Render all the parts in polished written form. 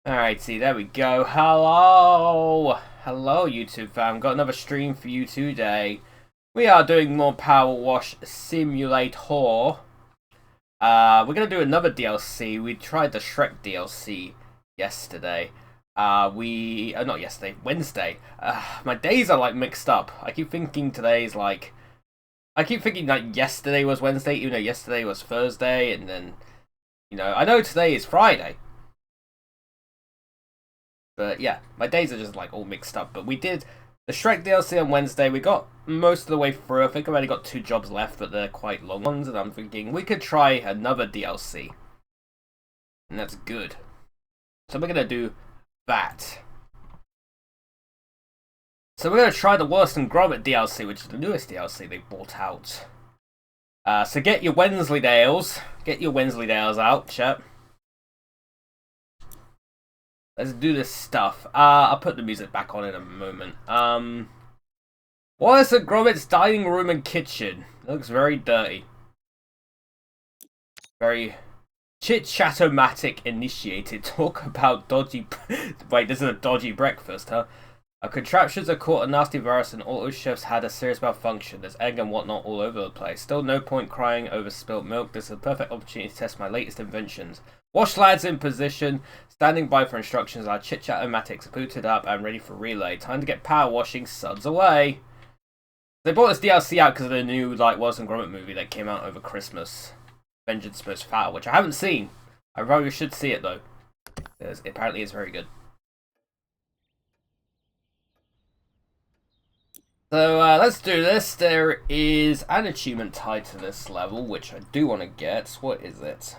Alrighty, there we go. Hello! Hello, YouTube fam. Got another stream for you today. We are doing more PowerWash Simulator. We're gonna do another DLC. We tried the Shrek DLC yesterday. Not yesterday, Wednesday. My days are like mixed up. I keep thinking yesterday was Wednesday, even though yesterday was Thursday, and then, I know today is Friday. But yeah, my days are just like all mixed up. But we did the Shrek DLC on Wednesday. We got most of the way through. I think I've only got 2 jobs left, but they're quite long ones. And I'm thinking we could try another DLC. And that's good. So we're going to do that. So we're going to try the Worst and Gromit DLC, which is the newest DLC they brought out. So get your Wensleydales. Get your Wensleydales out, chat. Let's do this stuff. I'll put the music back on in a moment. What is the Gromit's dining room and kitchen? It looks very dirty. Very chit-chat-o-matic initiated. Talk about dodgy... Wait, this is a dodgy breakfast, huh? Our contraptions are caught a nasty virus and all those chefs had a serious malfunction. There's egg and whatnot all over the place. Still no point crying over spilt milk. This is a perfect opportunity to test my latest inventions. Wash lads in position, standing by for instructions. Our chit-chat-o-matics booted up and ready for relay. Time to get power washing suds away. They brought this DLC out because of the new Wallace and Gromit movie that came out over Christmas. Vengeance Most Foul, which I haven't seen. I probably should see it though. Because apparently it's very good. So let's do this. There is an achievement tied to this level, which I do want to get. What is it?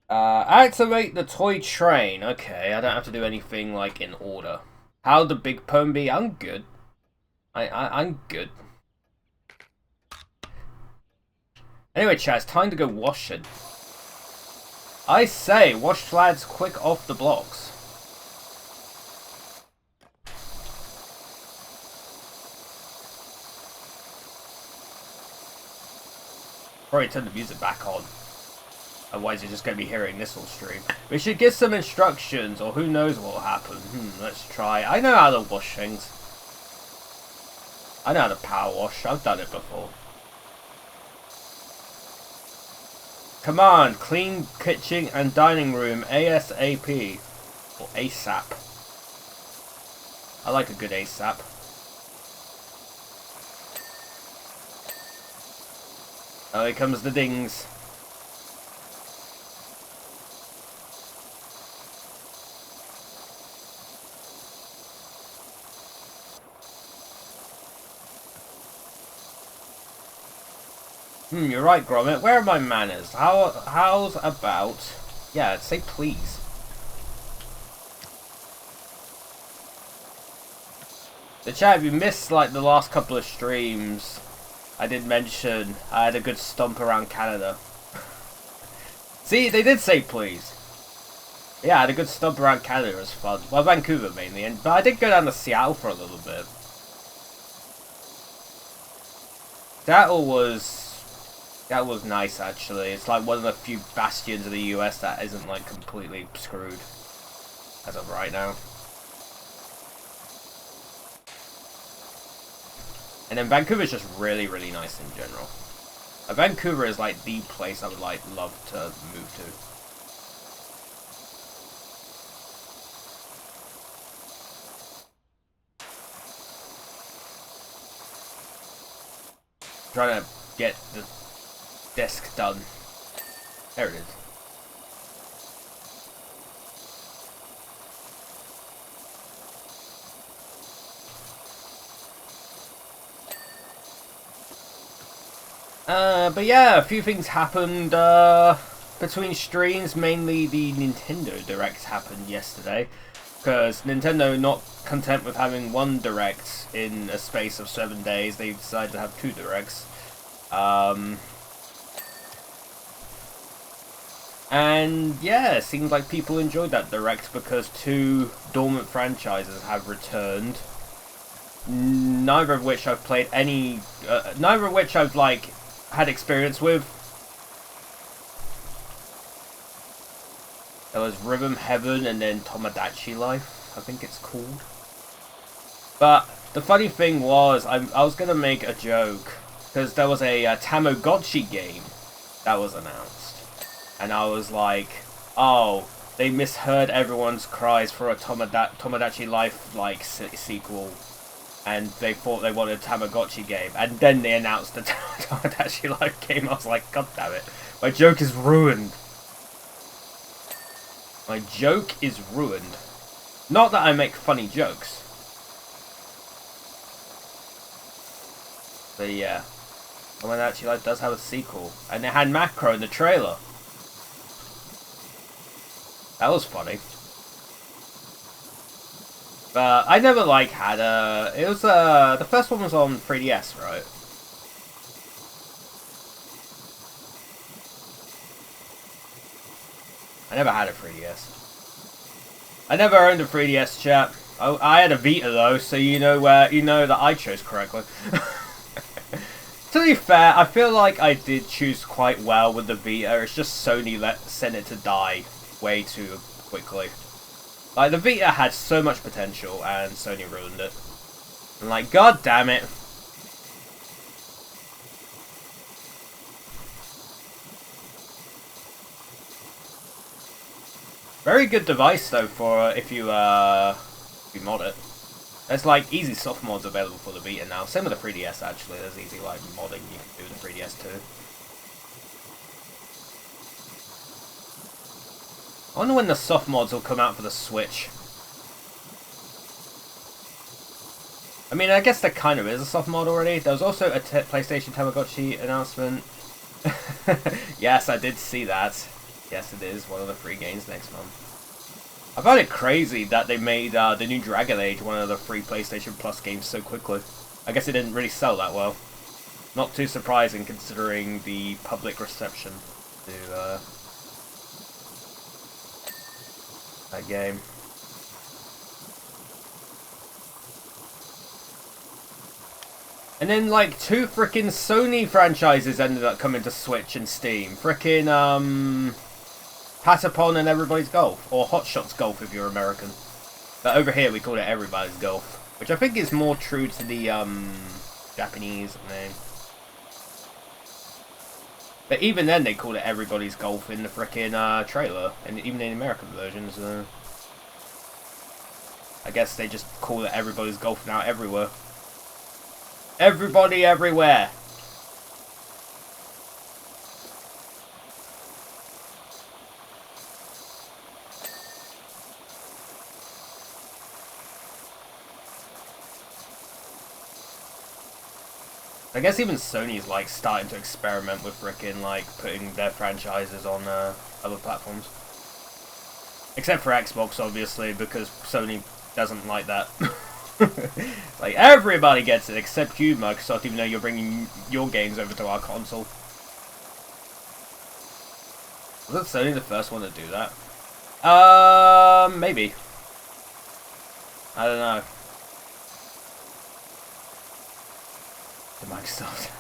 Activate the toy train. Okay, I don't have to do anything like in order. How the big poem be? I'm good. I'm good. Anyway, chat, it's time to go washing. I say, wash lads quick off the blocks. Probably turn the music back on. Otherwise you're just going to be hearing this whole stream. We should give some instructions, or who knows what will happen. Let's try. I know how to wash things. I know how to power wash. I've done it before. Command, clean kitchen and dining room ASAP. Or ASAP. I like a good ASAP. Oh, here comes the dings. You're right, Gromit. Where are my manners? How's about... Yeah, say please. The chat, if you missed, the last couple of streams, I did mention I had a good stomp around Canada. See, they did say please. Yeah, I had a good stomp around Canada. It was fun. Well, Vancouver mainly, but I did go down to Seattle for a little bit. That was nice, actually. It's like one of the few bastions of the US that isn't completely screwed as of right now. And then Vancouver's just really, really nice in general. Vancouver is the place I would love to move to. Trying to get the desk done. There it is. But yeah, a few things happened between streams. Mainly the Nintendo Direct happened yesterday, because Nintendo, not content with having one Direct in a space of 7 days, they decided to have 2 Directs. And yeah, it seems like people enjoyed that Direct because 2 dormant franchises have returned. Neither of which I've played any... neither of which I've, had experience with. There was Rhythm Heaven and then Tomodachi Life, I think it's called. But the funny thing was, I was gonna make a joke because there was a Tamagotchi game that was announced, and I was like, oh, they misheard everyone's cries for a Tomodachi Life like sequel, and they thought they wanted a Tamagotchi game, and then they announced the Tomodachi Life game. I was like, god damn it, my joke is ruined. My joke is ruined. Not that I make funny jokes. But yeah, Tomodachi Life does have a sequel, and it had Macro in the trailer. That was funny. But I never like had a. It was the first one was on 3DS, right? I never had a 3DS. I never owned a 3DS, chap. I had a Vita though, so you know that I chose correctly. To be fair, I feel like I did choose quite well with the Vita. It's just Sony sent it to die way too quickly. Like, the Vita had so much potential, and Sony ruined it. And like, god damn it. Very good device though for if you mod it. There's like easy soft mods available for the Vita now. Same with the 3DS actually. There's easy like modding you can do with the 3DS too. I wonder when the soft mods will come out for the Switch. I mean, I guess there kind of is a soft mod already. There was also a PlayStation Tamagotchi announcement. Yes, I did see that. Yes, it is one of the free games next month. I found it crazy that they made the new Dragon Age one of the free PlayStation Plus games so quickly. I guess it didn't really sell that well. Not too surprising considering the public reception to that game. And then like 2 frickin' Sony franchises ended up coming to Switch and Steam. Frickin' Patapon and Everybody's Golf, or Hot Shots Golf if you're American. But over here we call it Everybody's Golf, which I think is more true to the Japanese name. But even then they called it Everybody's Golf in the frickin' trailer, and even in American versions. I guess they just call it Everybody's Golf now everywhere. Everybody everywhere! I guess even Sony's like starting to experiment with frickin' like putting their franchises on other platforms. Except for Xbox, obviously, because Sony doesn't like that. Like, everybody gets it except you, Microsoft, even though you're bringing your games over to our console. Was Sony the first one to do that? Maybe. I don't know. To Microsoft.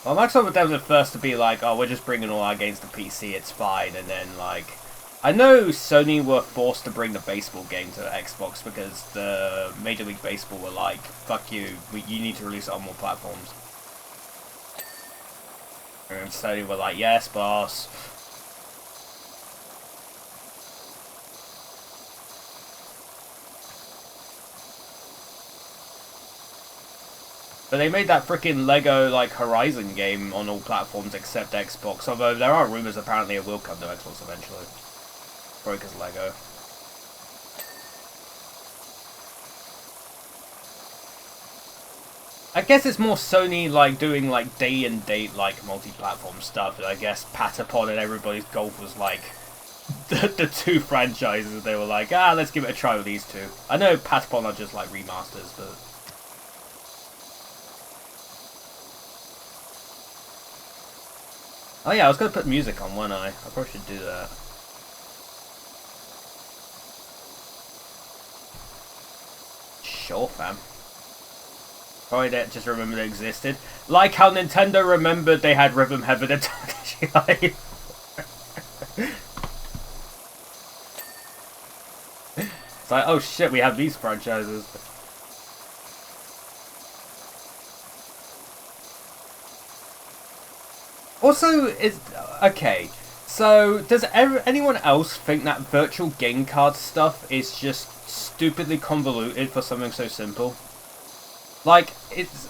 Well, Microsoft was definitely the first to be like, oh, we're just bringing all our games to PC, it's fine, and then, like... I know Sony were forced to bring the baseball game to Xbox because the Major League Baseball were like, fuck you, you need to release it on more platforms. And Sony were like, yes, boss. But they made that freaking Lego, like, Horizon game on all platforms except Xbox, although there are rumors apparently it will come to Xbox eventually. Probably because Lego. I guess it's more Sony, like, doing, like, day-and-date, like, multi-platform stuff, and I guess Patapon and Everybody's Golf was, like, the 2 franchises. They were like, let's give it a try with these 2. I know Patapon are just, like, remasters, but... Oh yeah, I was going to put music on, wasn't I? I probably should do that. Sure, fam. Probably that just remembered it existed. Like how Nintendo remembered they had Rhythm Heaven and Togepi Live. It's like, oh shit, we have these franchises. Also, okay. So, does anyone else think that virtual game card stuff is just stupidly convoluted for something so simple? Like, it's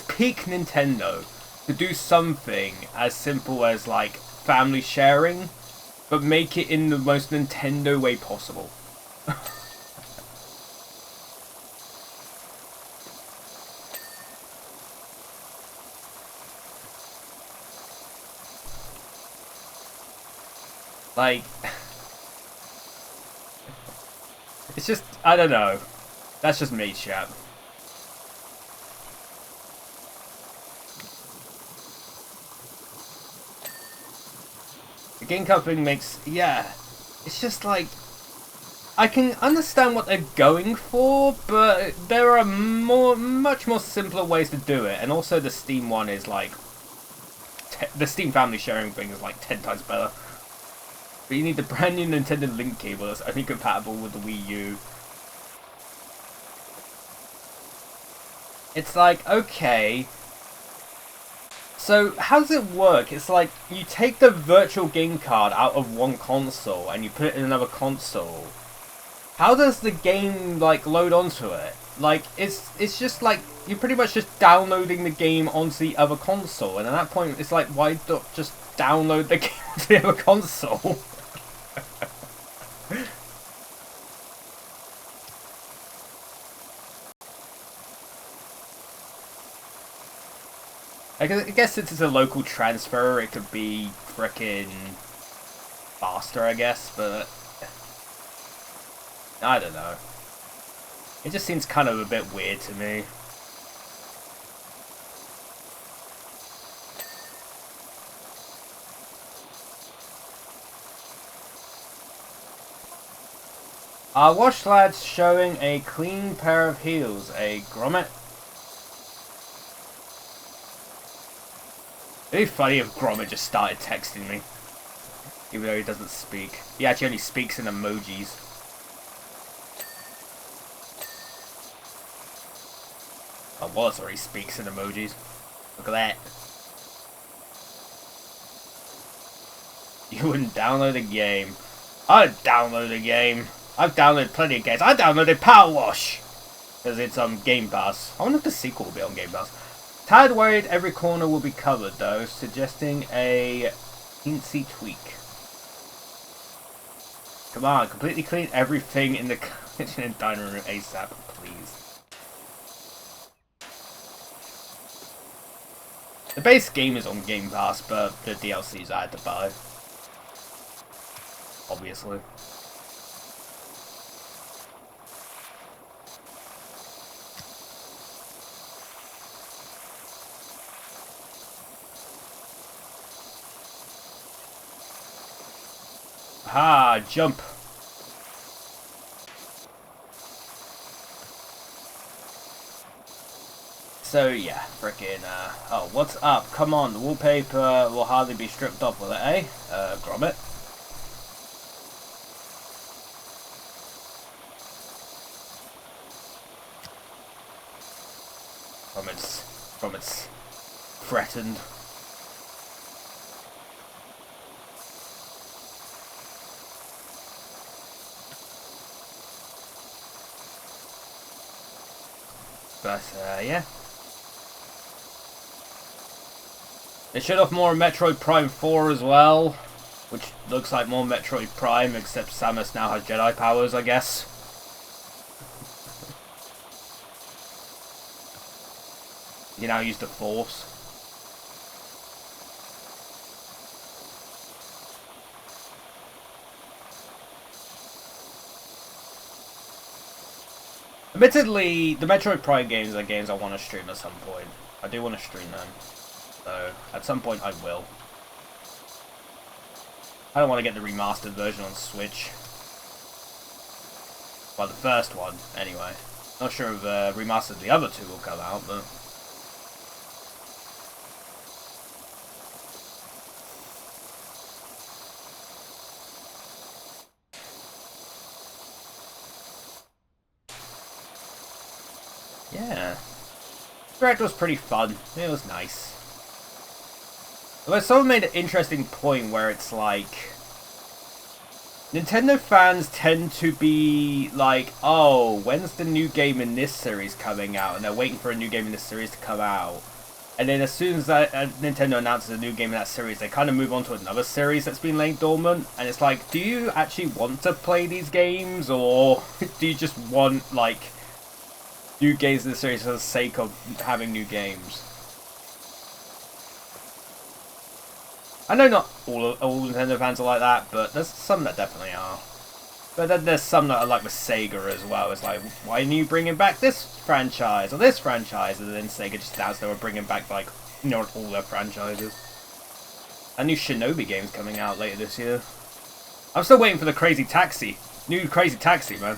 peak Nintendo to do something as simple as like family sharing, but make it in the most Nintendo way possible. Like, it's just, I don't know. That's just me, chap. The game card thing makes, yeah, it's just like, I can understand what they're going for, but there are much more simpler ways to do it, and also the Steam one is like, the Steam family sharing thing is like 10 times better. But you need the brand new Nintendo Link cable that's only compatible with the Wii U. It's like, okay. So, how does it work? It's like, you take the virtual game card out of one console and you put it in another console. How does the game, like, load onto it? Like, it's just like, you're pretty much just downloading the game onto the other console. And at that point, it's like, why not just download the game onto the other console? I guess since it's a local transfer, it could be frickin' faster, I guess, but I don't know. It just seems kind of a bit weird to me. Our wash lad's showing a clean pair of heels, a grommet. It'd be funny if Grommet just started texting me. Even though he doesn't speak. He actually only speaks in emojis. Oh, Wallace already speaks in emojis. Look at that. You wouldn't download a game. I'd download a game. I've downloaded plenty of games. I downloaded PowerWash! Because it's on Game Pass. I wonder if the sequel will be on Game Pass. Tad worried every corner will be covered, though, suggesting a teensy tweak. Come on, completely clean everything in the kitchen and dining room ASAP, please. The base game is on Game Pass, but the DLCs I had to buy. Obviously. Ha! Jump! So yeah, frickin' oh, what's up? Come on, the wallpaper will hardly be stripped off, will it, eh? Grommet? Grommet's threatened. But, yeah. They should have more Metroid Prime 4 as well, which looks like more Metroid Prime, except Samus now has Jedi powers, I guess. You now use the Force. Admittedly, the Metroid Prime games are games I want to stream at some point. I do want to stream them. So, at some point I will. I don't want to get the remastered version on Switch. Well, the first one, anyway. Not sure if remastered the other two will come out, but yeah, Direct was pretty fun. It was nice. But someone made an interesting point where it's like, Nintendo fans tend to be like, oh, when's the new game in this series coming out? And they're waiting for a new game in this series to come out. And then as soon as Nintendo announces a new game in that series, they kind of move on to another series that's been laying dormant. And it's like, do you actually want to play these games? Or do you just want, like, new games in the series for the sake of having new games? I know not all Nintendo fans are like that, but there's some that definitely are. But then there's some that are like with Sega as well. It's like, why are you bringing back this franchise or this franchise? And then Sega just announced they were bringing back, like, you know, all their franchises. A new Shinobi game's coming out later this year. I'm still waiting for the Crazy Taxi. New Crazy Taxi, man.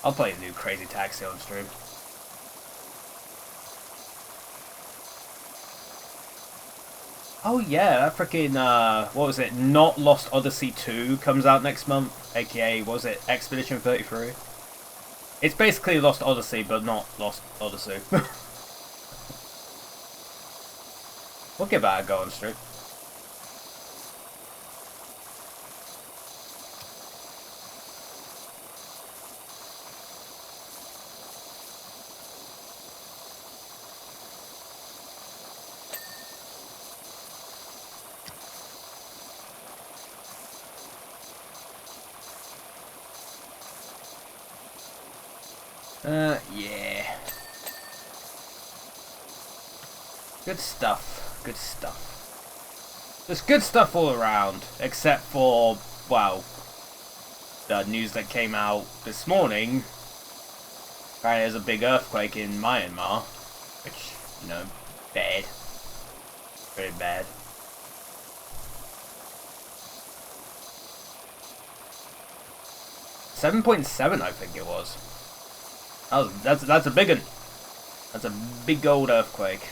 I'll play the new Crazy Taxi on stream. Oh yeah, that freaking, what was it? Not Lost Odyssey 2 comes out next month. AKA, what was it? Expedition 33? It's basically Lost Odyssey, but not Lost Odyssey. We'll give that a go on stream. Yeah. Good stuff. Good stuff. There's good stuff all around, except for, well, the news that came out this morning. Apparently there's a big earthquake in Myanmar, which, you know, bad. Very bad. .7, I think it was. That's a big one. That's a big old earthquake.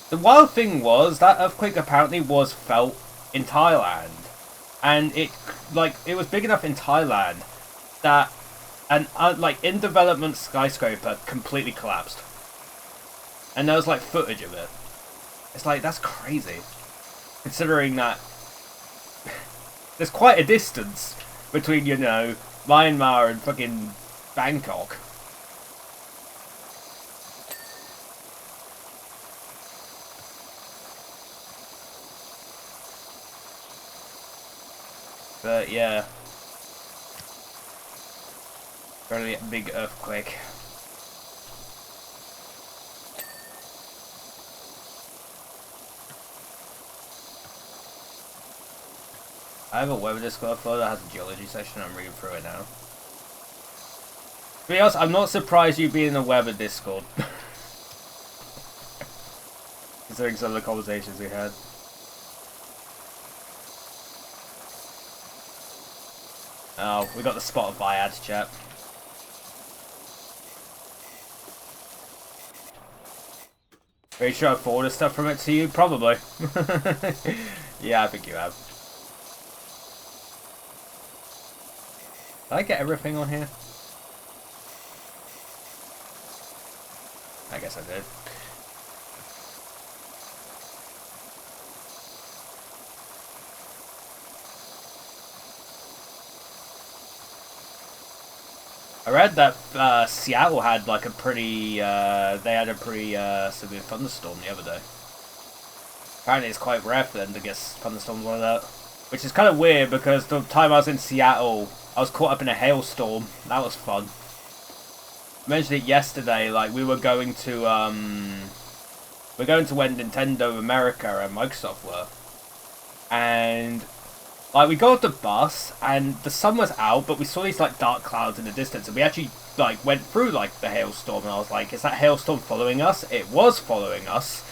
The wild thing was that earthquake apparently was felt in Thailand, and it was big enough in Thailand that an like in development skyscraper completely collapsed, and there was like footage of it. It's like, that's crazy, considering that there's quite a distance between, you know, Myanmar and fucking Bangkok. But yeah, really a big earthquake. I have a web Discord folder that has a geology section. I'm reading through it now. To be honest, I'm not surprised you being in the Weather Discord. Considering some of the conversations we had. Oh, we got the Spotify ads, chat. Are you sure I forwarded stuff from it to you? Probably. Yeah, I think you have. Did I get everything on here? I guess I did. I read that Seattle had like a pretty, they had a pretty severe thunderstorm the other day. Apparently it's quite rare for them to get thunderstorms like that. Which is kind of weird because the time I was in Seattle, I was caught up in a hailstorm. That was fun. I mentioned it yesterday, like we were going to where Nintendo America and Microsoft were. And Like, we got off the bus, and the sun was out, but we saw these, like, dark clouds in the distance, and we actually, like, went through, like, the hailstorm, and I was like, is that hailstorm following us? It was following us.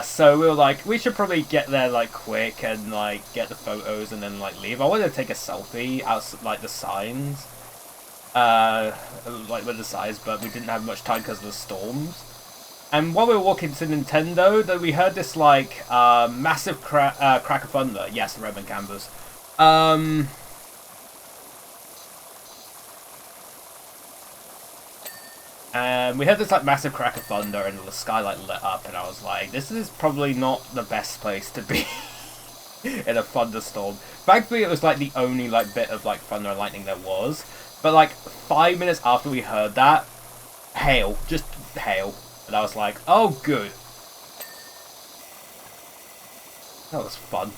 So we were like, we should probably get there, like, quick, and, like, get the photos, and then, like, leave. I wanted to take a selfie out, like, the signs. Like, with the signs, but we didn't have much time because of the storms. And while we were walking to Nintendo, though, we heard this, like, massive crack of thunder. Yes, the Roman canvas. And we heard this, like, massive crack of thunder, and the sky, like, lit up, and I was like, this is probably not the best place to be in a thunderstorm. Thankfully, it was, like, the only, like, bit of, like, thunder and lightning there was. But, like, 5 minutes after we heard that, hail. Just hail. And I was like, oh, good. That was fun.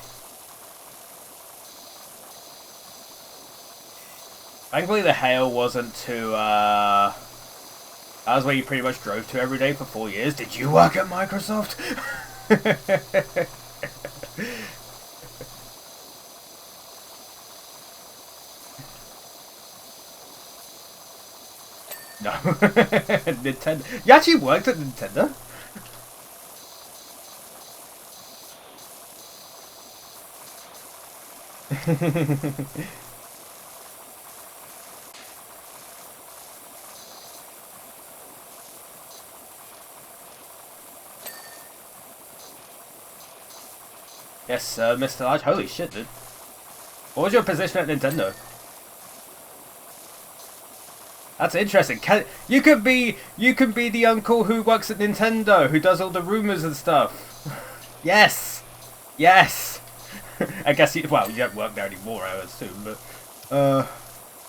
Thankfully, the hail wasn't too, that was where you pretty much drove to every day for 4 years. Did you work at Microsoft? No. Nintendo. You actually worked at Nintendo? Yes, sir, Mr. Large. Holy shit, dude. What was your position at Nintendo? That's interesting. You could be the uncle who works at Nintendo, who does all the rumors and stuff. Yes, yes. I guess you don't work there anymore, I would assume, but oh,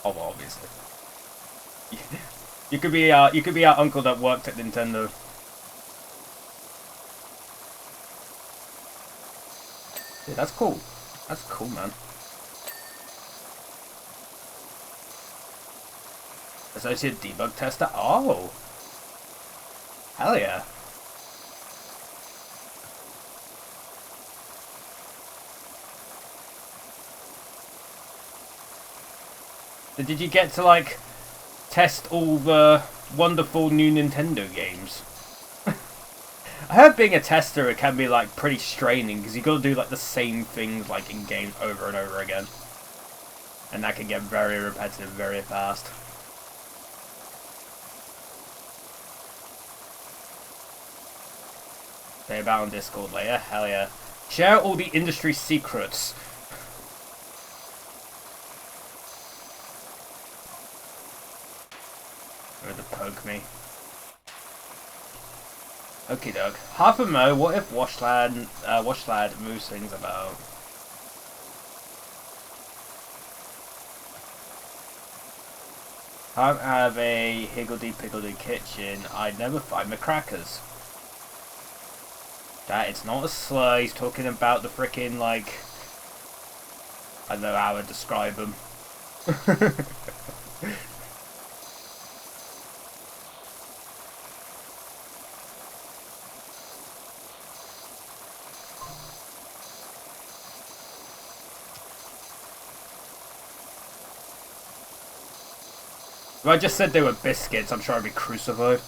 well, obviously. You could be our uncle that worked at Nintendo. Yeah, that's cool. That's cool, man. Associate debug tester. Oh, hell yeah. Did you get to, like, test all the wonderful new Nintendo games? I heard being a tester, it can be, like, pretty straining, because you got to do, like, the same things, like, in games over and over again. And that can get very repetitive very fast. Say about on Discord later, hell yeah. Share all the industry secrets. Or to poke me. Okie doke. Half a mo, what if Washlad moves things about? I have a higgledy-piggledy kitchen. I'd never find my crackers. That it's not a slur, he's talking about the frickin', like, I don't know how to describe them. If I just said they were biscuits, I'm sure I'd be crucified.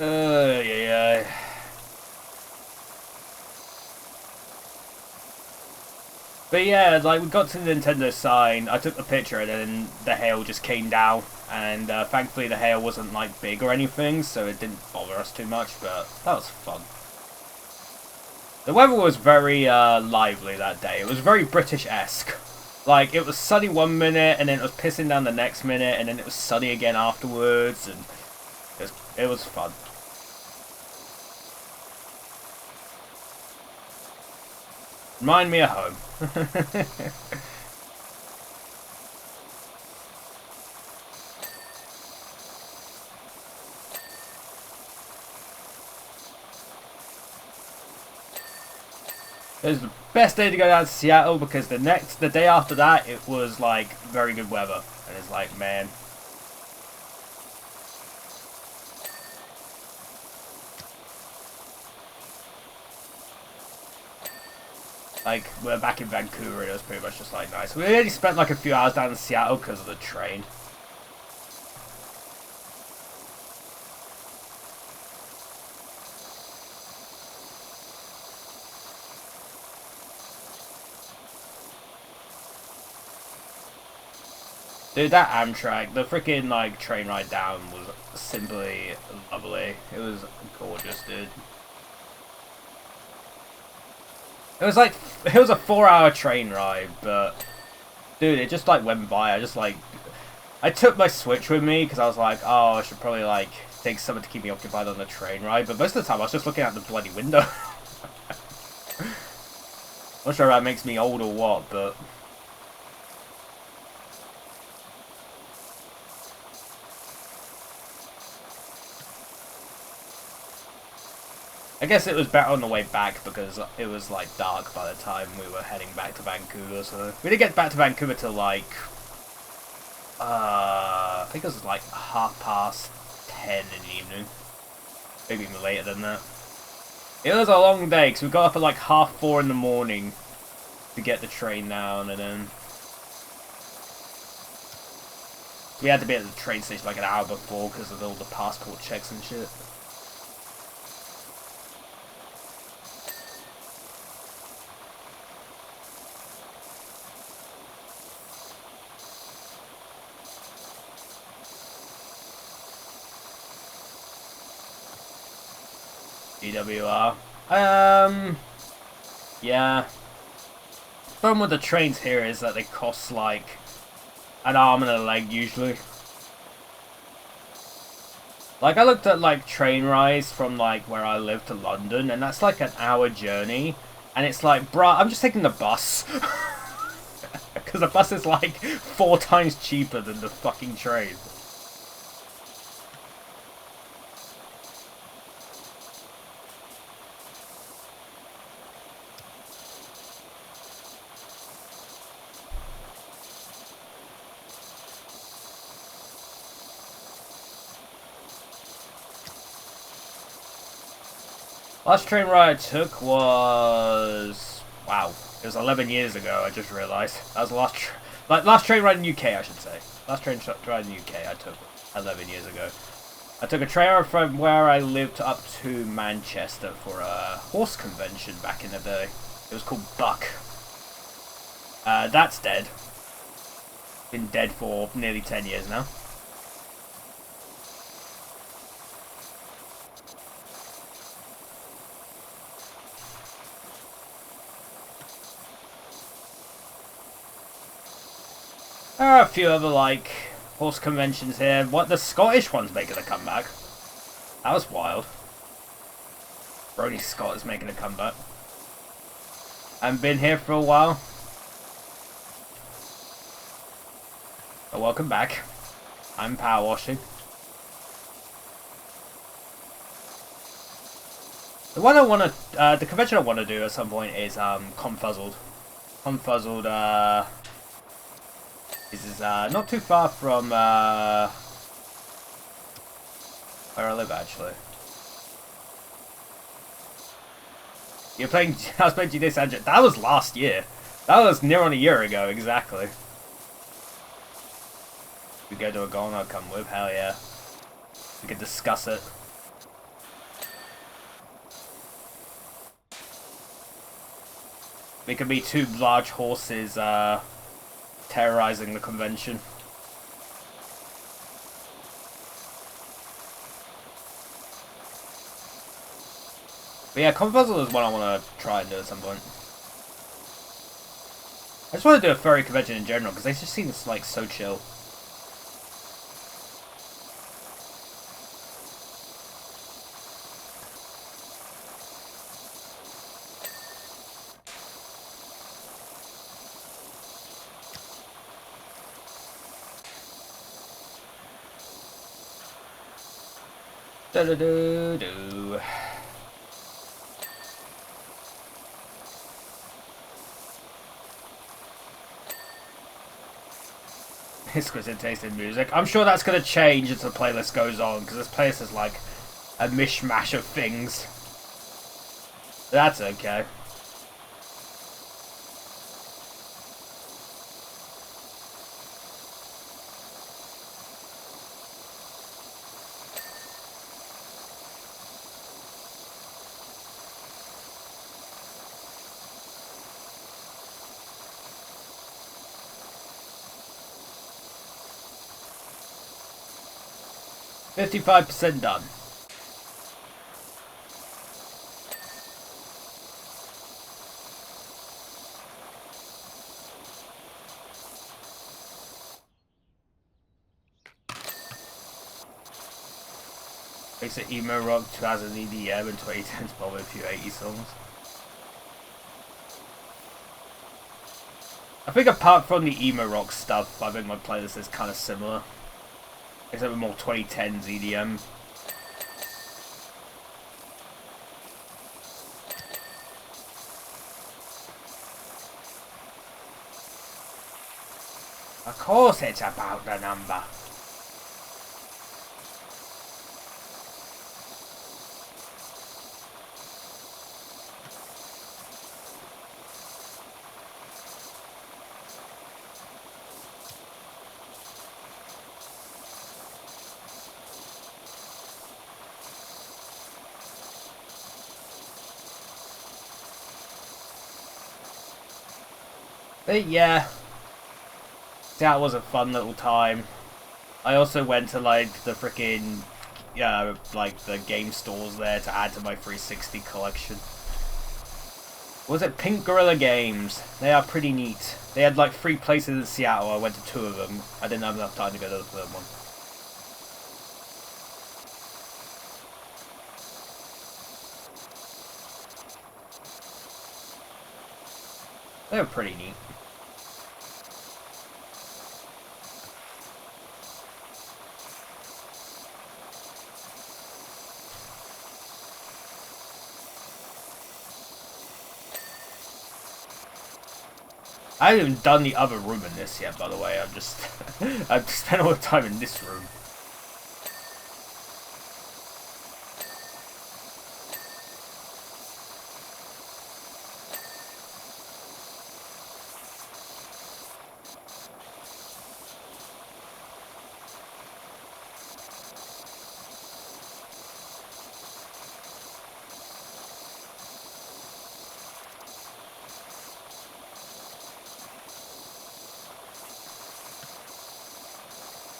Yeah. But yeah, like, we got to the Nintendo sign, I took the picture, and then the hail just came down, and thankfully the hail wasn't, like, big or anything, so it didn't bother us too much, but that was fun. The weather was very lively that day. It was very British-esque. Like, it was sunny one minute, and then it was pissing down the next minute, and then it was sunny again afterwards, and it was fun. Remind me of home. It was the best day to go down to Seattle because the day after that, it was like very good weather. And it's like, man. Like, we're back in Vancouver, it was pretty much just like nice. We only spent like a few hours down in Seattle because of the train. Dude, that Amtrak, the freaking like train ride down was simply lovely. It was gorgeous, dude. It was like, it was a 4-hour train ride, but dude, it just like went by. I took my Switch with me because I was like, oh, I should probably like take something to keep me occupied on the train ride. But most of the time, I was just looking out the bloody window. Not sure if that makes me old or what, but. I guess it was better on the way back because it was like dark by the time we were heading back to Vancouver. So we didn't get back to Vancouver till like I think it was like 10:30 in the evening, maybe even later than that. It was a long day because we got up at like 4:30 in the morning to get the train down, and then we had to be at the train station like an hour before because of all the passport checks and shit. GWR. Yeah. The problem with the trains here is that they cost like an arm and a leg usually. Like, I looked at like train rides from like where I live to London, and that's like an hour journey, and it's like, bruh, I'm just taking the bus. Because the bus is like 4 times cheaper than the fucking train. Last train ride I took was... wow. It was 11 years ago, I just realised. That was the last train ride in UK, I should say. Last train ride in UK I took 11 years ago. I took a train ride from where I lived up to Manchester for a horse convention back in the day. It was called Buck. That's dead. Been dead for nearly 10 years now. There are a few other, like, horse conventions here. What, the Scottish one's making a comeback. That was wild. Brony Scott is making a comeback. I haven't been here for a while. But welcome back. I'm PowerWashing. The one I want to, the convention I want to do at some point is, Confuzzled. Confuzzled, this is not too far from where I live, actually. You're playing. I was playing GTA San Andreas. That was last year. That was near on a year ago, exactly. We go to a goal, I'll come with. Hell yeah. We could discuss it. We could be 2 large horses, terrorizing the convention. But yeah, Confuzzle is one I want to try and do at some point. I just want to do a furry convention in general, because they just seem like so chill. Do-do-do-do. Exquisite taste in music. I'm sure that's going to change as the playlist goes on, because this playlist is like a mishmash of things. That's okay. %55 done. Makes it emo rock 2000 EDM and 2010s probably a few 80s songs. I think apart from the emo rock stuff, I think my playlist is kind of similar. Except with more 2010s EDM. Of course it's about the number. But yeah, that was a fun little time. I also went to like the freaking, like the game stores there to add to my 360 collection. Was it Pink Gorilla Games? They are pretty neat. They had like 3 places in Seattle. I went to 2 of them. I didn't have enough time to go to the 3rd one. They were pretty neat. I haven't even done the other room in this yet, by the way. I've just I've spent all the time in this room.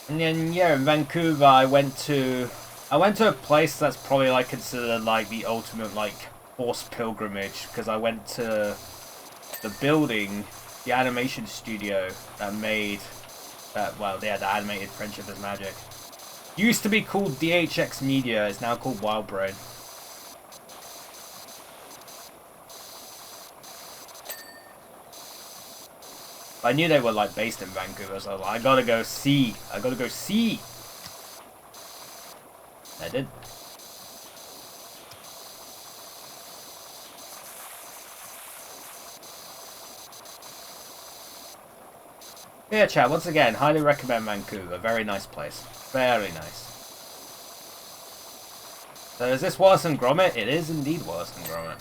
And then yeah, in Vancouver, I went to a place that's probably like considered like the ultimate like forced pilgrimage, because I went to the building, the animation studio that made well, they had the animated Friendship is Magic. Used to be called DHX Media, it's now called Wild Brain. I knew they were like based in Vancouver, so I was like, I gotta go see. I did. Yeah, chat, once again, highly recommend Vancouver. Very nice place. Very nice. So is this Wallace and Gromit? It is indeed Wallace and Gromit.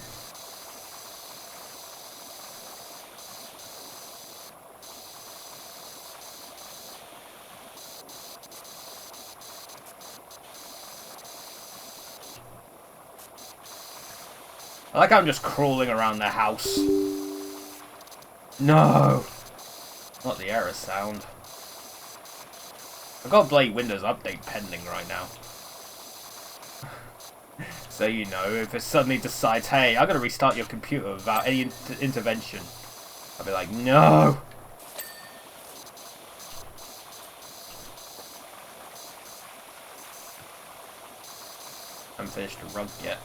I like how I'm just crawling around the house. No! Not the error sound. I've got Blade Windows Update pending right now. So you know, if it suddenly decides, hey, I'm gonna restart your computer without any intervention, I'll be like, no! I haven't finished the rug yet.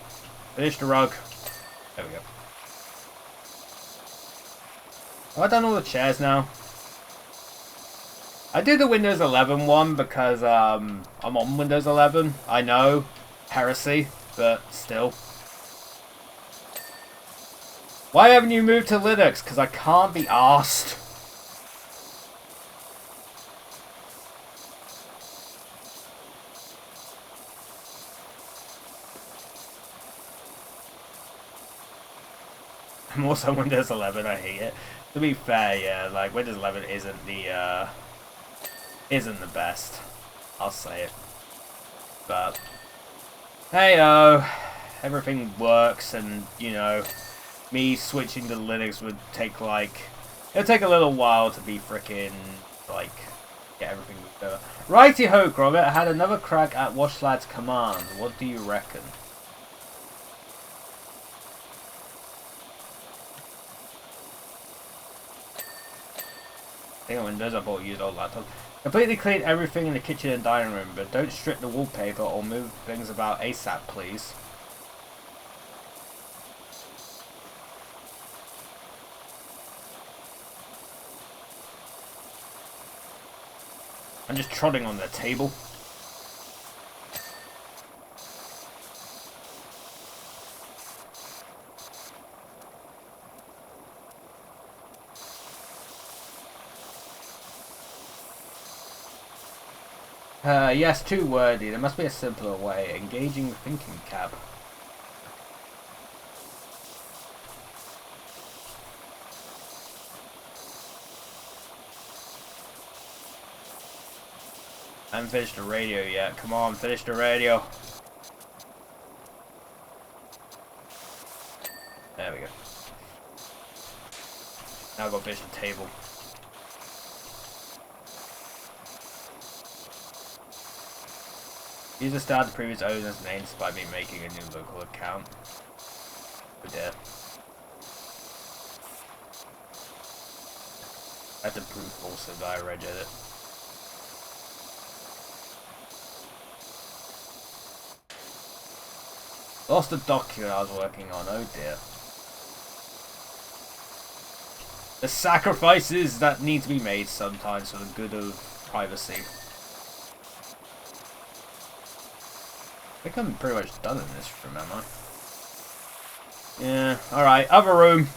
Finish the rug. There we go. Have I done all the chairs now? I did the Windows 11 one because I'm on Windows 11. I know, heresy, but still. Why haven't you moved to Linux? Because I can't be arsed. More so Windows 11, I hate it. To be fair, yeah, like Windows 11 isn't the best. I'll say it. But hey-oh, everything works, and you know, me switching to Linux would take like it'll take a little while to be freaking like get everything moved over. Righty ho, Gromit, I had another crack at Washlad's command. What do you reckon? I think on Windows I bought a used old laptop. Completely clean everything in the kitchen and dining room, but don't strip the wallpaper or move things about ASAP, please. I'm just trotting on the table. Yes, too wordy. There must be a simpler way. Engaging thinking cap. I haven't finished the radio yet. Come on, finish the radio. There we go. Now I've got to finish the table. User started the previous owner's name despite me making a new local account. Oh dear. I have to prove also that I read it. Lost the document I was working on, oh dear. The sacrifices that need to be made sometimes for the good of privacy. I think I'm pretty much done in this room, am I? Yeah, alright, other room.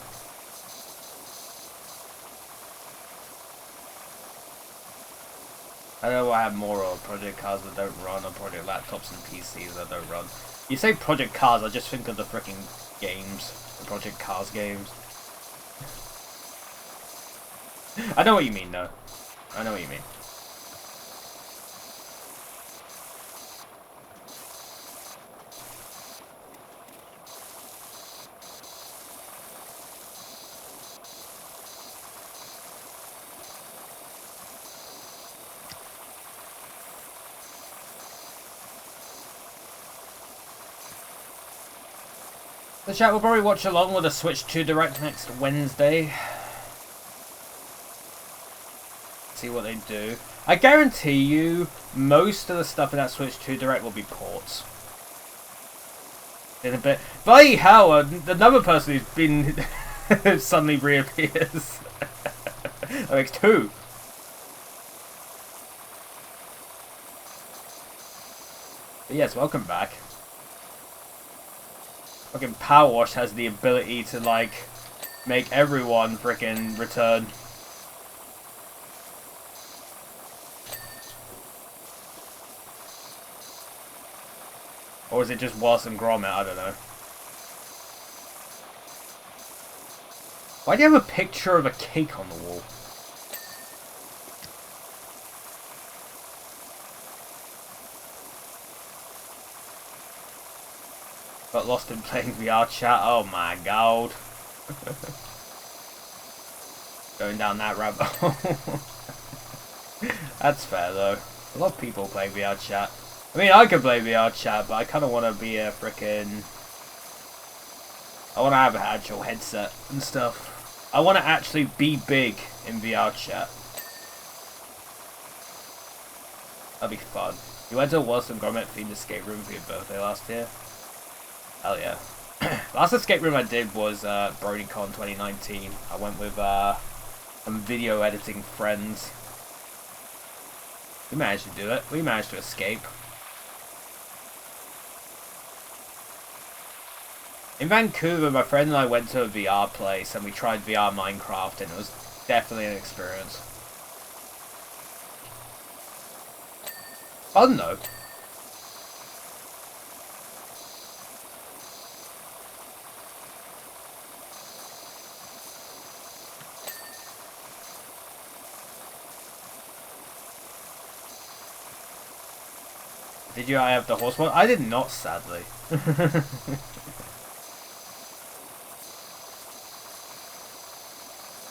I know I have more of project cars that don't run, or project laptops and PCs that don't run. You say project cars, I just think of the freaking games. The project cars games. I know what you mean, though. I know what you mean. The chat will probably watch along with the Switch 2 Direct next Wednesday. See what they do. I guarantee you, most of the stuff in that Switch 2 Direct will be ports. In a bit. Bloody hell, another person who's been suddenly reappears. That makes two. But yes, welcome back. Fucking PowerWash has the ability to, like, make everyone frickin' return. Or is it just Wallace and Gromit? I don't know. Why do you have a picture of a cake on the wall? Got lost in playing VR chat. Oh my god. Going down that rabbit hole. That's fair though. A lot of people play VR chat. I mean, I could play VR chat, but I kind of want to be a frickin'... I want to have an actual headset and stuff. I want to actually be big in VR chat. That'd be fun. You went to a Wilson Gromit themed escape room for your birthday last year? Hell yeah. Last escape room I did was BrodyCon 2019. I went with some video editing friends. We managed to do it. We managed to escape. In Vancouver, my friend and I went to a VR place and we tried VR Minecraft, and it was definitely an experience. Fun though. Did you? I have the horse one. I did not, sadly. I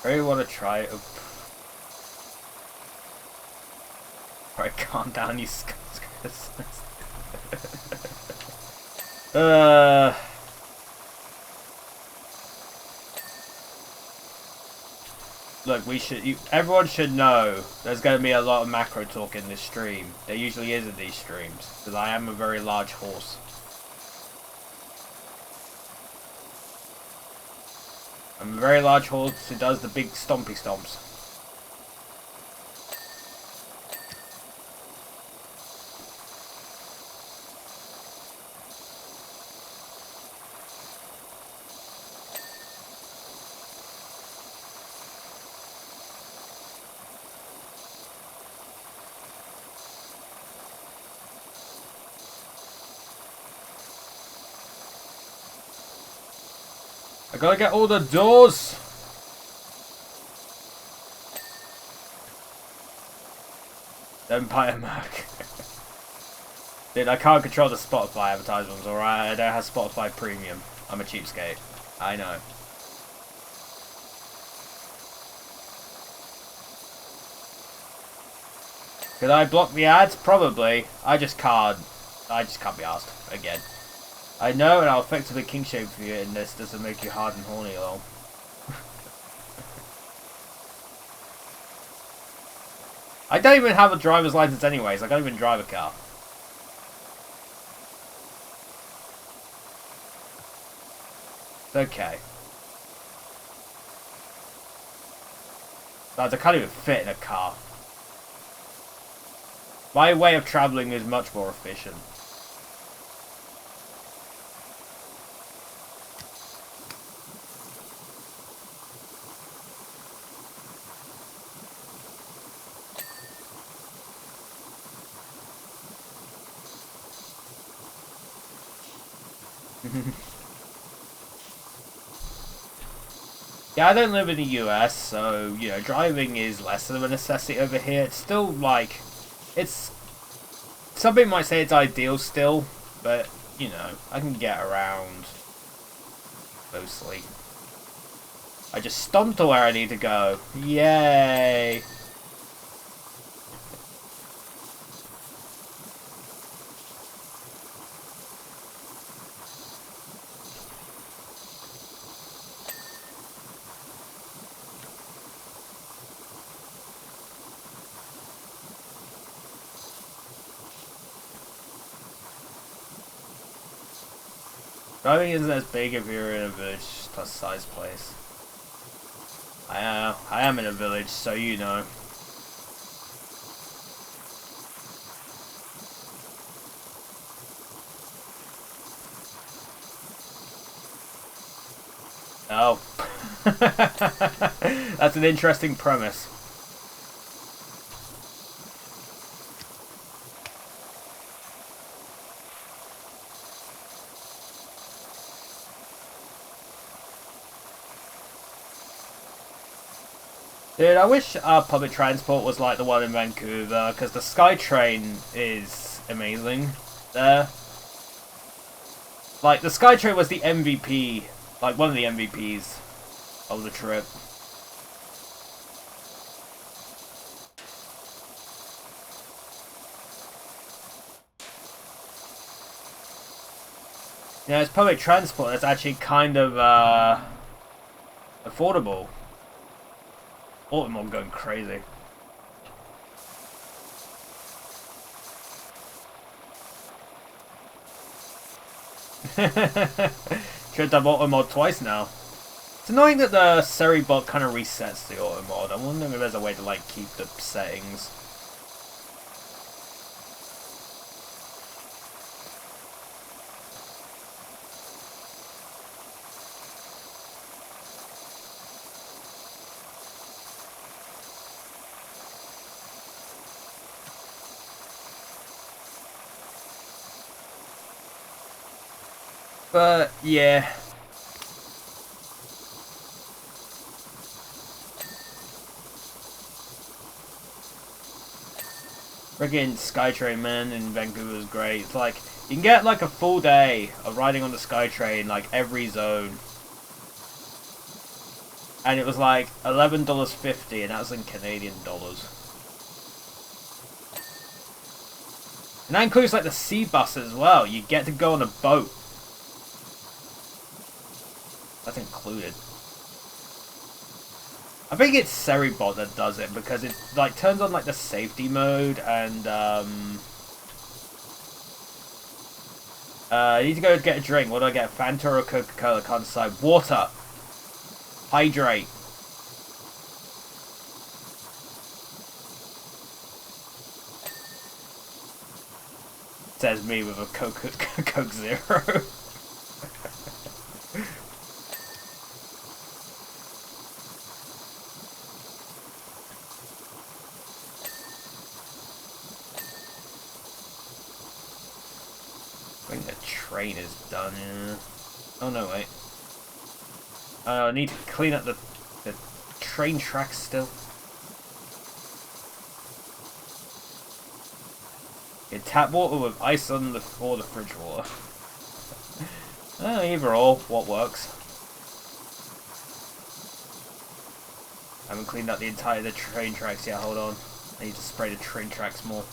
really want to try it. Alright, calm down, you scuzzers. Look, everyone should know there's going to be a lot of macro talk in this stream. There usually is in these streams, because I am a very large horse. I'm a very large horse who does the big stompy stomps. I gotta get all the doors! Empire Mac. Dude, I can't control the Spotify advertisements, alright? I don't have Spotify Premium. I'm a cheapskate. I know. Could I block the ads? Probably. I just can't be asked. Again. I know, and I'll effectively king shape for you in this. Doesn't make you hard and horny, lol. I don't even have a driver's license anyways. I can't even drive a car. It's okay. Besides, I can't even fit in a car. My way of travelling is much more efficient. Yeah, I don't live in the US, so, you know, driving is less of a necessity over here. It's still, like, it's... Some people might say it's ideal still, but, you know, I can get around mostly. I just stomped to where I need to go. Yay! Driving isn't as big if you're in a village plus size place. I am in a village, so you know. Oh. That's an interesting premise. Dude, I wish public transport was like the one in Vancouver, because the SkyTrain is amazing there. Like, the SkyTrain was the MVP, like one of the MVPs of the trip. Yeah, it's public transport that's actually kind of affordable. I'm going crazy. Should have auto mod twice now. It's annoying that the Seri bot kind of resets the auto mod. I wonder if there's a way to like keep the settings. But, yeah. Friggin' SkyTrain, man, in Vancouver is great. It's like, you can get like a full day of riding on the SkyTrain, like every zone. And it was like $11.50, and that was in Canadian dollars. And that includes like the sea bus as well. You get to go on a boat. That's included. I think it's Seribot that does it because it like turns on like the safety mode and I need to go get a drink. What do I get? Fanta or Coca-Cola? Can't decide. Water. Hydrate. Says me with a Coke Zero. I think the train is done. Yeah. Oh no, wait. I need to clean up the train tracks still. Get tap water with ice on the or the fridge water. Either or, what works. I haven't cleaned up the train tracks yet. Hold on. I need to spray the train tracks more.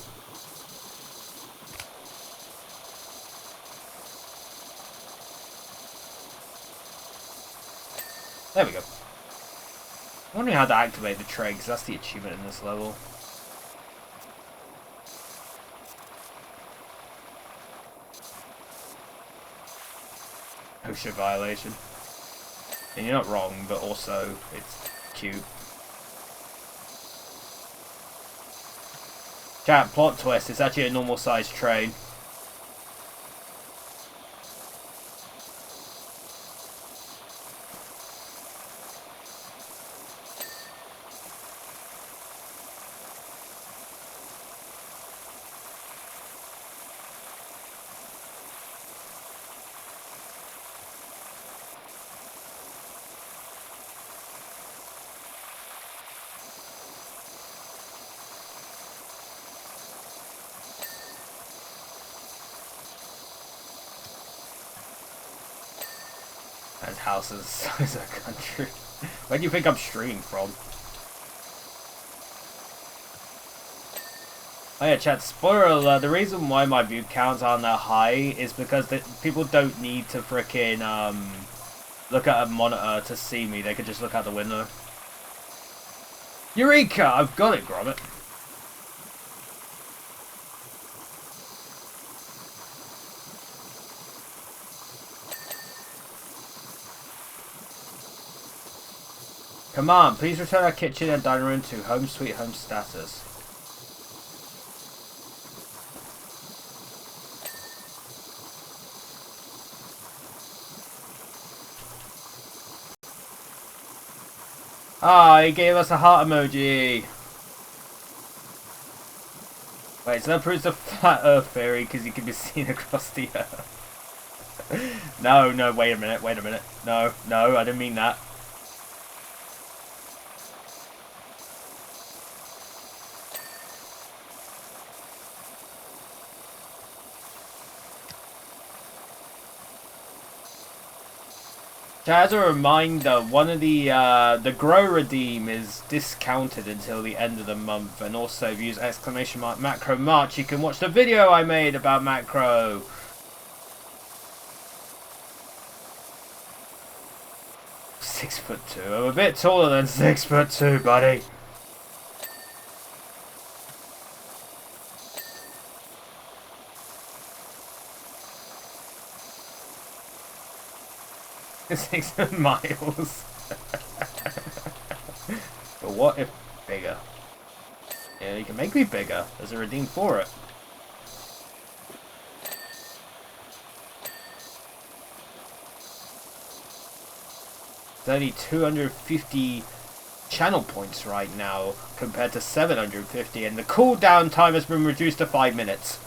There we go. I'm wondering how to activate the train, because that's the achievement in this level. OSHA violation. And you're not wrong, but also it's cute. Chat, plot twist, it's actually a normal sized train. And houses the size of a country. Where do you think I'm streaming from? Oh yeah, chat, spoiler alert, the reason why my view counts aren't that high is because people don't need to frickin' look at a monitor to see me, they could just look out the window. Eureka! I've got it, Gromit. Come on, please return our kitchen and dining room to home sweet home status. Ah, he gave us a heart emoji. Wait, so that proves the flat earth theory because you can be seen across the earth. No, wait a minute. No, I didn't mean that. As a reminder, one of the Grow Redeem is discounted until the end of the month, and also if you use exclamation mark Macro March, you can watch the video I made about Macro. "6'2". I'm a bit taller than 6'2", buddy. It's 6 miles. But what if bigger? Yeah, you can make me bigger. There's a redeem for it. It's only 250 channel points right now compared to 750, and the cooldown time has been reduced to 5 minutes.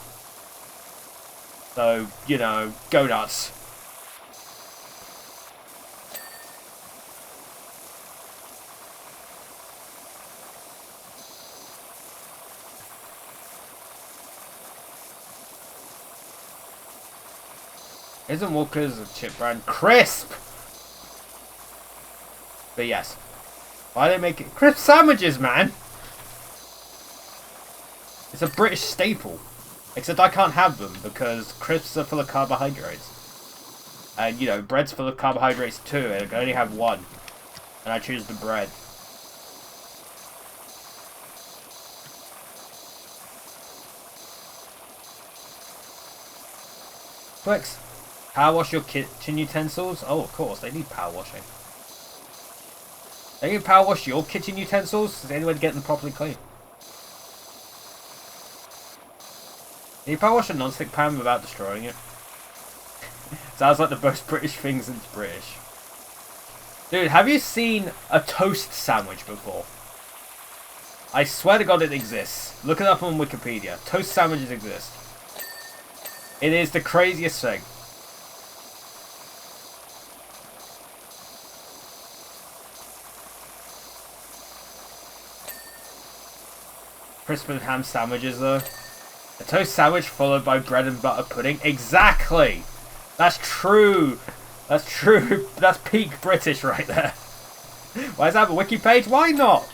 So, you know, go nuts. Isn't Walker's a chip brand? Crisp! But yes. Why are they making crisp sandwiches, man? It's a British staple. Except I can't have them because crisps are full of carbohydrates. And, you know, bread's full of carbohydrates too, and I can only have one. And I choose the bread. Twix, power wash your kitchen utensils? Oh, of course, they need power washing. They need power wash your kitchen utensils? Is there any way to get them properly clean? Can you power wash a non-stick pan without destroying it? Sounds like the most British thing since British. Dude, have you seen a toast sandwich before? I swear to God it exists. Look it up on Wikipedia. Toast sandwiches exist. It is the craziest thing. Crisp and ham sandwiches though. A toast sandwich followed by bread and butter pudding. Exactly! That's true! That's true! That's peak British right there. Why is that a wiki page? Why not?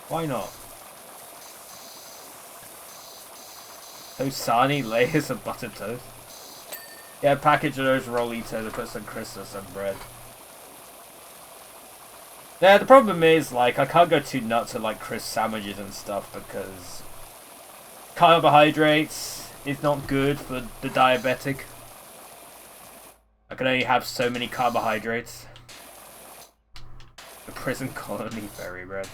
Why not? Tosani layers of buttered toast. Yeah, package of those rollitos and put some crisps or some bread. Yeah, the problem is, like, I can't go too nuts at, like, crisp sandwiches and stuff because carbohydrates is not good for the diabetic. I can only have so many carbohydrates. The prison colony fairy bread.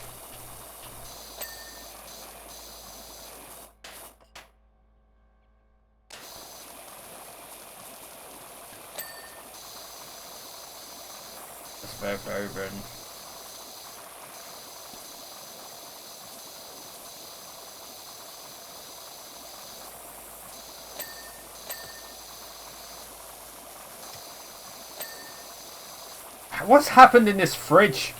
That's fairy bread. What's happened in this fridge?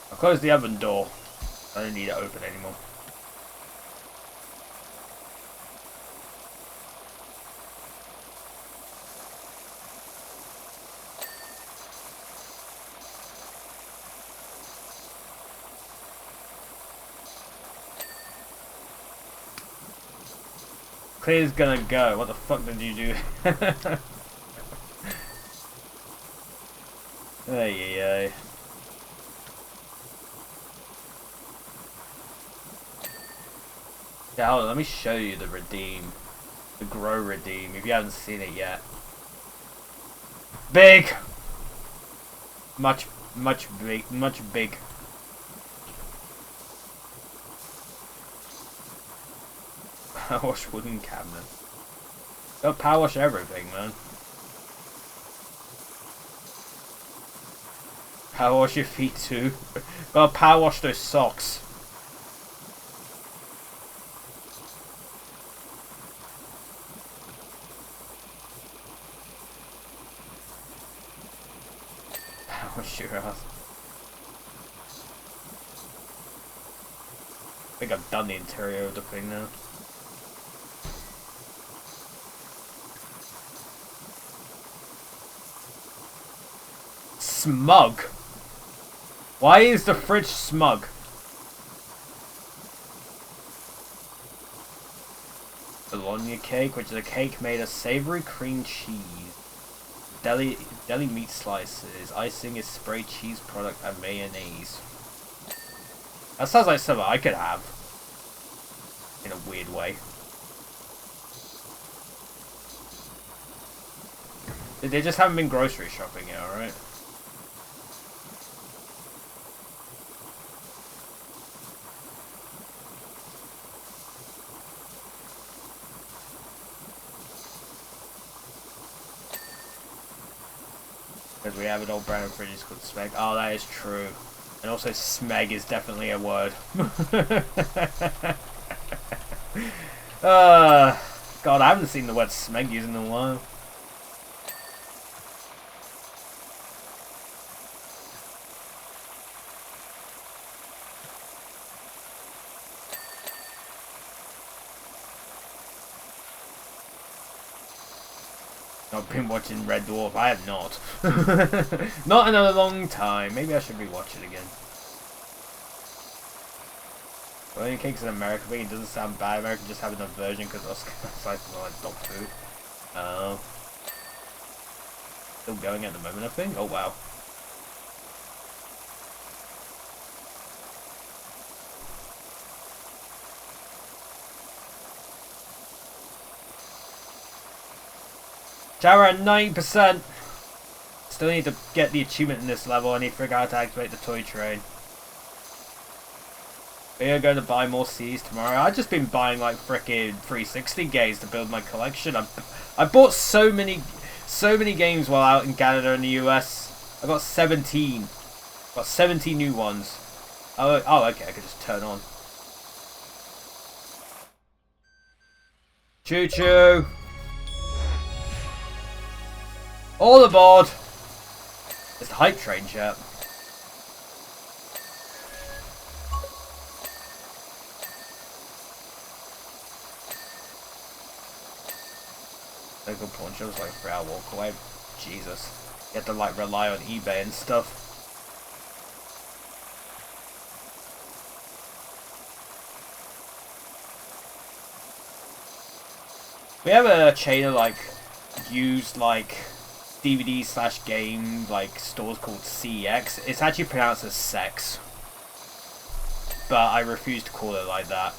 I'll close the oven door. I don't need it open anymore. Clear's gonna go. What the fuck did you do? Ay. Yeah, hold on, let me show you the redeem. The grow redeem, if you haven't seen it yet. Big! Much big. Power wash wooden cabinet. Gotta power wash everything, man. Power wash your feet too. Gotta power wash those socks. Power wash your ass. I think I've done the interior of the thing now. Smug. Why is the fridge smug? Bologna cake, which is a cake made of savory cream cheese, deli meat slices, icing is spray cheese product, and mayonnaise. That sounds like something I could have. In a weird way. They just haven't been grocery shopping yet, alright? Because we have an old brand of fridges called Smeg. Oh, that is true. And also Smeg is definitely a word. God, I haven't seen the word Smeg used in a while. I've been watching Red Dwarf. I have not. Not in a long time. Maybe I should rewatch it again. Well, in case in America thing, it doesn't sound bad. America just having a version because it's like dog food. Still going at the moment, I think. Oh wow. Shower at 9%. Still need to get the achievement in this level. I need to figure out how to activate the toy train. We are going to buy more Cs tomorrow. I've just been buying like frickin' 360 games to build my collection. I bought so many games while out in Canada and the US. I got 17. Got 17 new ones. Oh, okay. I could just turn on. Choo choo. All aboard. It's the hype train, chap. Local pawn shops like 3-hour walk away. Jesus. You have to like rely on eBay and stuff. We have a chain of like used like DVD/game like stores called CX. It's actually pronounced as sex. But I refuse to call it like that.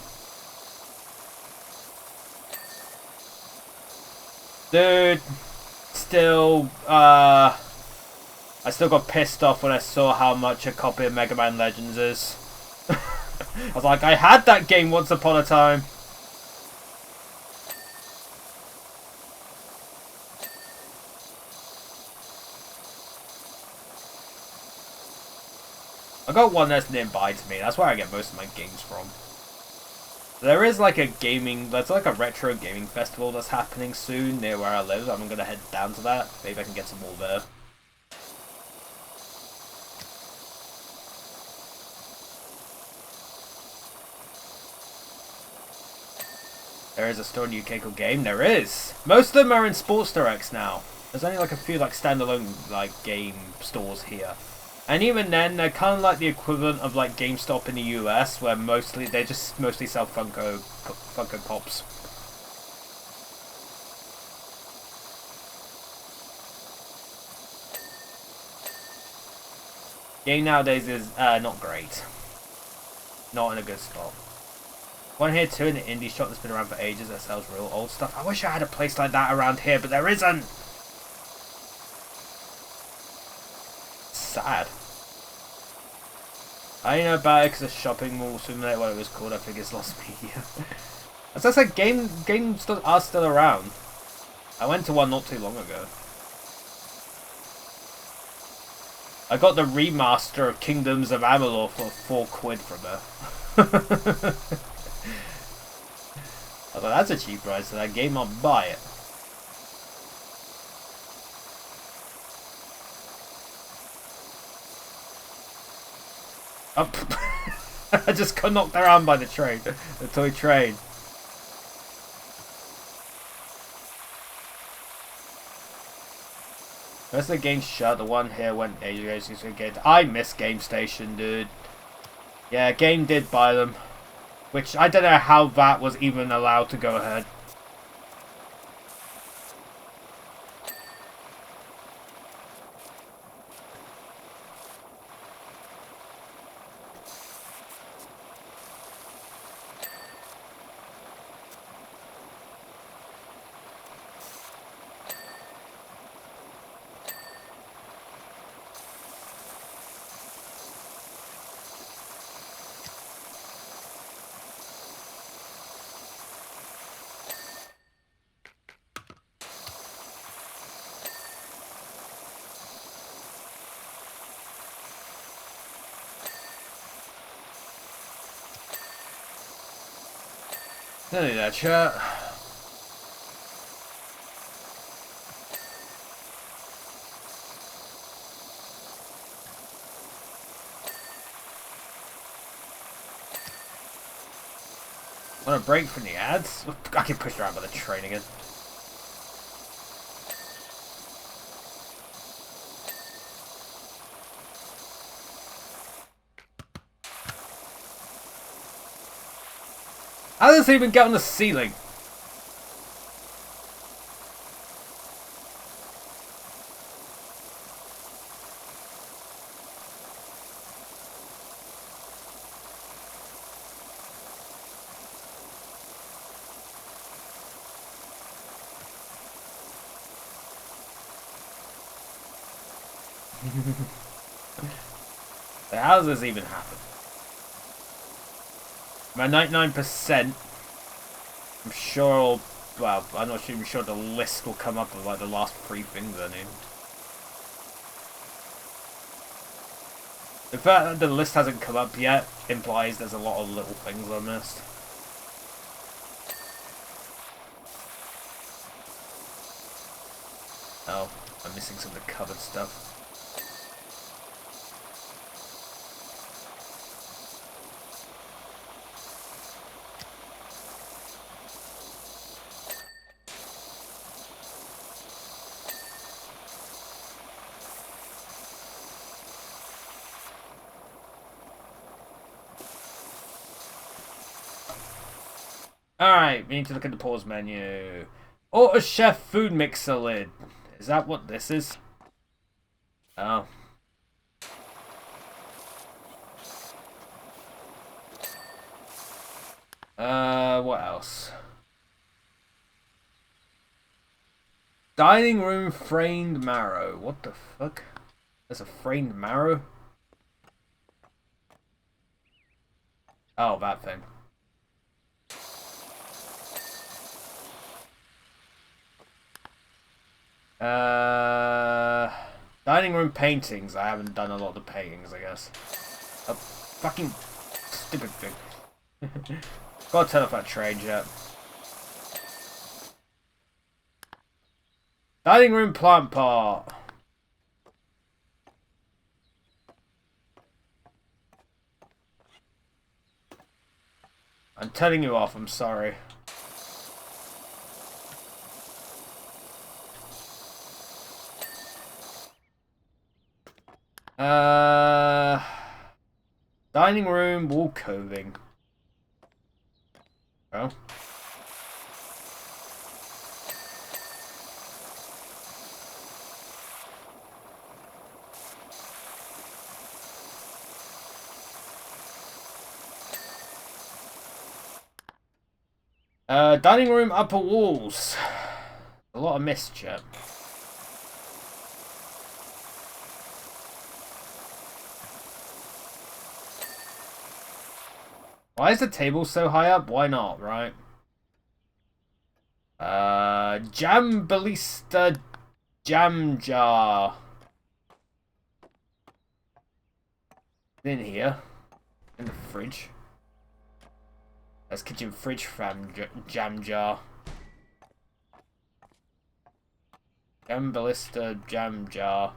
Dude, still, I still got pissed off when I saw how much a copy of Mega Man Legends is. I was like, I had that game once upon a time. I got one that's nearby to me. That's where I get most of my games from. There is like there's like a retro gaming festival that's happening soon near where I live. I'm gonna head down to that. Maybe I can get some more there. There is a store in UK called Game. There is. Most of them are in Sports Directs now. There's only like a few like standalone like game stores here. And even then, they're kind of like the equivalent of like GameStop in the US, where they just mostly sell Funko Pops. Game nowadays is not great. Not in a good spot. One here too in the indie shop that's been around for ages that sells real old stuff. I wish I had a place like that around here, but there isn't. Sad. I know about it because the shopping mall simulator, what it was called, I think it's lost media. As I said, games are still around. I went to one not too long ago. I got the remaster of Kingdoms of Amalur for £4 from there. I thought that's a cheap price for that game, I'll buy it. Oh, I just got knocked around by the train, the toy train. Most of the game's shut. The one here went ages ago. I miss Game Station, dude. Yeah, Game did buy them, which I don't know how that was even allowed to go ahead. Don't do that, chat. Want a break from the ads? I get pushed around by the train again. How does it even get on the ceiling? So how does this even happen? My 99%, I'm sure, well, I'm not even sure the list will come up with like the last 3 things I need. The fact that the list hasn't come up yet implies there's a lot of little things I missed. Oh, I'm missing some of the covered stuff. Alright, we need to look at the pause menu. Auto Chef food mixer lid. Is that what this is? Oh. What else? Dining room framed marrow. What the fuck? There's a framed marrow? Oh, that thing. Dining room paintings. I haven't done a lot of the paintings, I guess. A fucking stupid thing. Gotta turn off that trade yet. Dining room plant pot. I'm telling you off, I'm sorry. Dining room wall coving. Oh. Dining room upper walls. A lot of mist, chat. Why is the table so high up? Why not, right? Jam Ballista jam jar. In here. In the fridge. That's kitchen fridge jam jar. Jam Ballista jam jar.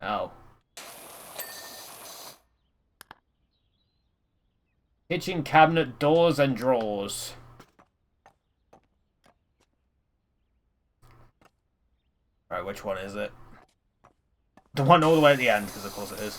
Oh. Kitchen cabinet doors and drawers. Alright, which one is it? The one all the way at the end, because of course it is.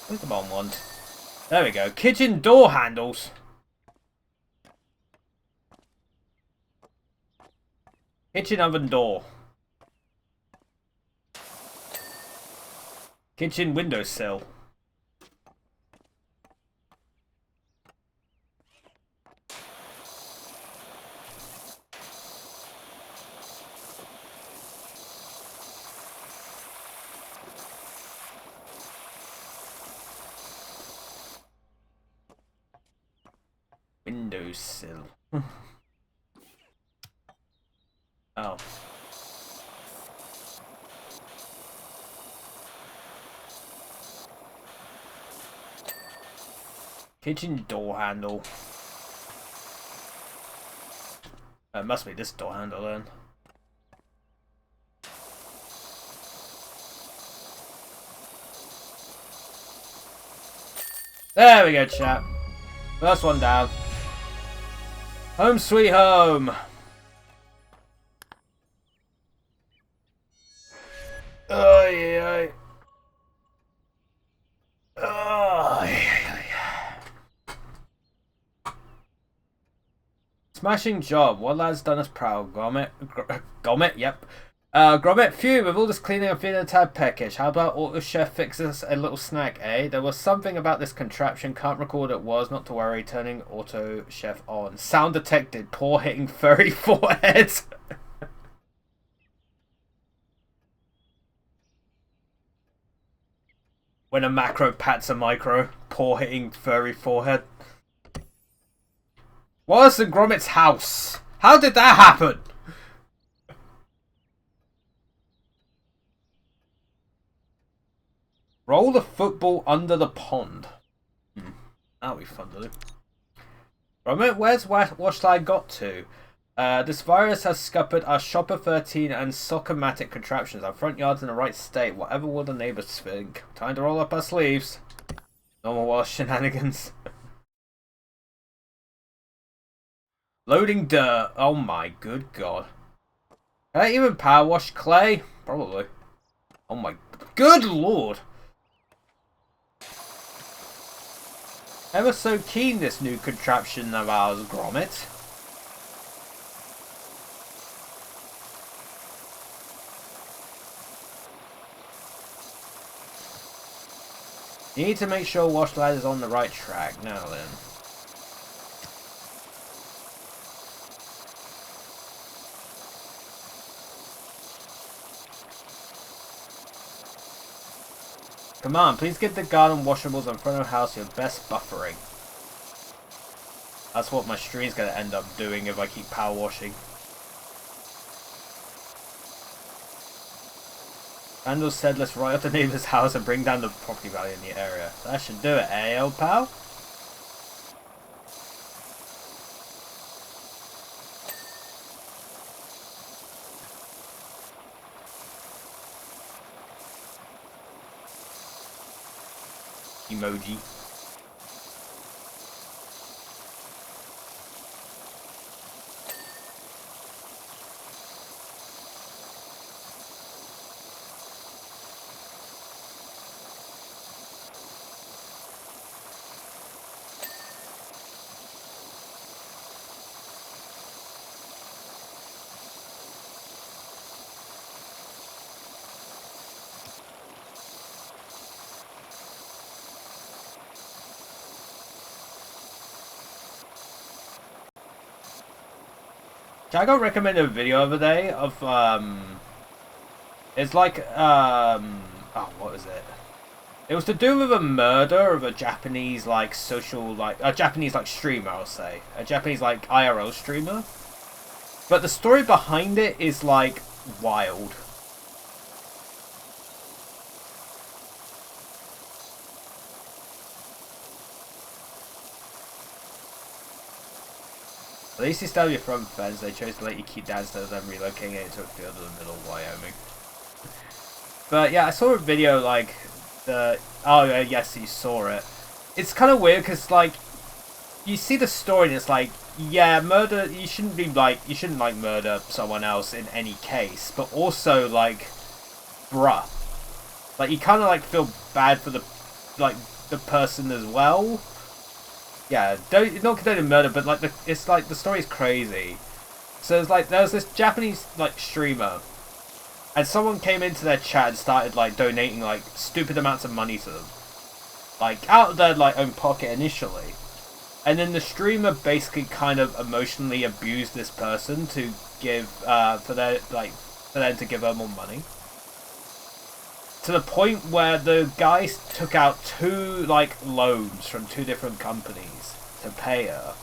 Where's the bottom ones? There we go. Kitchen door handles. Kitchen oven door. Kitchen windowsill. Windowsill. Oh. Kitchen door handle. It must be this door handle then. There we go, chat. First one down. Home sweet home. Oy, oy. Smashing job. What lad's done us proud? Grommet? Grommet? Yep. Grommet, phew, with all this cleaning I'm feeling a tad peckish. How about Auto Chef fixes a little snack, eh? There was something about this contraption, can't recall what it was, not to worry, turning Auto Chef on. Sound detected, paw hitting furry forehead. When a macro pats a micro, paw hitting furry forehead. What's in Grommet's house? How did that happen? Roll the football under the pond. That'll be fun to do. Grommet, where's Washline got to? This virus has scuppered our Shopper 13 and Soccer-matic contraptions. Our front yard's in the right state. Whatever will the neighbours think? Time to roll up our sleeves. Normal Wash shenanigans. Loading dirt. Oh my good god. Can I even power wash clay? Probably. Oh my good lord. Ever so keen, this new contraption of ours, Grommet. You need to make sure Washlight is on the right track. Now then. Come on, please get the garden washables in front of the house your best buffering. That's what my stream's gonna end up doing if I keep power washing. Randall said let's write up the neighbor's house and bring down the property value in the area. That should do it, eh, old pal? Emoji. I got recommended a video of a day of it's like oh, what was it? It was to do with a murder of a Japanese like social like a Japanese like streamer, I'll say. A Japanese like IRL streamer. But the story behind it is like wild. At least you still have your front fence. They chose to let you keep that instead of them relocating it to a field in the middle of Wyoming. But yeah, I saw a video like the... Oh yes, you saw it. It's kind of weird because like you see the story and it's like, yeah, murder. You shouldn't like murder someone else in any case. But also like, bruh, like you kind of like feel bad for the person as well. Yeah, not condoning murder, but like it's like the story is crazy. So it's like there was this Japanese like streamer, and someone came into their chat and started like donating like stupid amounts of money to them, like out of their like own pocket initially, and then the streamer basically kind of emotionally abused this person to give for them to give her more money. To the point where the guys took out 2 like loans from 2 different companies to pay her.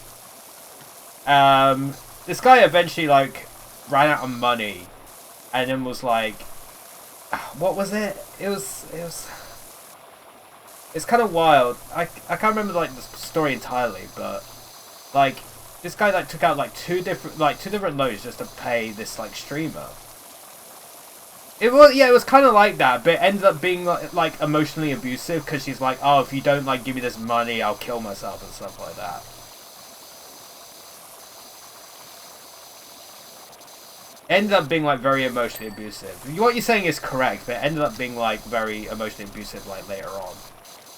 This guy eventually like ran out of money, and then was like, what was it? It's kind of wild. I can't remember like the story entirely, but like this guy like took out like two different loans just to pay this like streamer. It was, yeah, it was kind of like that, but it ended up being like emotionally abusive because she's like, oh, if you don't like give me this money, I'll kill myself and stuff like that. Ended up being like very emotionally abusive. What you're saying is correct, but it ended up being like very emotionally abusive like later on.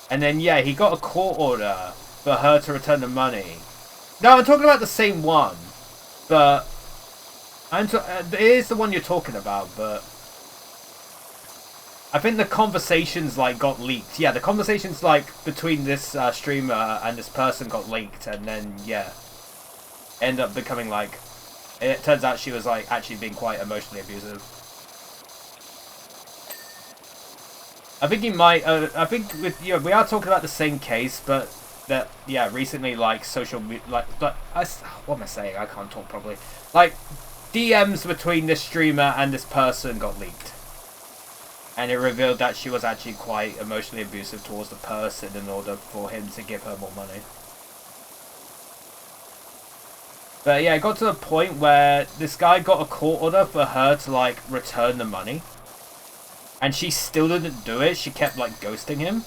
And then yeah, he got a court order for her to return the money. No, I'm talking about the same one, but it is the one you're talking about, but I think the conversations like got leaked. Yeah, the conversations like between this streamer and this person got leaked, and then yeah, ended up becoming like. It turns out she was like actually being quite emotionally abusive. I think he might. I think with we are talking about the same case, but that yeah, recently like what am I saying? I can't talk properly. Like DMs between this streamer and this person got leaked, and it revealed that she was actually quite emotionally abusive towards the person in order for him to give her more money. But yeah, it got to the point where this guy got a court order for her to like return the money. And she still didn't do it. She kept like ghosting him.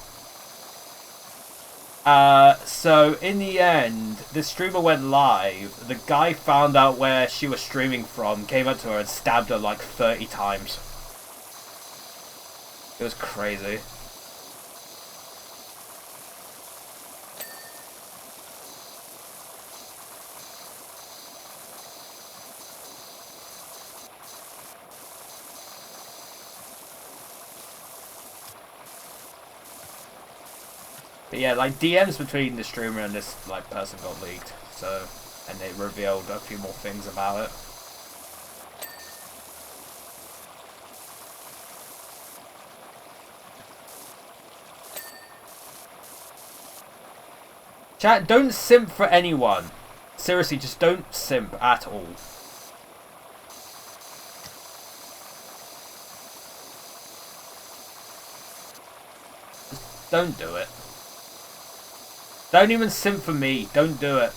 So in the end, the streamer went live. The guy found out where she was streaming from, came up to her and stabbed her like 30 times. It was crazy. But yeah, like DMs between the streamer and this like person got leaked, so and they revealed a few more things about it. Chat, don't simp for anyone. Seriously, just don't simp at all. Just don't do it. Don't even simp for me. Don't do it.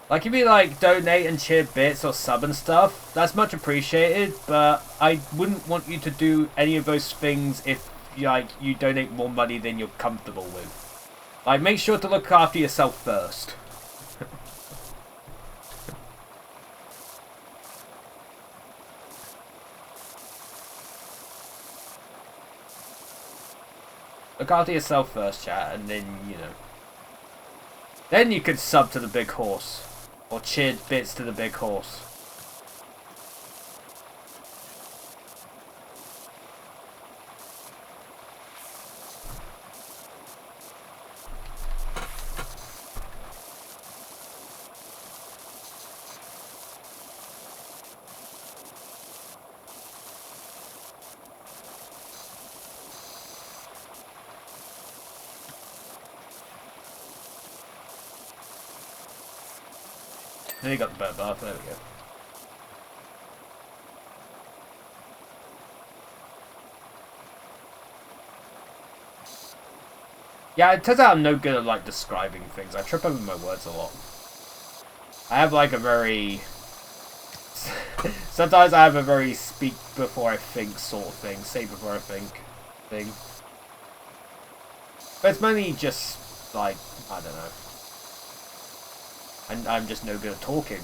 Like, if you like donate and cheer bits or sub and stuff, that's much appreciated, but I wouldn't want you to do any of those things if like you donate more money than you're comfortable with. Like, make sure to look after yourself first. Look after yourself first, chat, and then, you know. Then you could sub to the big horse. Or cheered bits to the big horse. Then you got the better buff, there we go. Yeah, it turns out I'm no good at like describing things. I trip over my words a lot. I have like a very... Sometimes I have a very speak before I think sort of thing. Say before I think thing. But it's mainly just like, I don't know. And I'm just no good at talking.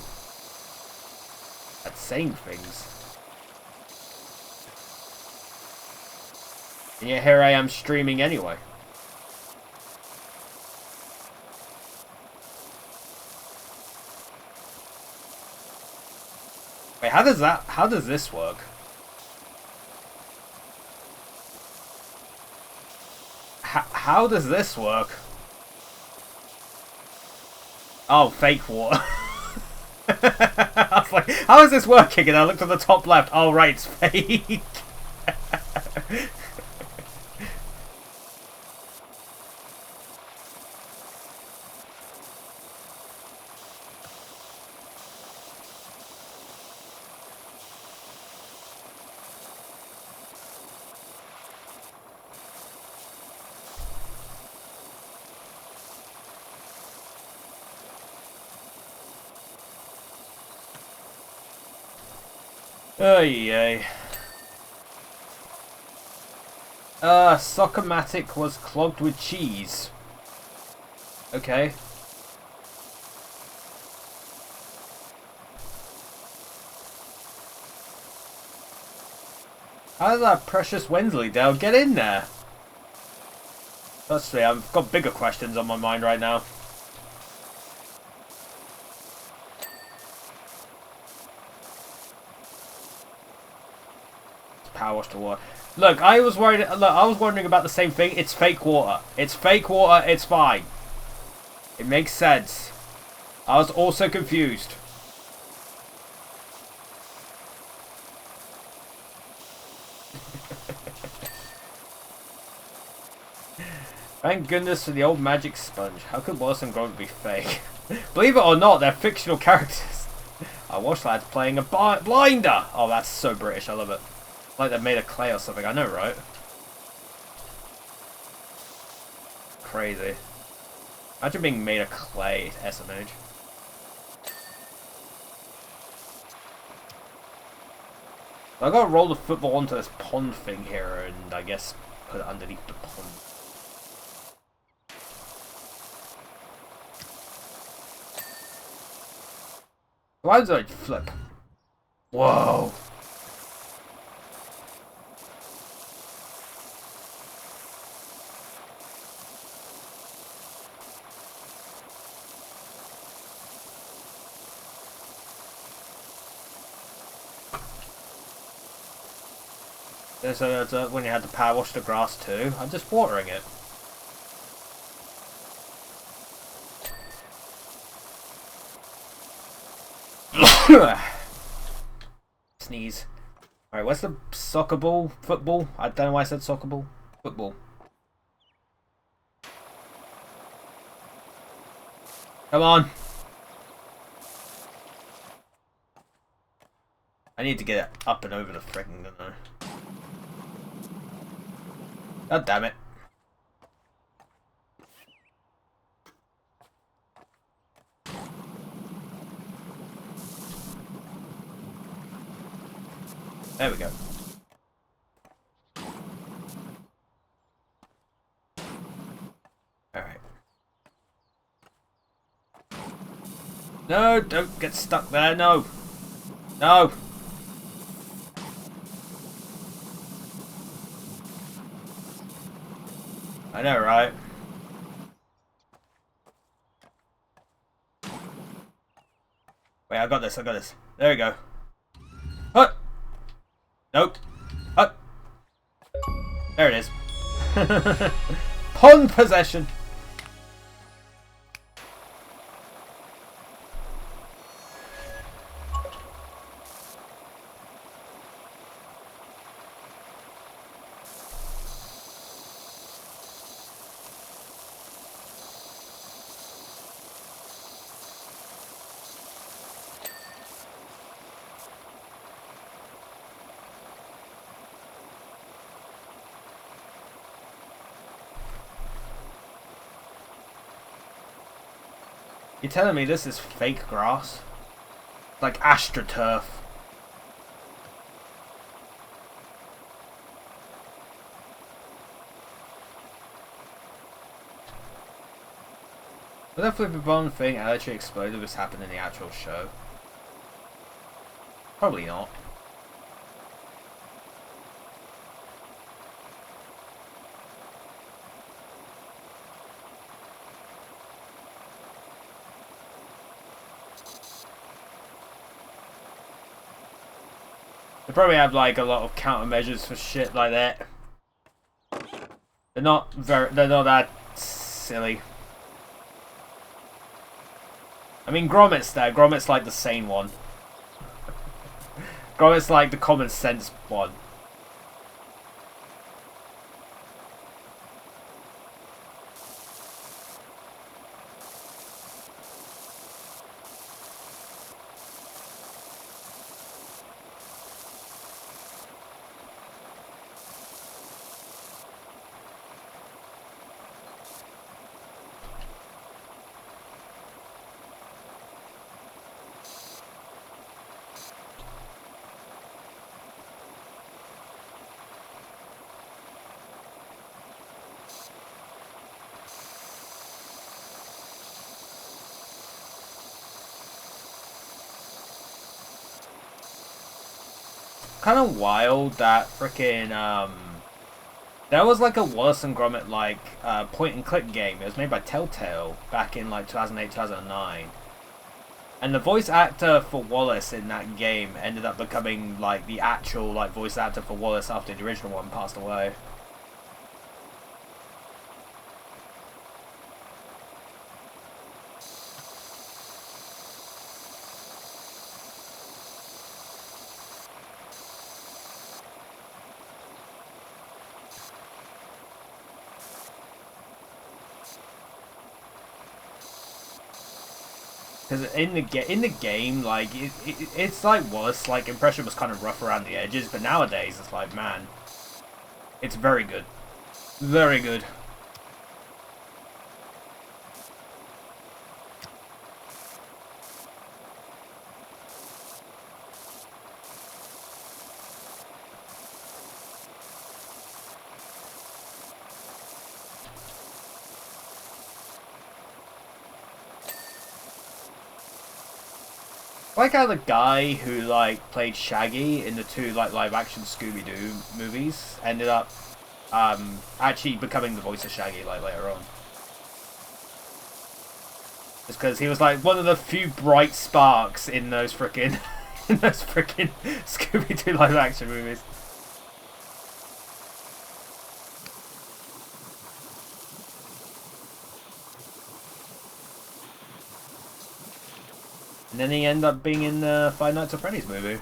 At saying things. And yet here I am streaming anyway. Wait, how does this work? How does this work? Oh, fake water. I was like, how is this working? And I looked at the top left. Oh, right, it's fake. Oh yay. Soccermatic was clogged with cheese. Okay. How did that precious Wensleydale get in there? Let's see, I've got bigger questions on my mind right now. Power wash the water. Look, I was worried. Look, I was wondering about the same thing. It's fake water. It's fake water. It's fine. It makes sense. I was also confused. Thank goodness for the old magic sponge. How could Wallace and Gromit be fake? Believe it or not, they're fictional characters. I watched lads playing a blinder. Oh, that's so British. I love it. Like they're made of clay or something. I know, right? Crazy. Imagine being made of clay, SMH. I gotta roll the football onto this pond thing here and I guess put it underneath the pond. Why does it flip? Whoa. So when you had to power wash the grass too, I'm just watering it. Sneeze. Alright, what's the soccer ball? Football? I don't know why I said soccer ball. Football. Come on. I need to get it up and over the friggin', don't I? God damn it. There we go. Alright. No, don't get stuck there, no. No. I know, right? Wait, I got this, I got this. There we go. Hut! Nope. Hut! There it is. Pond possession! You're telling me this is fake grass? Like AstroTurf. Would that flippy bomb thing actually explode if this happened in the actual show? Probably not. They probably have like a lot of countermeasures for shit like that. They're not that silly. I mean, Gromit's there. Gromit's like the sane one. Gromit's like the common sense one. kind of wild that freaking there was like a Wallace and Gromit like point and click game. It was made by Telltale back in like 2008, 2009. And the voice actor for Wallace in that game ended up becoming like the actual like voice actor for Wallace after the original one passed away. Because in the game, like it's like Wallace, like impression was kind of rough around the edges, but nowadays it's like, man, it's very good, very good. Like how the guy who like played Shaggy in the two like live action Scooby Doo movies ended up actually becoming the voice of Shaggy like later on. Just because he was like one of the few bright sparks in those frickin' Scooby Doo live action movies. And then he ended up being in the Five Nights at Freddy's movie.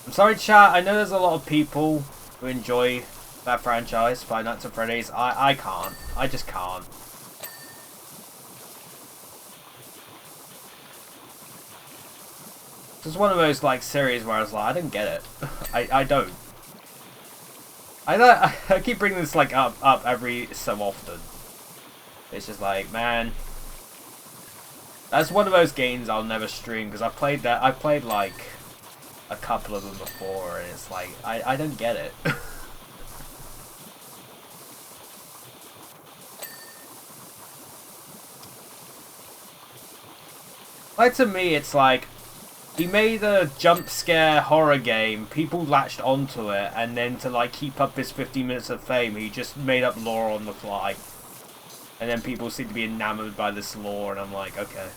I'm sorry, chat. I know there's a lot of people who enjoy that franchise, Five Nights at Freddy's. I can't. I just can't. It's one of those like series where I was like, I don't get it. I don't. I keep bringing this like up every so often. It's just like, man, that's one of those games I'll never stream because I've played like a couple of them before, and it's like I don't get it. Like to me, it's like he made a jump scare horror game, people latched onto it, and then to like keep up his 15 minutes of fame, he just made up lore on the fly. And then people seem to be enamored by this lore, and I'm like, okay.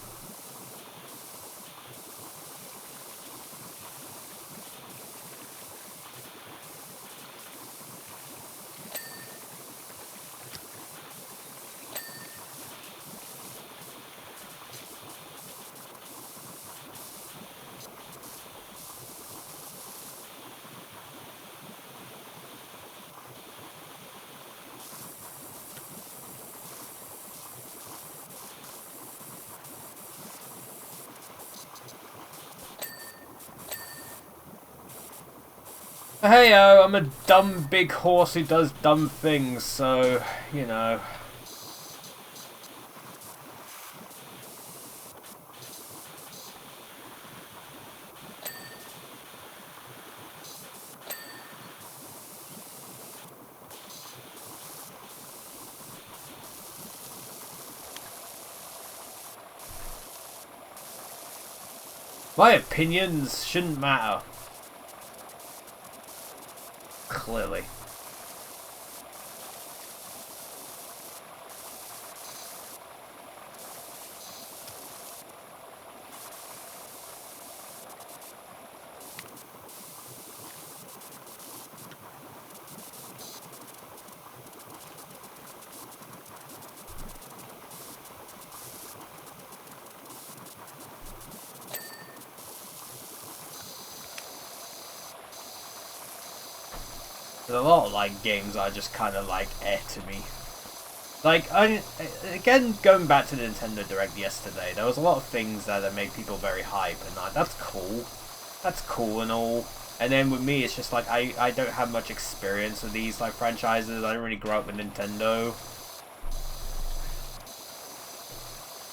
Hey-o, I'm a dumb big horse who does dumb things, so, you know. My opinions shouldn't matter. Clearly. There's a lot of like games that are just kind of like to me. Like, again, going back to the Nintendo Direct yesterday, there was a lot of things that make people very hype, and like, that's cool and all. And then with me, it's just like I don't have much experience with these like franchises. I don't really grow up with Nintendo,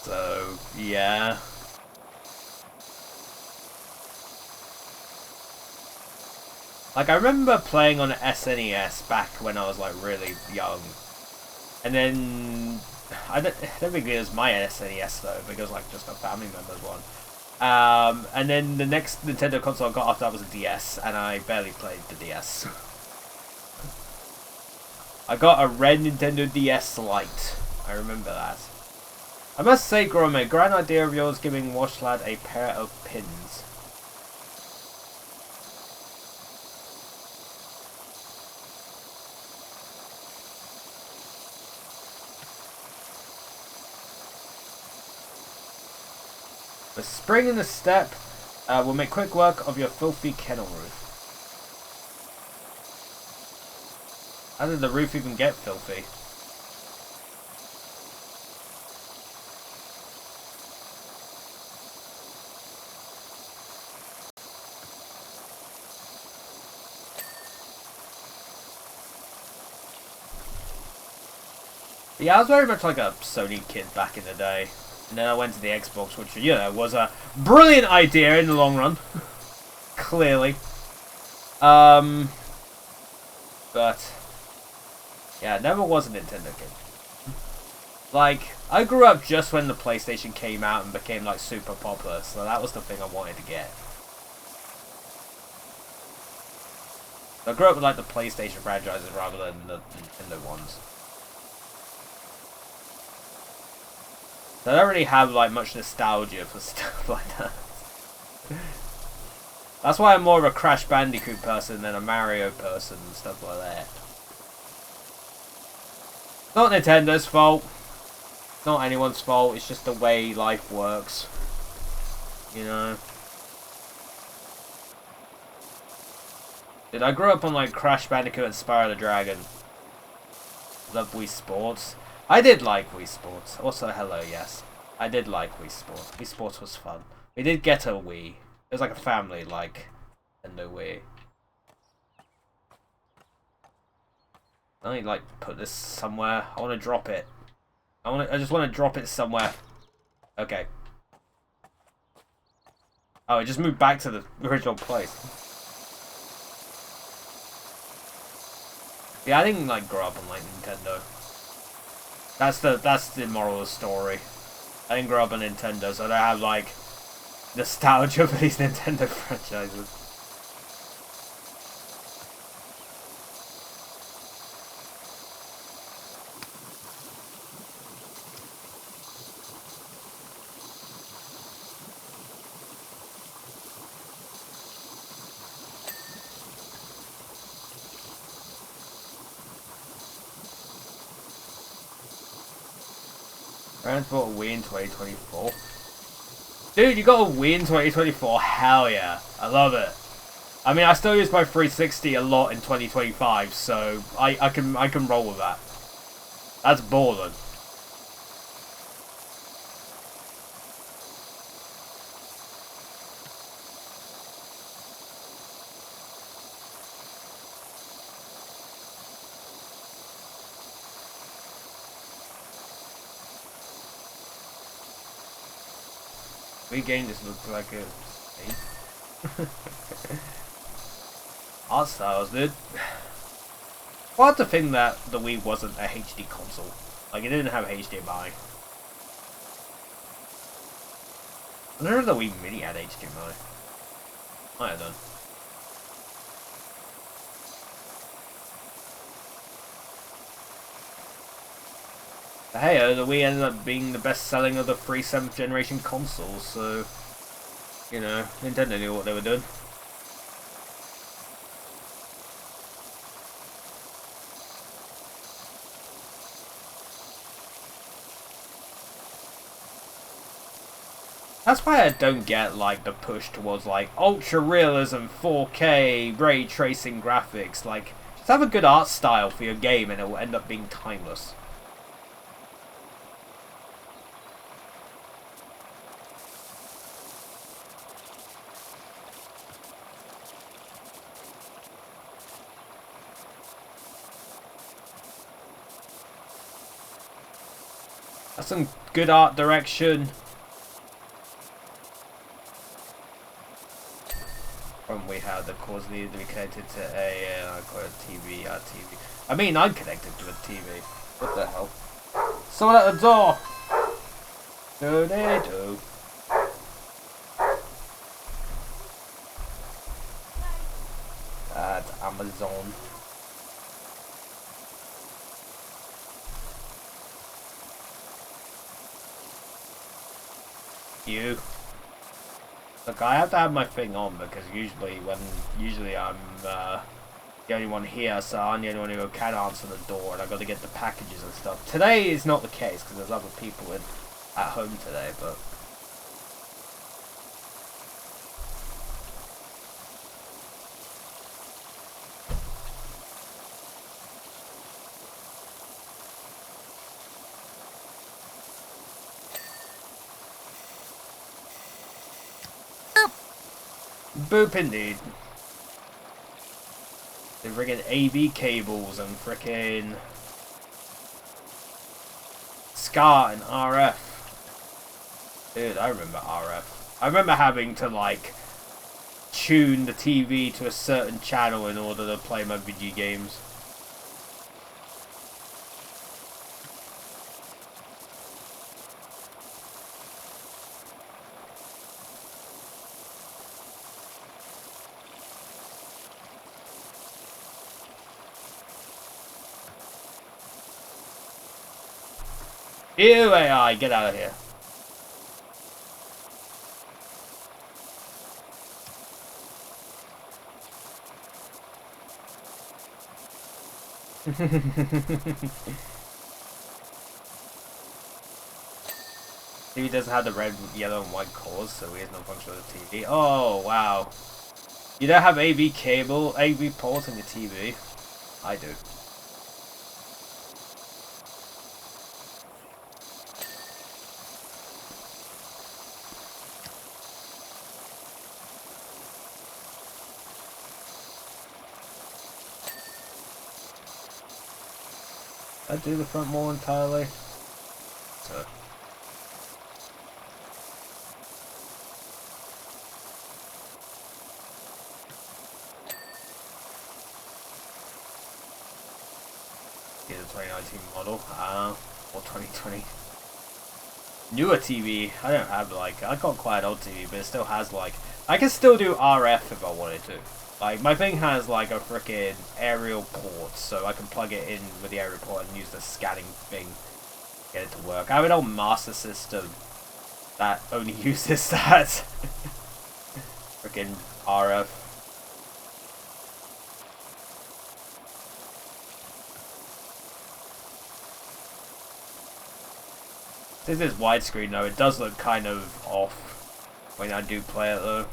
so yeah. Like, I remember playing on SNES back when I was, like, really young. And then... I don't think it was my SNES, though. I think it was, like, just a family member's one. And then the next Nintendo console I got after that was a DS, and I barely played the DS. I got a red Nintendo DS Lite. I remember that. I must say, Gromit, grand idea of yours giving Washlad a pair of pins. The spring in the step will make quick work of your filthy kennel roof. How did the roof even get filthy? Yeah, I was very much like a Sony kid back in the day. And then I went to the Xbox, which, you know, was a brilliant idea in the long run. Clearly. But... yeah, never was a Nintendo kid. Like, I grew up just when the PlayStation came out and became, like, super popular. So that was the thing I wanted to get. I grew up with, like, the PlayStation franchises rather than the Nintendo ones. I don't really have, like, much nostalgia for stuff like that. That's why I'm more of a Crash Bandicoot person than a Mario person and stuff like that. Not Nintendo's fault. Not anyone's fault. It's just the way life works. You know? Dude, I grew up on, like, Crash Bandicoot and Spyro the Dragon. Love Wii Sports. I did like Wii Sports. Also, hello, yes. I did like Wii Sports. Wii Sports was fun. We did get a Wii. It was like a family, like, Nintendo Wii. I need, like, put this somewhere. I want to drop it. I just want to drop it somewhere. Okay. Oh, it just moved back to the original place. Yeah, I didn't, like, grow up on, like, Nintendo. That's the moral of the story. I didn't grow up on Nintendo, so I don't have, like, nostalgia for these Nintendo franchises. Parents bought a Wii in 2024. Dude, you got a Wii in 2024? Hell yeah. I love it. I mean, I still use my 360 a lot in 2025, so I can roll with that. That's ballin'. Wii game just looks like a art styles, dude. Hard to think that the Wii wasn't a HD console. Like, it didn't have HDMI. I don't know if the Wii Mini had HDMI. Might have done. But hey, the Wii ended up being the best selling of the 3 7th generation consoles, so, you know, Nintendo knew what they were doing. That's why I don't get, like, the push towards, like, ultra realism, 4K, ray tracing graphics. Like, just have a good art style for your game and it will end up being timeless. That's some good art direction from Wii. how the cords needed to be connected to a TV. TV. I mean, I'm connected to a TV. What the hell? Someone at the door! Do-de-do. That's Amazon. You. Look, I have to have my thing on because usually I'm the only one here, so I'm the only one who can answer the door, and I've got to get the packages and stuff. Today is not the case because there's other people at home today, but. Boop indeed. The friggin' AV cables and frickin' SCART and RF. Dude, I remember RF. I remember having to, like, tune the TV to a certain channel in order to play my video games. Ew, AI, get out of here. TV doesn't have the red, yellow, and white cores, so he has no function of the TV. Oh, wow. You don't have AV cable, AV ports on your TV? I do. I do the front wall entirely. So. Here's a 2019 model, or 2020. Newer TV, I don't have like, I got quite an old TV, but it still has like, I can still do RF if I wanted to. Like, my thing has, like, a frickin' aerial port, so I can plug it in with the aerial port and use the scanning thing to get it to work. I have an old Master System that only uses that. Frickin' RF. This is widescreen, though. It does look kind of off when I do play it, though.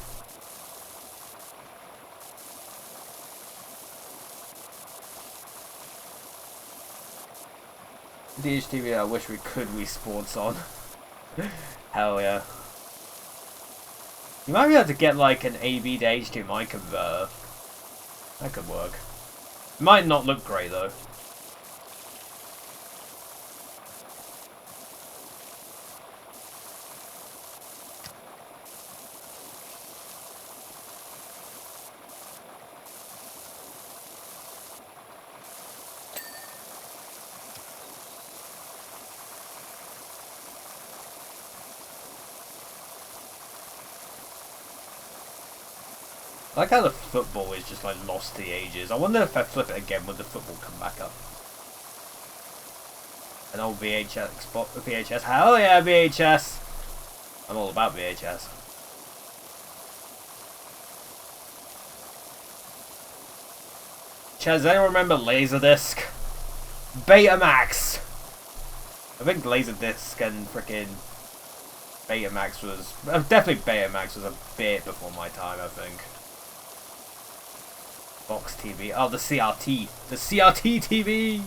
DHTV, I wish we could Wii Sports on. Hell yeah. You might be able to get like an AV to HDMI converter. That could work. It might not look great though. I like how the football is just like lost to the ages. I wonder if I flip it again, would the football come back up? An old VHS. Hell yeah, VHS! I'm all about VHS. Does anyone remember Laserdisc? Betamax! I think Laserdisc and frickin' Betamax was... definitely Betamax was a bit before my time, I think. Box TV. Oh, the CRT. The CRT TV!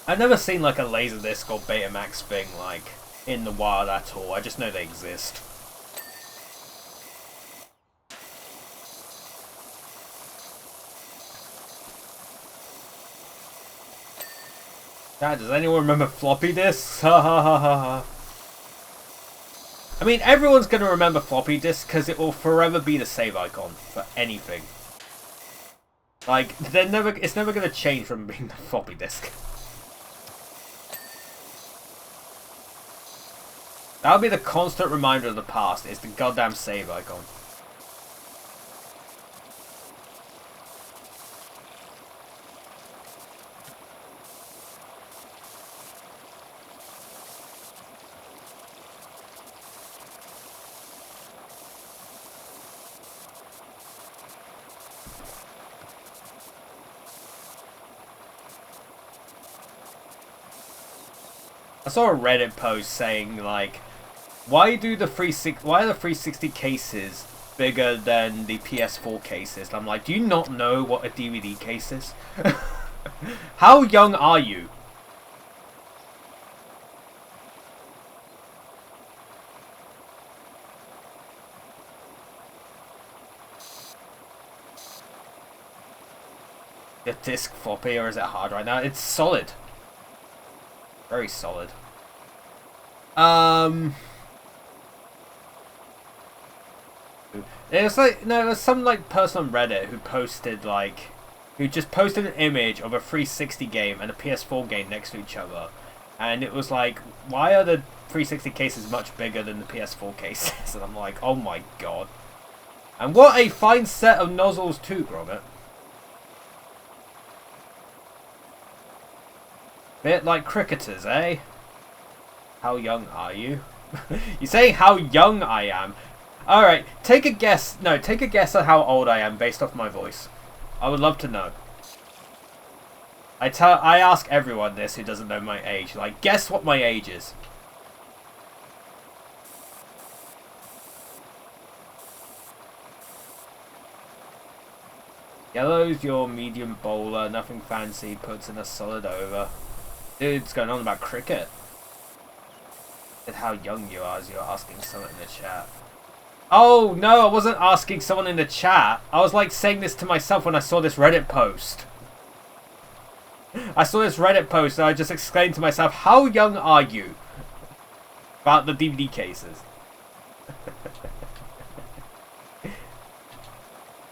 I've never seen like a Laserdisc or Betamax thing like in the wild at all. I just know they exist. God, does anyone remember floppy disks? Ha ha ha ha ha. I mean, everyone's gonna remember floppy disks because it will forever be the save icon for anything. Like, it's never gonna change from being the floppy disk. That'll be the constant reminder of the past, is the goddamn save icon. I saw a Reddit post saying, like, why are the 360 cases bigger than the PS4 cases? And I'm like, do you not know what a DVD case is? How young are you? The disc floppy, or is it hard right now? It's solid. Very solid. It was some like person on Reddit who just posted an image of a 360 game and a PS4 game next to each other, and it was like, why are the 360 cases much bigger than the PS4 cases? And I'm like, oh my god. And what a fine set of nozzles too, Gromit. Bit like cricketers, eh? How young are you? You say how young I am. Alright, take a guess. No, take a guess at how old I am based off my voice. I would love to know. I ask everyone this who doesn't know my age. Like, guess what my age is. Yellow's your medium bowler, nothing fancy, puts in a solid over. Dude's going on about cricket. And how young you are as you're asking someone in the chat. Oh, no, I wasn't asking someone in the chat. I was like saying this to myself when I saw this Reddit post. I saw this Reddit post and I just exclaimed to myself, how young are you? About the DVD cases.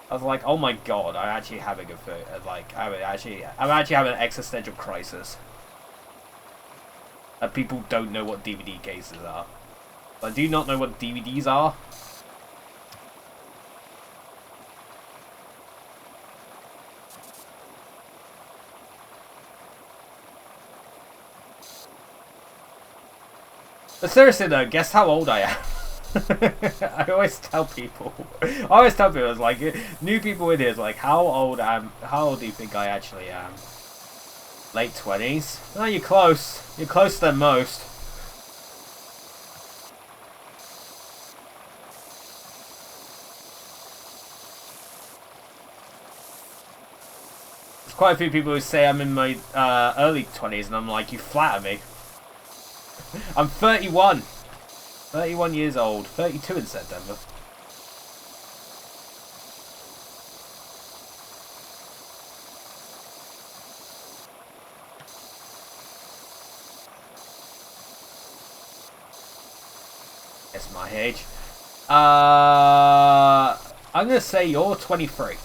I was like, oh my god, I'm actually having I'm actually having an existential crisis. And people don't know what DVD cases are. Like, do you not know what DVDs are? But seriously though, guess how old I am. I always tell people. It's like, new people in here is like, how old do you think I actually am? Late 20s? Oh, you're close. You're closer than most. There's quite a few people who say I'm in my early 20s, and I'm like, you flatter me. I'm 31. 31 years old. 32 in September. Guess my age. I'm gonna say you're 23.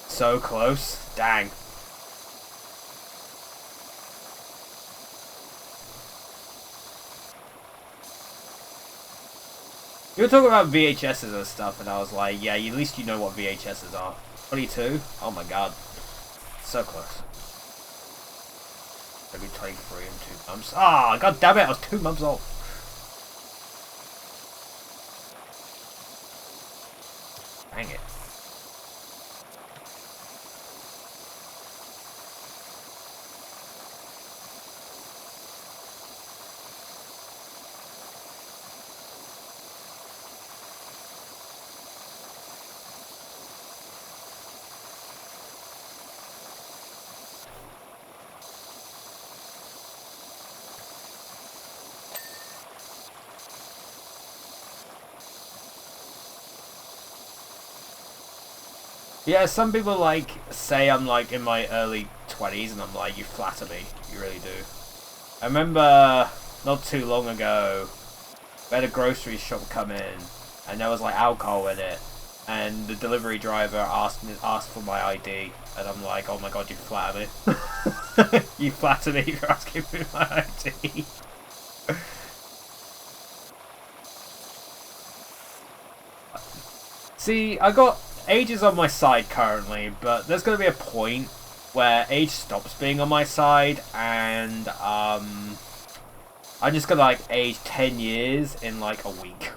So close. Dang. You were talking about VHSs and stuff, and I was like, yeah, at least you know what VHSs are. 22? Oh my god. So close. Maybe 23 in 2 months. Ah, god damn it, I was 2 months old. Dang it. Yeah, some people like say I'm like in my early 20s, and I'm like, you flatter me. You really do. I remember not too long ago, we had a grocery shop come in, and there was like alcohol in it, and the delivery driver asked for my ID, and I'm like, oh my god, you flatter me. You flatter me for asking for my ID. See, I got age is on my side currently, but there's going to be a point where age stops being on my side, and I'm just gonna like age 10 years in like a week.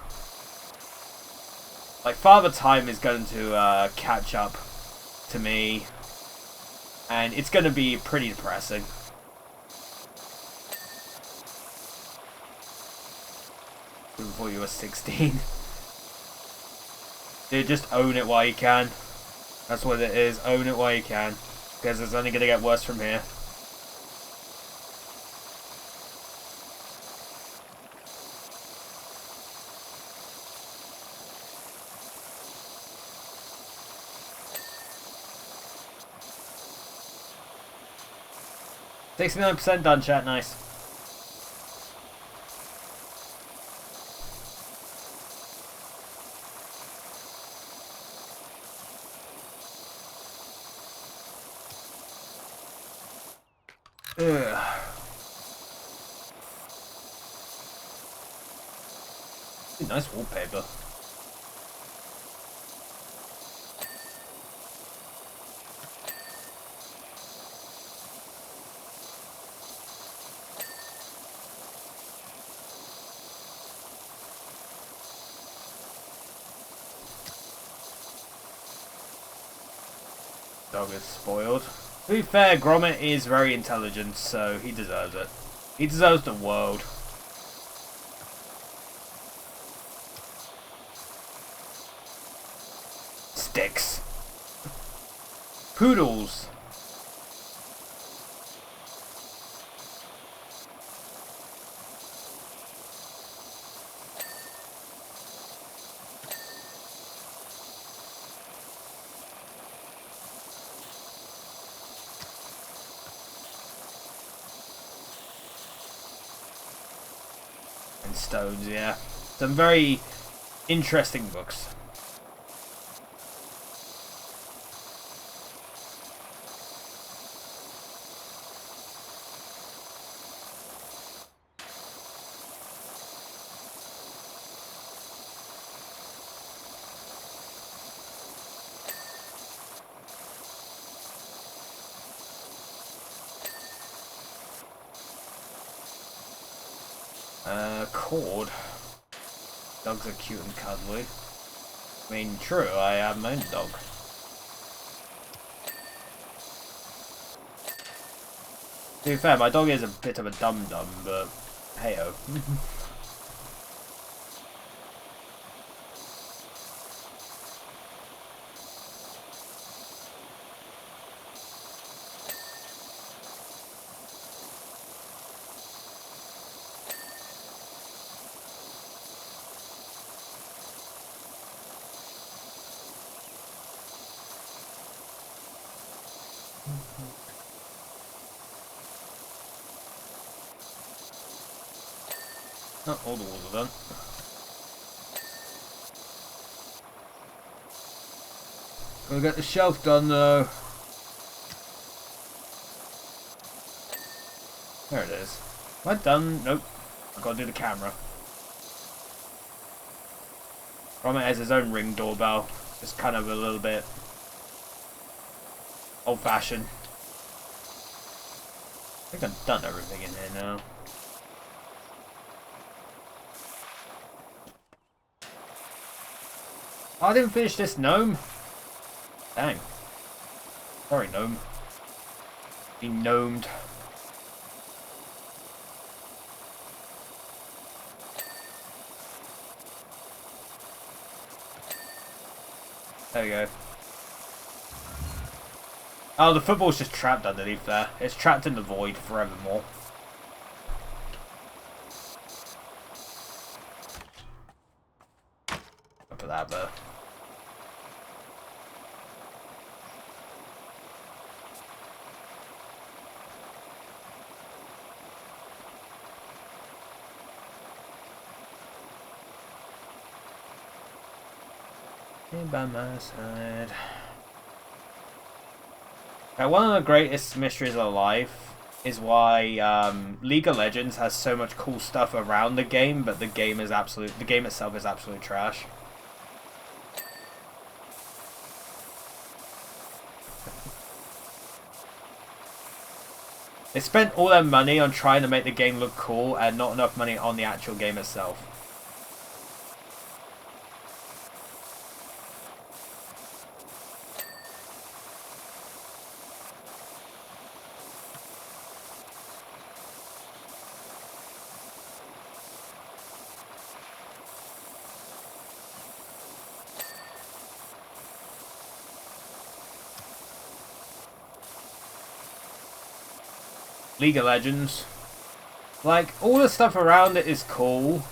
Like Father Time is going to catch up to me, and it's going to be pretty depressing. Before you were 16. Dude, just own it while you can. That's what it is. Own it while you can. Because it's only going to get worse from here. $69% done, chat. Nice. Ugh. Nice wallpaper. Dog is spoiled. To be fair, Gromit is very intelligent, so he deserves it. He deserves the world. Sticks. Poodles. And stones, yeah. Some very interesting books. Cord. Dogs are cute and cuddly. I mean, true, I have my own dog. To be fair, my dog is a bit of a dum-dum, but hey-oh. Not all the walls are done. Gotta get the shelf done though. There it is. Am I done? Nope. I've got to do the camera. Gromit has his own Ring doorbell. It's kind of a little bit old-fashioned. I think I've done everything in here now. Oh, I didn't finish this gnome. Dang. Sorry, gnome. Be gnomed. There we go. Oh, the football's just trapped underneath there. It's trapped in the void forevermore. I'll put that there. Stay by my side. One of the greatest mysteries of life is why League of Legends has so much cool stuff around the game, but the game itself is absolute trash. They spent all their money on trying to make the game look cool and not enough money on the actual game itself. League of Legends, like, all the stuff around it is cool.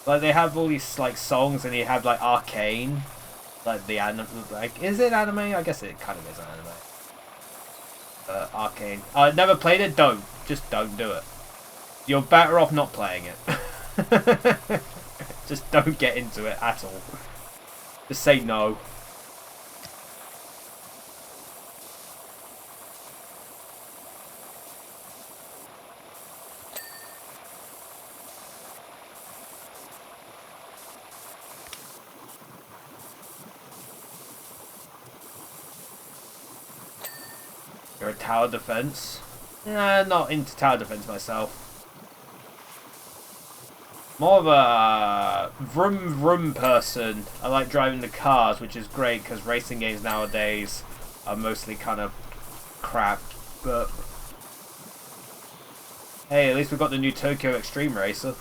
Like, they have all these like songs, and you have like Arcane, like the anime. Like, is it anime? I guess it kind of is an anime. Arcane. I never played it. Just don't do it. You're better off not playing it. Just don't get into it at all. Just say no. You're a tower defense? Nah, not into tower defense myself. More of a vroom vroom person. I like driving the cars, which is great because racing games nowadays are mostly kind of crap. But hey, at least we've got the new Tokyo Extreme Racer.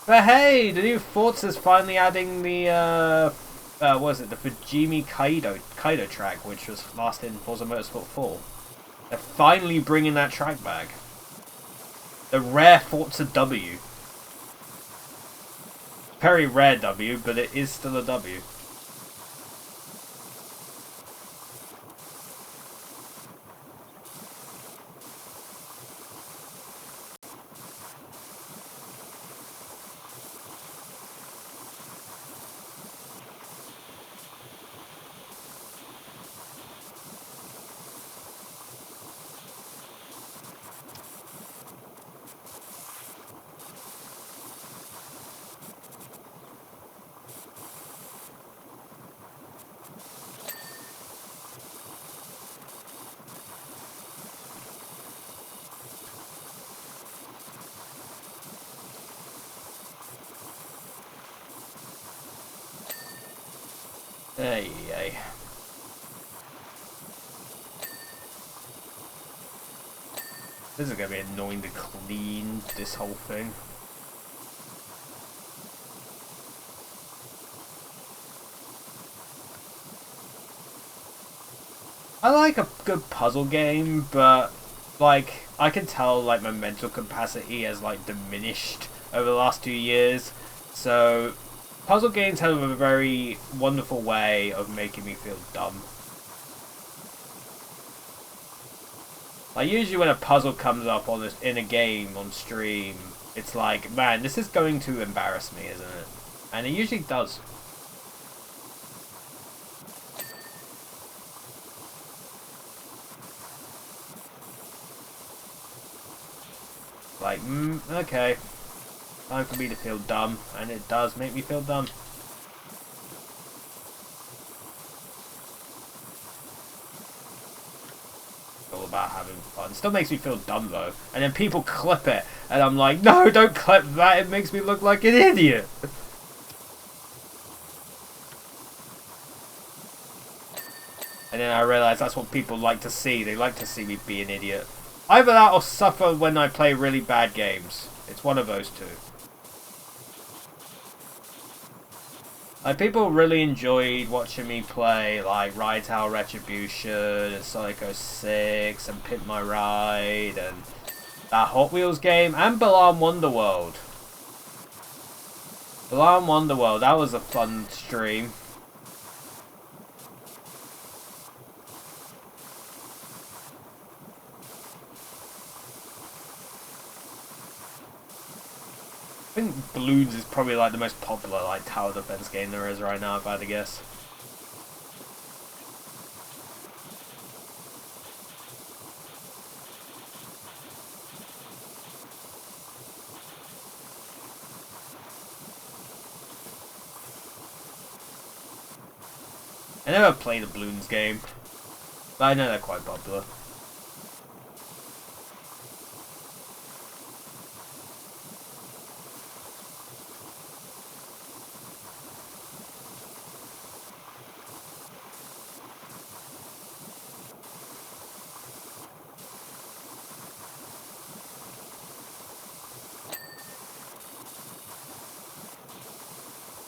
But hey, the new Forza's finally adding the, what was it, the Fujimi Kaido track, which was last in Forza Motorsport 4. They're finally bringing that track back. The rare Forza W. Very rare W, but it is still a W. Hey. This is gonna be annoying to clean this whole thing. I like a good puzzle game, but like I can tell like my mental capacity has like diminished over the last 2 years. So puzzle games have a very wonderful way of making me feel dumb. Like usually when a puzzle comes up in a game on stream, it's like, man, this is going to embarrass me, isn't it? And it usually does. Like, okay. Time for me to feel dumb, and it does make me feel dumb. All about having fun. Still makes me feel dumb though. And then people clip it, and I'm like, no, don't clip that, it makes me look like an idiot. And then I realise that's what people like to see. They like to see me be an idiot. Either that or suffer when I play really bad games. It's one of those two. Like, people really enjoyed watching me play, like, Ride Tower Retribution, and Psycho 6, and Pimp My Ride, and that Hot Wheels game, and Balan Wonderworld. Balan Wonderworld, that was a fun stream. think Balloons is probably like the most popular like tower defense game there is right now, if I had to guess. I never played a Balloons game, but I know they're quite popular.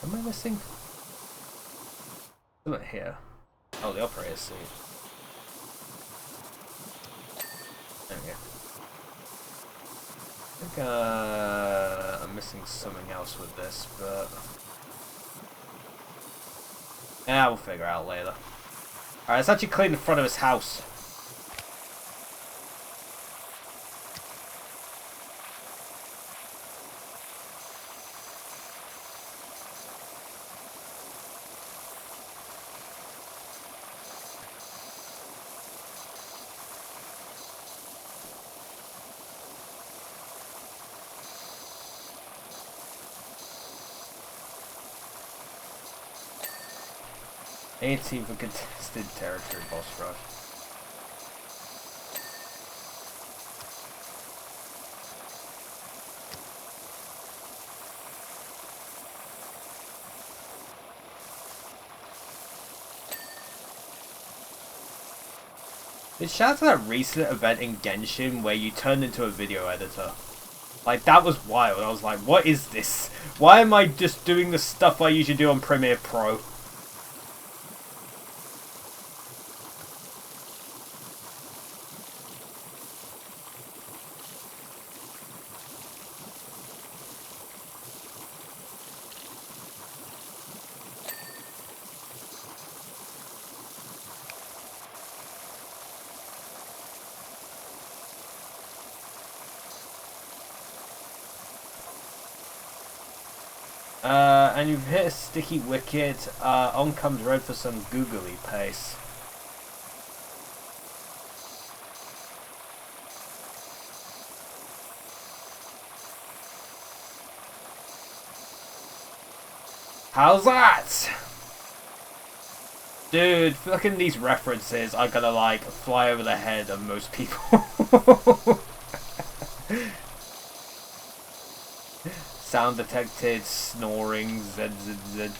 Am I missing? Something here. Oh, the operator's seat. There we go. I think I'm missing something else with this, but yeah, we'll figure it out later. Alright, let's actually clean the front of his house. A-team for contested territory boss rush. Shout out to that recent event in Genshin where you turned into a video editor. Like, that was wild. I was like, what is this? Why am I just doing the stuff I usually do on Premiere Pro? And you've hit a sticky wicket. On comes red for some googly pace. How's that? Dude, fucking these references are gonna like fly over the head of most people. Sound detected, snoring, ZZZ.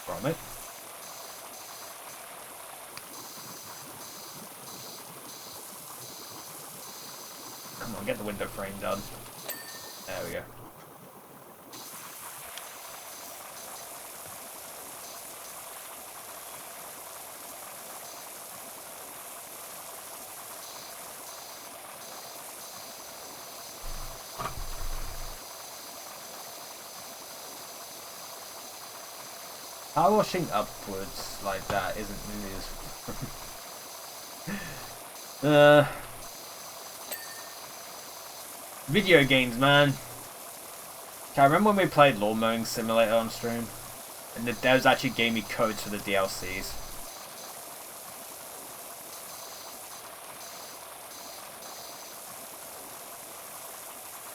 Right, mate. Come on, get the window frame done. There we go. Power washing upwards like that isn't really as video games, man. I remember when we played Lawn Mowing Simulator on stream, and the devs actually gave me codes for the DLCs.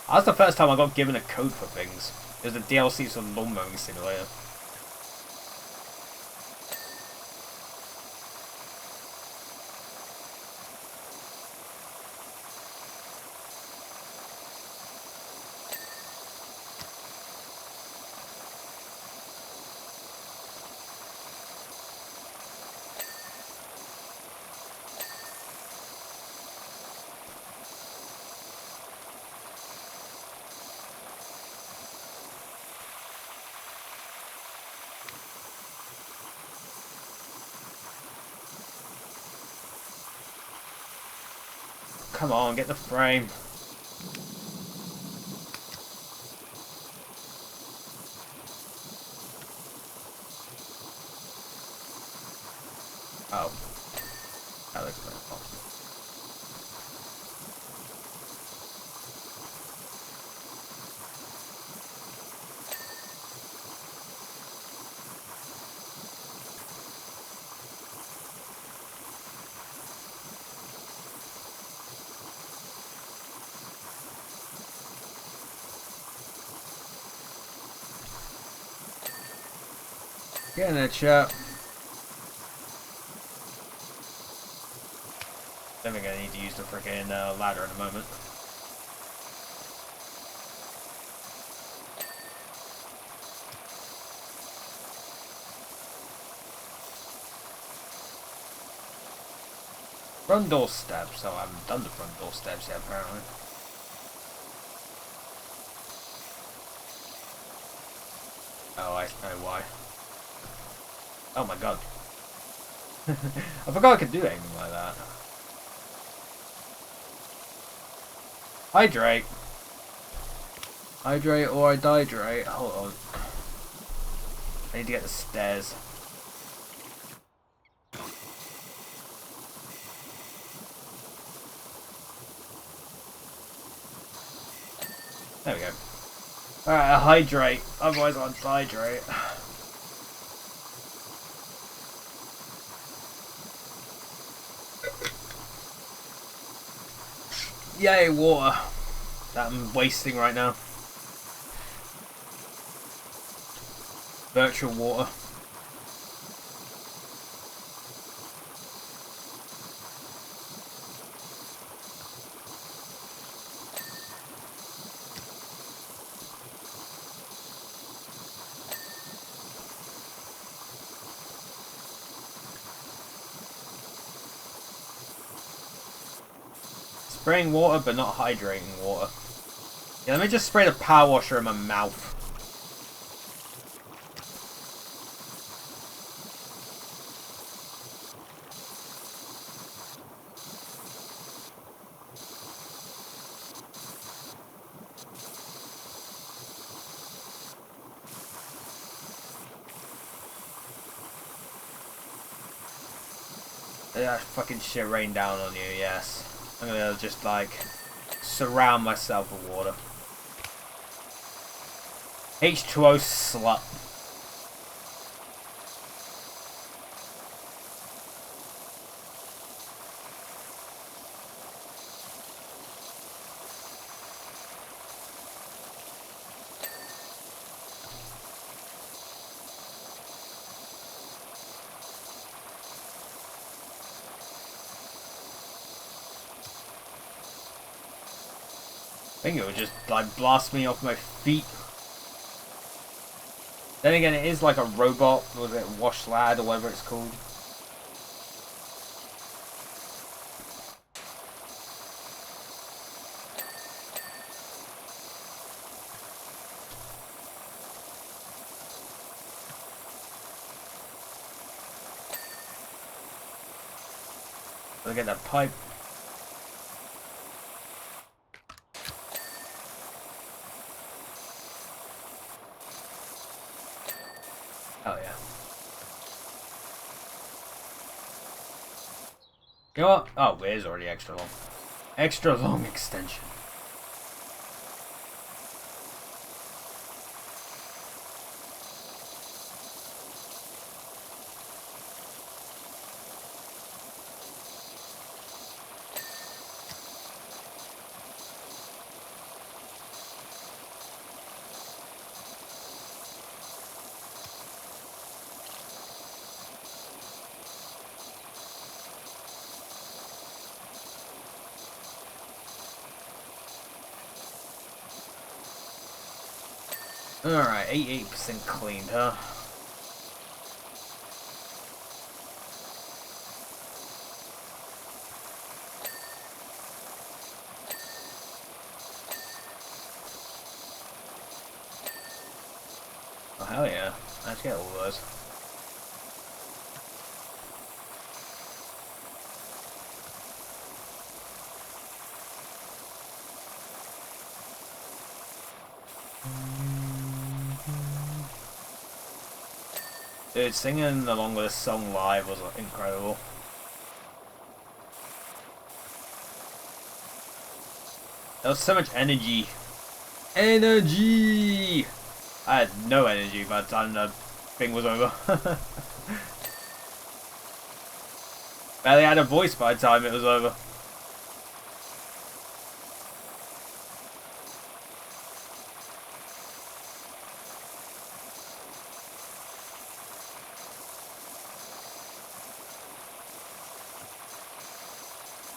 That was the first time I got given a code for things. It was the DLCs for Lawn Mowing Simulator. Come on, get the frame. Oh. That looks like a box. Get in there, chap. Then we're gonna need to use the freaking ladder in a moment. Front door steps. Oh, I haven't done the front door steps yet, apparently. Oh, I know why. Oh my god. I forgot I could do anything like that. Hydrate. Hydrate or I dihydrate. Hold on. I need to get the stairs. There we go. Alright, I hydrate. Otherwise I'll dihydrate. Yay, water. That I'm wasting right now. Virtual water. Spraying water, but not hydrating water. Yeah, let me just spray the power washer in my mouth. Yeah, fucking shit rain down on you, yes. I'm gonna just, like, surround myself with water. H2O slut. I think it would just, like, blast me off my feet. Then again, it is like a robot, was it Wash Lad or whatever it's called. Look at that pipe. Oh yeah. You know what? Oh, it is already extra long. Extra long extension. Alright, 88% cleaned, huh? Oh, hell yeah. Let's get all those. Dude, singing along with a song live was incredible. There was so much energy. Energy! I had no energy by the time the thing was over. Barely had a voice by the time it was over.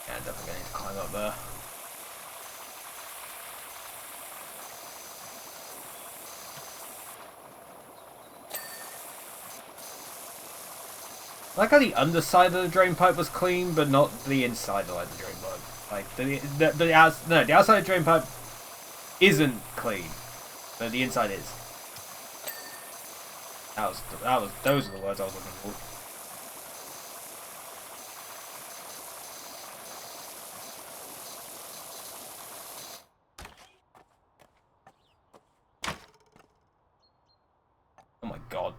Yeah, I'm definitely gonna need to climb up there. I like how the underside of the drain pipe was clean, but not the inside of the drain pipe. Like the outside of the drain pipe isn't clean, but the inside is. Those are the words I was looking for. Oh my god.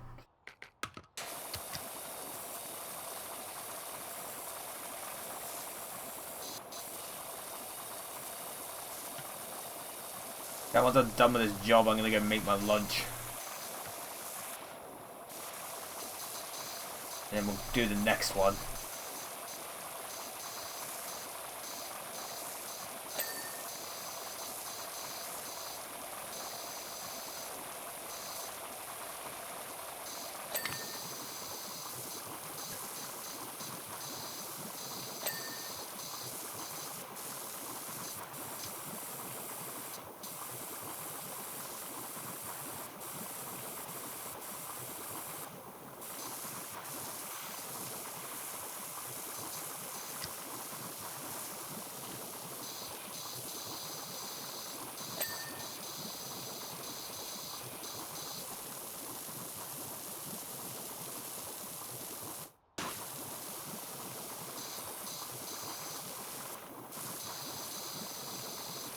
Yeah, once I'm done with this job, I'm gonna go make my lunch. And then we'll do the next one.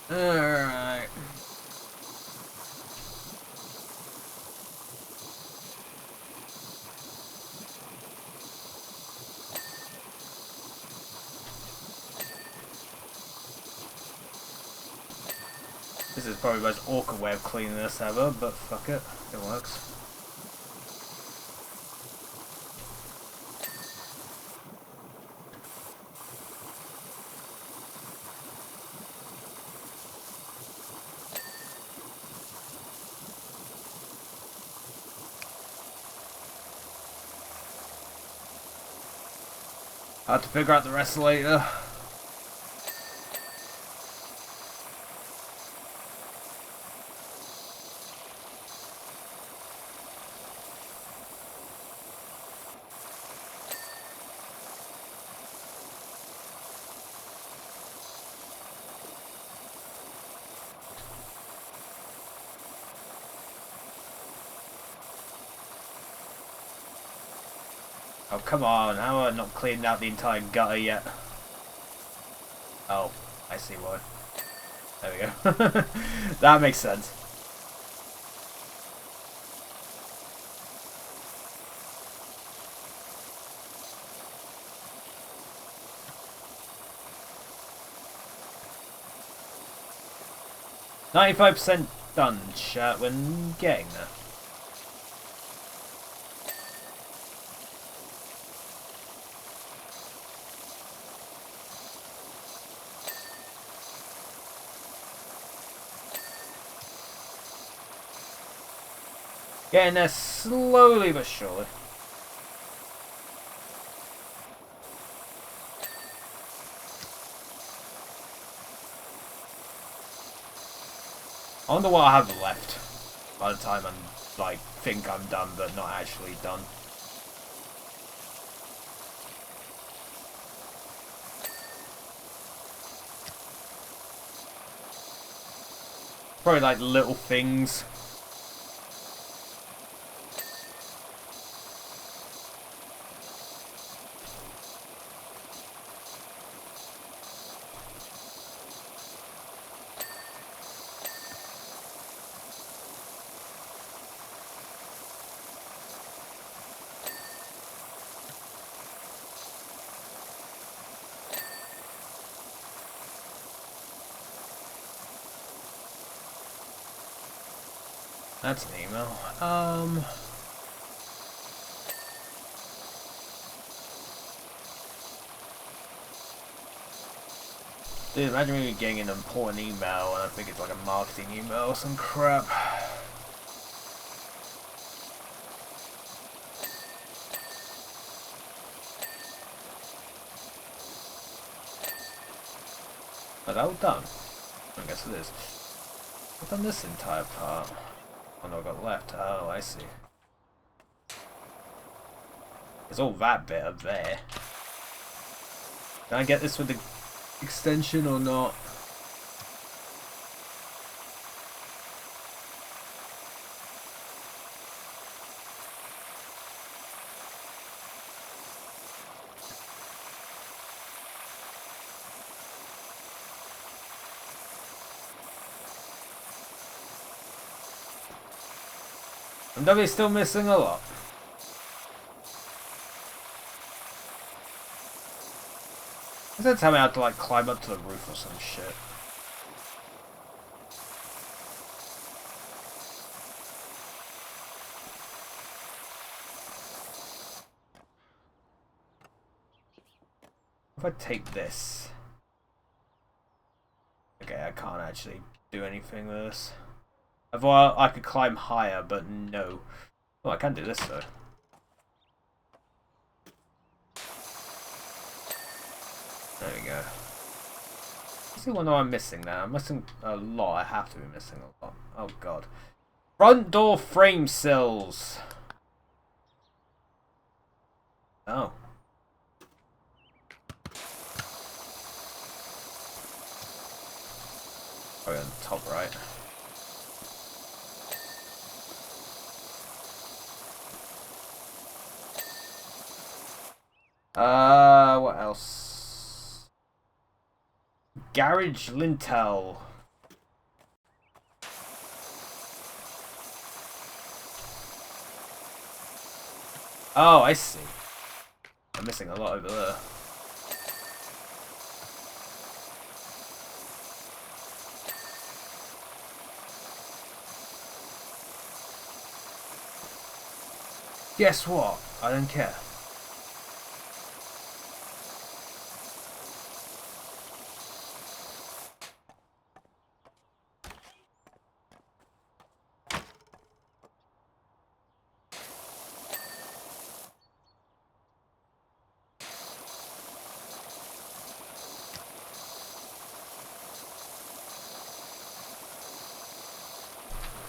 Alright. This is probably the most awkward way of cleaning this ever, but fuck it. It works. I'll have to figure out the rest later. Oh, come on. How am I not cleaned out the entire gutter yet? Oh, I see why. There we go. That makes sense. %95 done, chat. We're getting there. Getting there slowly but surely. I wonder what I have left by the time I'm like think I'm done but not actually done. Probably like little things. That's an email. Dude, imagine me getting an important email and I think it's like a marketing email or some crap. Is that all done? I guess it is. I've done this entire part. Oh no, I've got left. Oh, I see. There's all that bit up there. Can I get this with the extension or not? I'm definitely still missing a lot. Does that tell me I have to like climb up to the roof or some shit? If I take this... Okay, I can't actually do anything with this. I thought I could climb higher, but no. Oh, I can do this though. There we go. See what I'm missing now. I'm missing a lot. I have to be missing a lot. Oh god. Front door frame sills. Oh. Probably on the top right. What else? Garage lintel. Oh, I see. I'm missing a lot over there. Guess what? I don't care.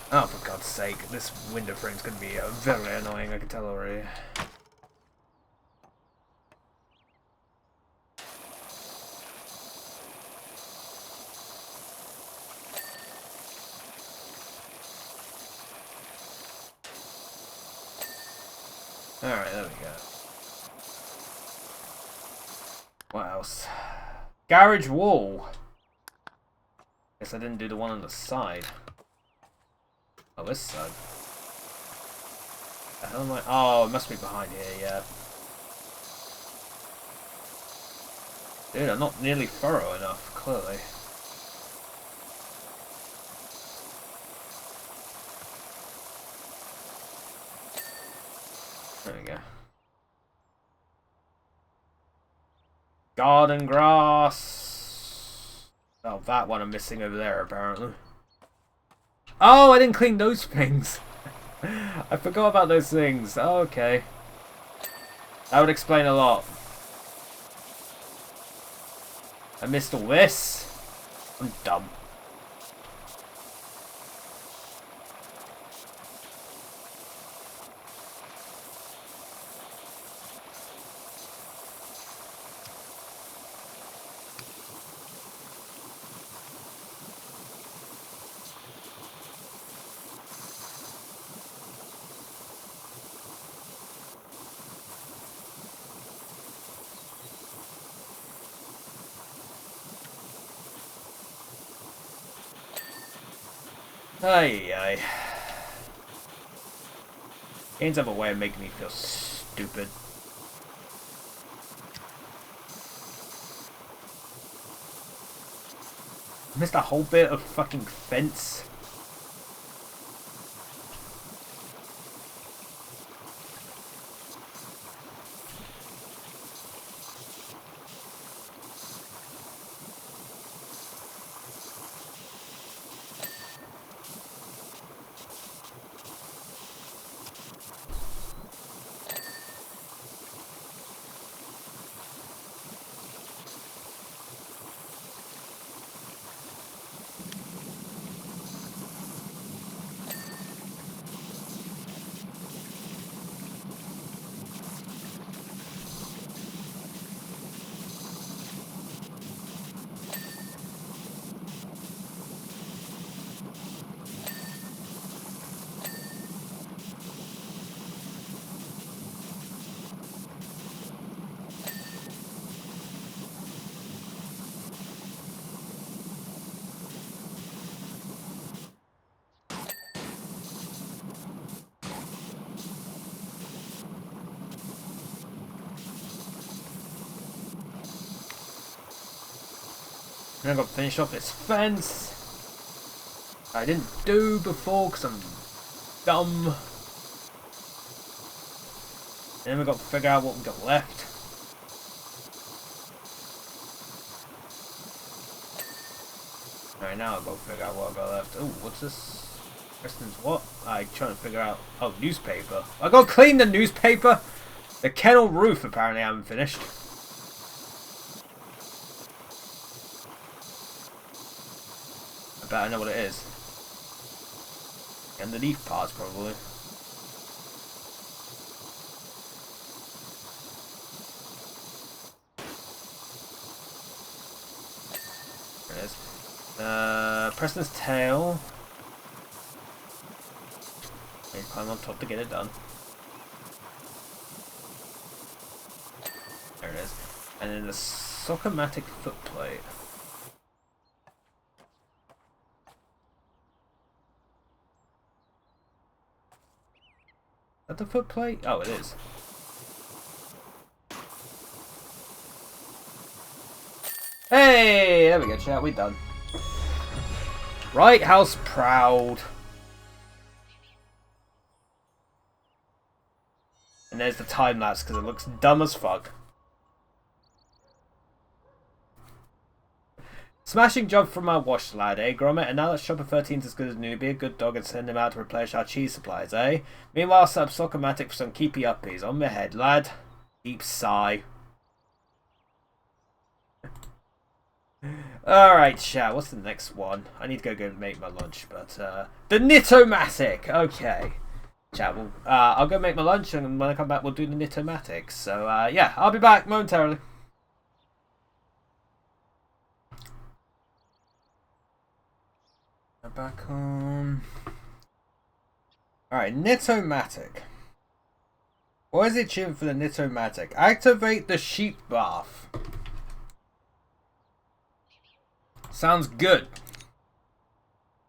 Oh, for God's sake, this window frame's gonna be very annoying, I can tell already. Alright, there we go. What else? Garage wall! Guess I didn't do the one on the side. Oh, this side. The hell am I? Oh, it must be behind here, yeah. Dude, I'm not nearly thorough enough, clearly. There we go. Garden grass. Oh, that one I'm missing over there, apparently. Oh, I didn't clean those things. I forgot about those things. Oh, okay. That would explain a lot. I missed all this. I'm dumb. Ay, ay. Games have a way of making me feel stupid. Missed a whole bit of fucking fence. And I've got to finish off this fence. I didn't do before because I'm dumb. And then we've got to figure out what we've got left. Alright, now I've got to figure out what I've got left. Oh, what's this? Preston's what? I'm trying to figure out. Oh, newspaper. I got to clean the newspaper. The kennel roof apparently I haven't finished. I bet I know what it is. Underneath parts probably. There it is. Preston's tail. You climb on top to get it done. There it is. And then the Soccer-matic footplate. Is that the footplate? Oh, it is. Hey! There we go, chat. We're done. Right House proud. And there's the time lapse because it looks dumb as fuck. Smashing job from our wash lad, eh, Gromit? And now that Shopper 13's as good as new, be a good dog and send him out to replenish our cheese supplies, eh? Meanwhile, set up Soccer-matic for some keepy uppies. On my head, lad. Deep sigh. Alright, chat, what's the next one? I need to go make my lunch, but, the Knit-O-matic! Okay. Chat, well, I'll go make my lunch, and when I come back, we'll do the Knit-O-matic. So, yeah, I'll be back momentarily. Back on. Alright, Knit-O-matic. What is the achievement for the Knit-O-matic? Activate the sheep bath. Sounds good.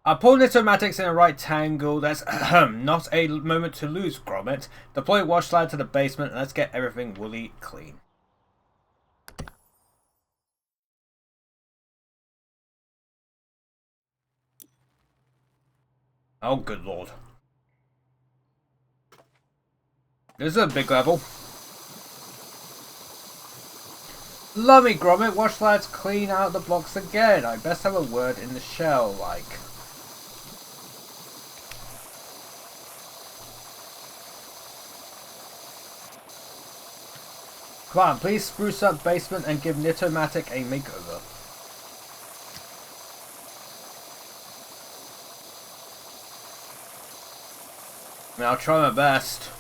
I pull Knit-O-matics in a right angle. That's not a moment to lose, Gromit. Deploy wash slide to the basement and let's get everything woolly clean. Oh, good lord. This is a big level. Lummy Gromit, wash slides clean out the blocks again. I best have a word in the shell, like. Come on, please spruce up basement and give Knit-O-matic a makeover. I mean, I'll try my best.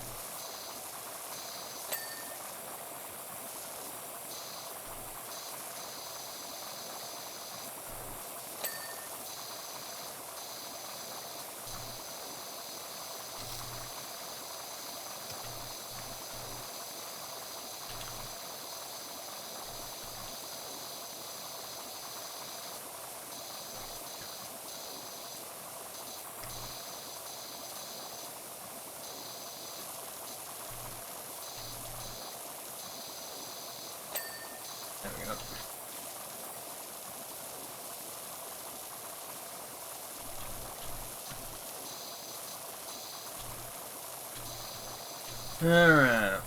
Alright.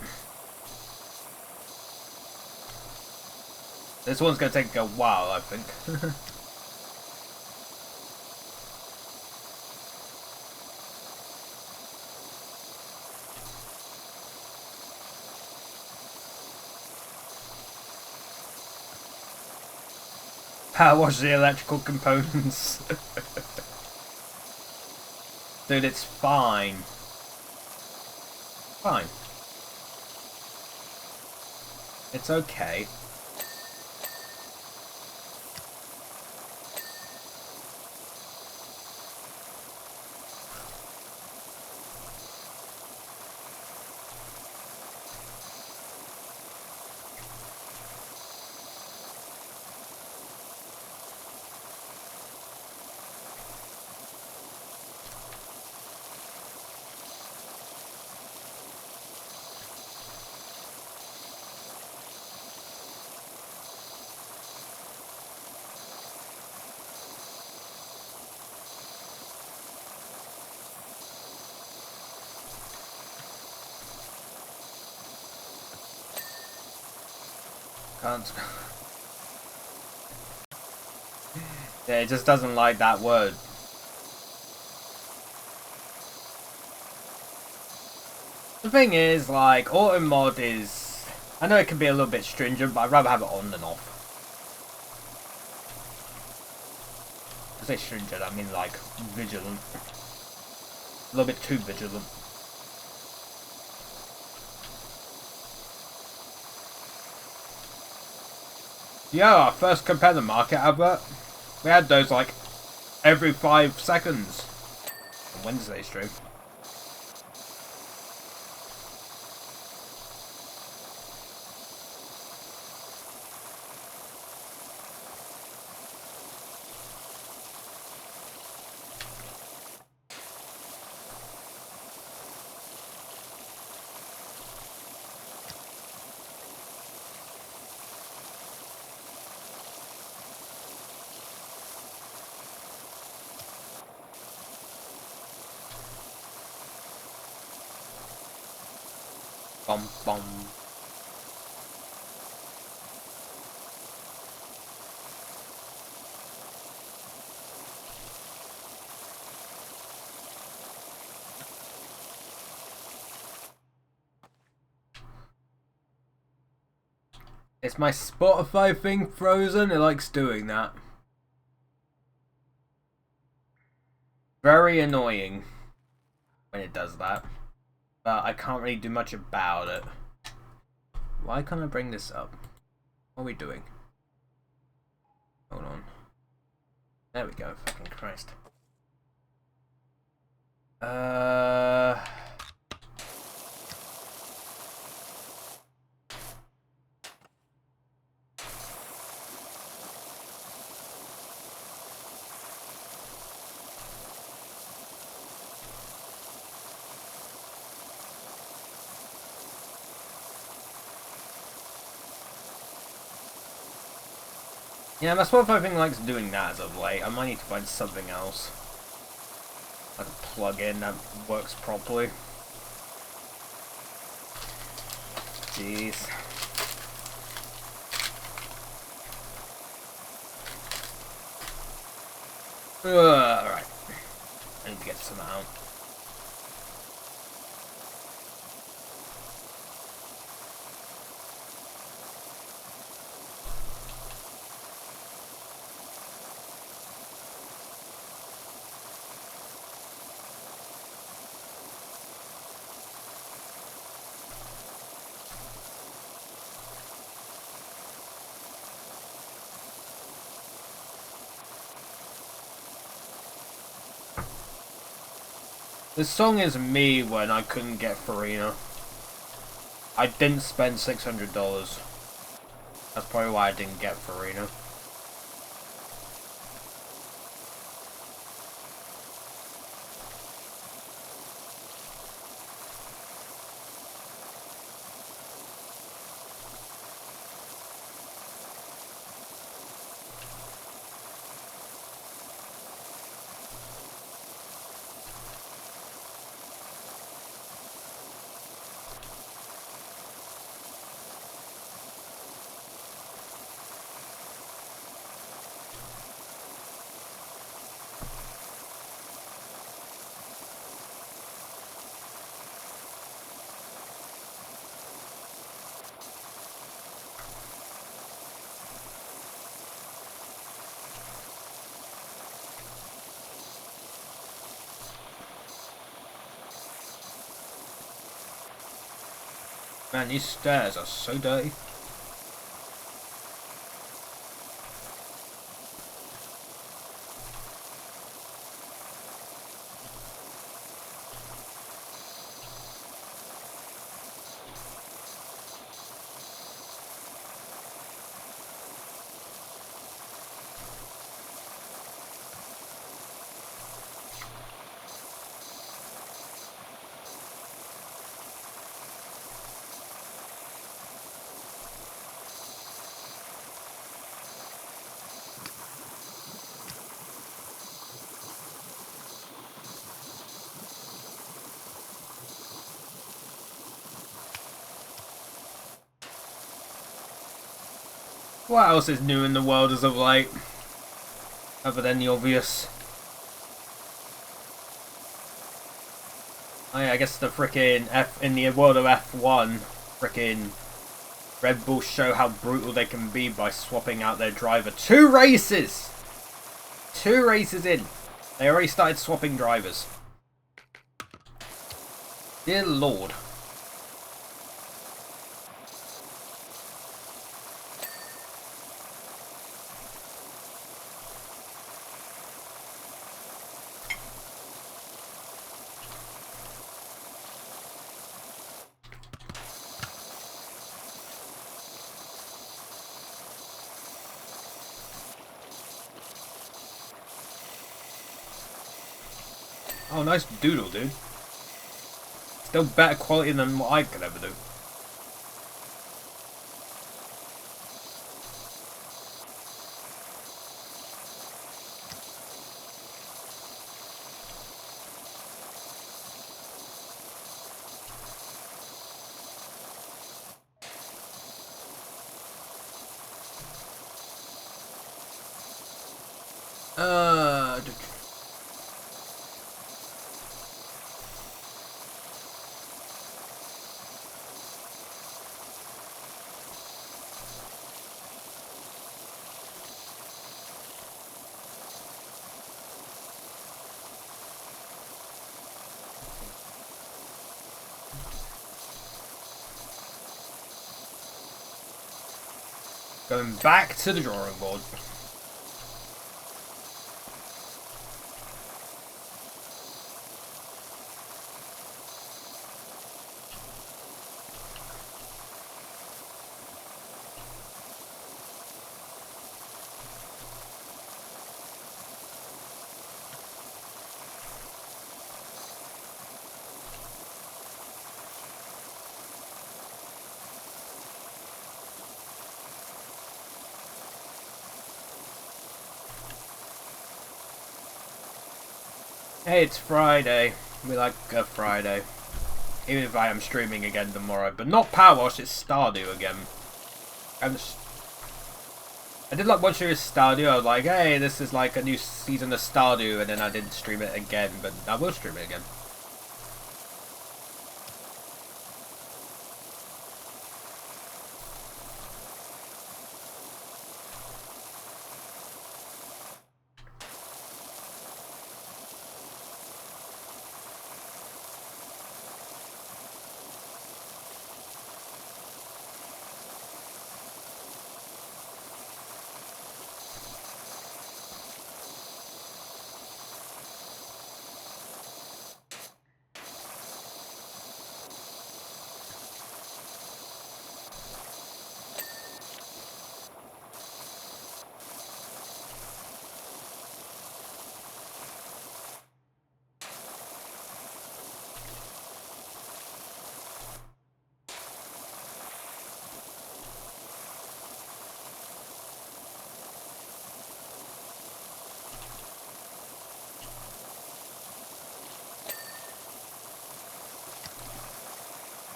This one's gonna take a while, I think. Power wash the electrical components. Dude, it's fine. Fine. It's okay. Can't. Yeah, it just doesn't like that word. The thing is, like, auto mod is... I know it can be a little bit stringent, but I'd rather have it on than off. I say stringent, I mean, like, vigilant. A little bit too vigilant. Yeah, our first compare the market advert. We had those, like, every 5 seconds. On Wednesday stream. Bum bum. Is my Spotify thing frozen? It likes doing that. Very annoying when it does that. But I can't really do much about it. Why can't I bring this up? What are we doing? Hold on. There we go. Fucking Christ. Yeah, my Spotify thing likes doing that as of late. I might need to find something else. Like a plug-in that works properly. Jeez. Alright. I need to get some out. This song is me when I couldn't get Farina. I didn't spend $600. That's probably why I didn't get Farina. Man, these stairs are so dirty. What else is new in the world as of late? Other than the obvious. Oh yeah, I guess the frickin' in the world of F1, frickin' Red Bull show how brutal they can be by swapping out their driver. 2 races! 2 races in. They already started swapping drivers. Dear Lord. Oh, nice doodle, dude. Still better quality than what I could ever do. Uh... Going back to the drawing board. Hey, it's Friday. We like a Friday. Even if I am streaming again tomorrow. But not PowerWash, it's Stardew again. I did like watching Stardew. I was like, hey, this is like a new season of Stardew. And then I didn't stream it again. But I will stream it again.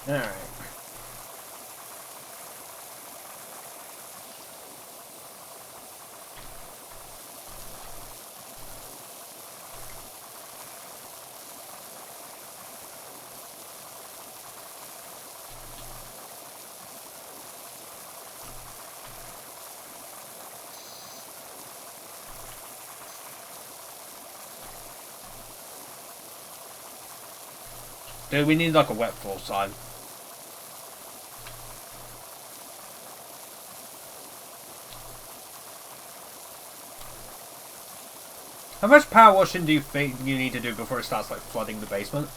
Alright. Dude, we need like a wet floor sign. How much power washing do you think you need to do before it starts like flooding the basement?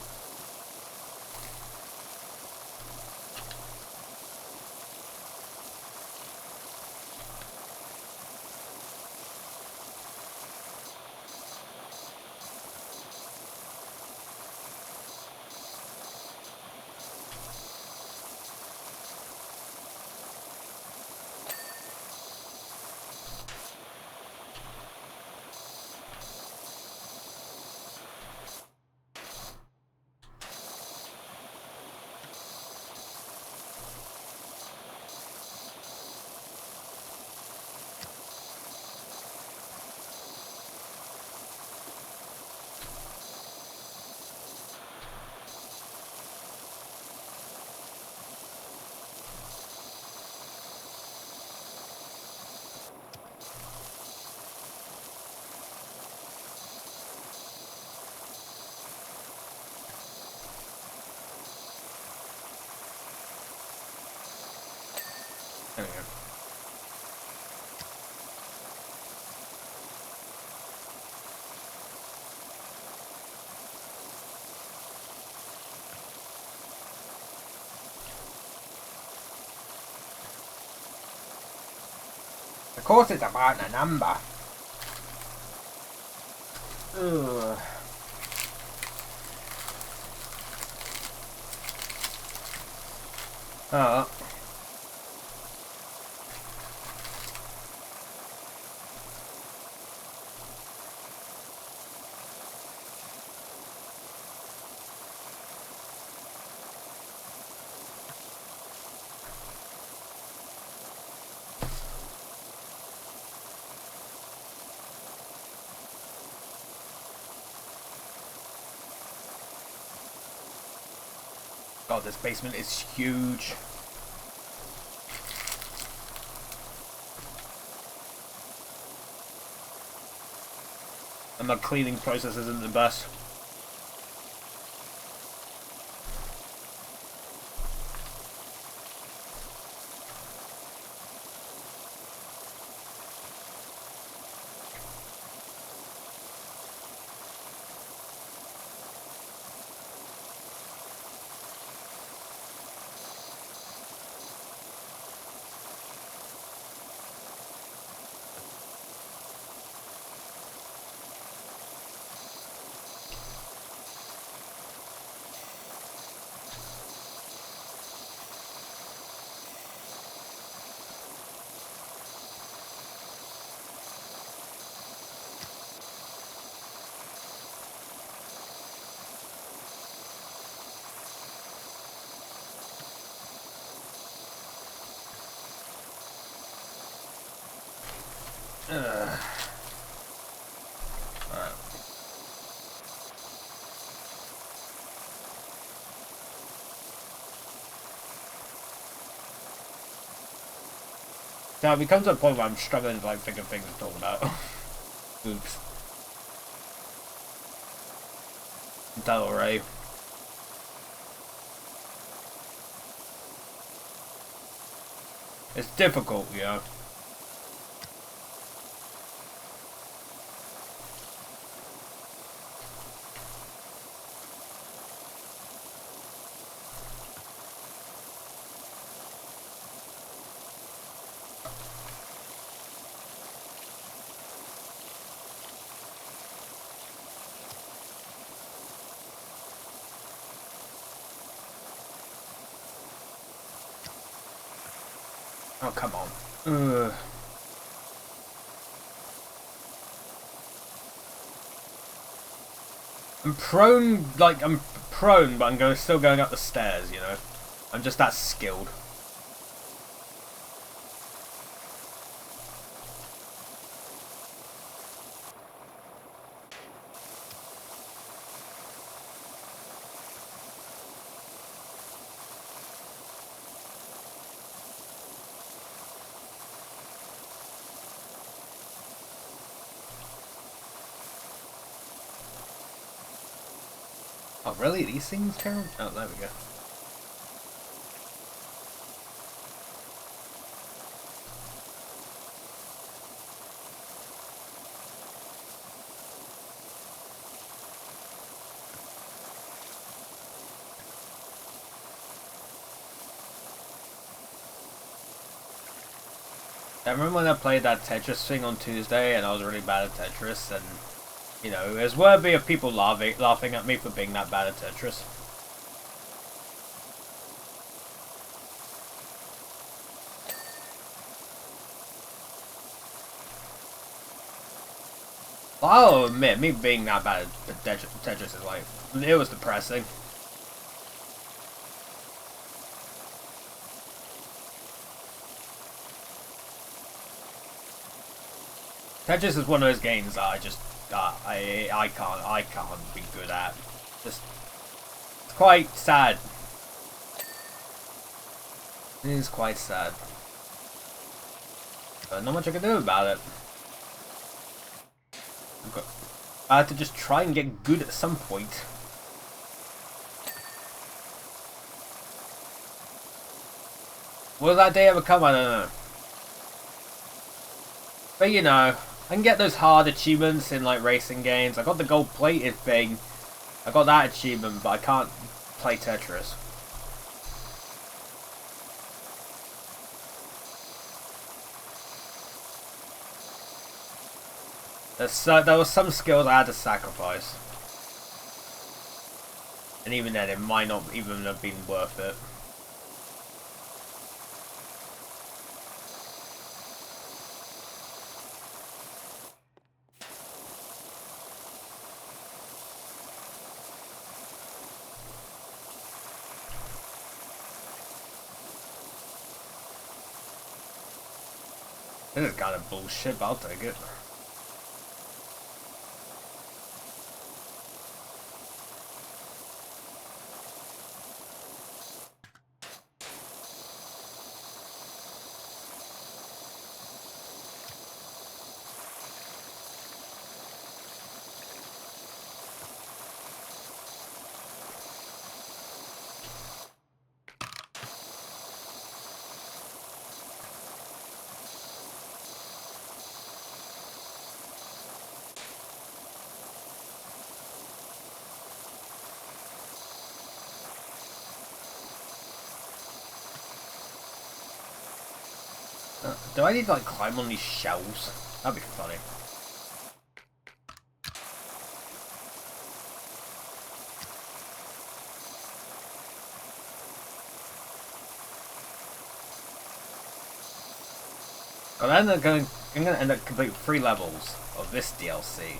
Of course it's about a number. Ugh. Oh. God, this basement is huge. And the cleaning process isn't the best. Alright. Now it becomes a point where I'm struggling to like think of things to talk about. Oops. Del Rey. It's difficult, yeah. Oh, come on. Ugh. I'm prone, but I'm still going up the stairs, you know? I'm just that skilled. Oh, really? These things count? Oh, there we go. I remember when I played that Tetris thing on Tuesday and I was really bad at Tetris, and you know, it was worthy of people laughing at me for being that bad at Tetris. I'll admit, me being that bad at Tetris is like, it was depressing. Tetris is one of those games that I just, I can't be good at. Just, it's quite sad. It is quite sad. But not much I can do about it. I have to just try and get good at some point. Will that day ever come? I don't know. But you know, I can get those hard achievements in like racing games. I got the gold plated thing. I got that achievement, but I can't play Tetris. There were some skills I had to sacrifice. And even then, it might not even have been worth it. This is kind of bullshit, but I'll take it. Do I need to like climb on these shelves? That'd be funny. I'm gonna end up completing 3 levels of this DLC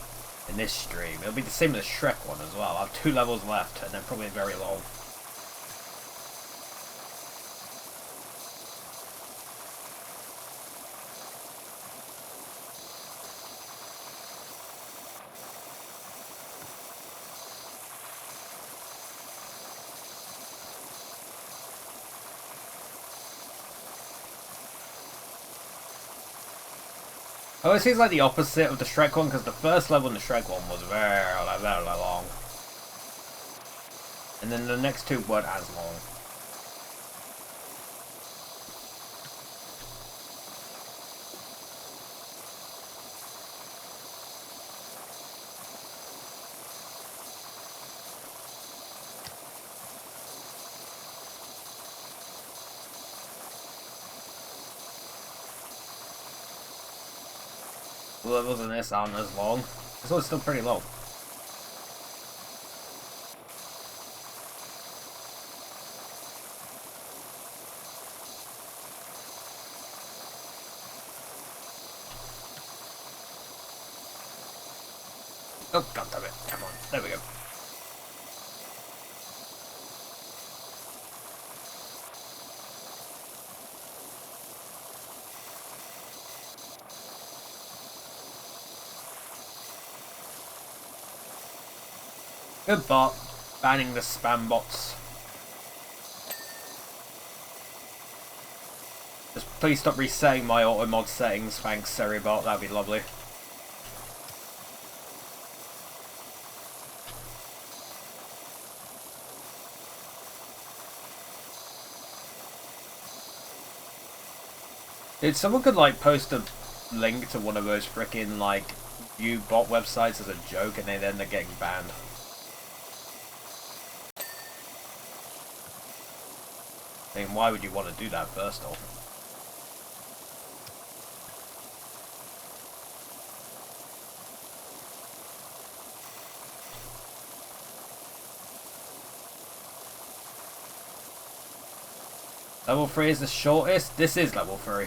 in this stream. It'll be the same as the Shrek one as well. I have 2 levels left, and they're probably very long. Oh, it seems like the opposite of the Shrek one, because the first level in the Shrek one was very long. And then the next 2 weren't as long. The levels in this aren't as long. This one's still pretty long. Oh, god damn it. Come on. There we go. Good bot. Banning the spam bots. Just please stop resetting my auto mod settings. Thanks, Seribot. That'd be lovely. Dude, someone could like post a link to one of those freaking like view bot websites as a joke and they end up getting banned. I mean, why would you want to do that first off? Level 3 is the shortest? This is level 3.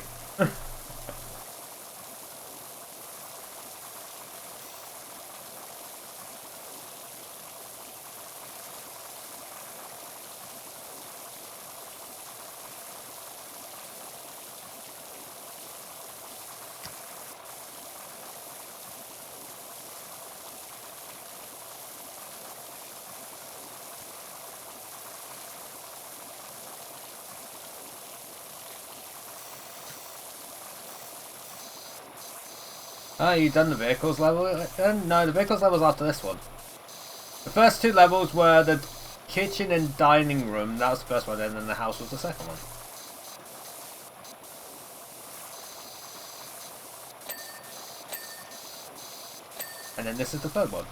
Oh, you done the vehicles level? No, the vehicles level's after this one. The first 2 levels were the kitchen and dining room. That was the first one, and then the house was the second one. And then this is the third one.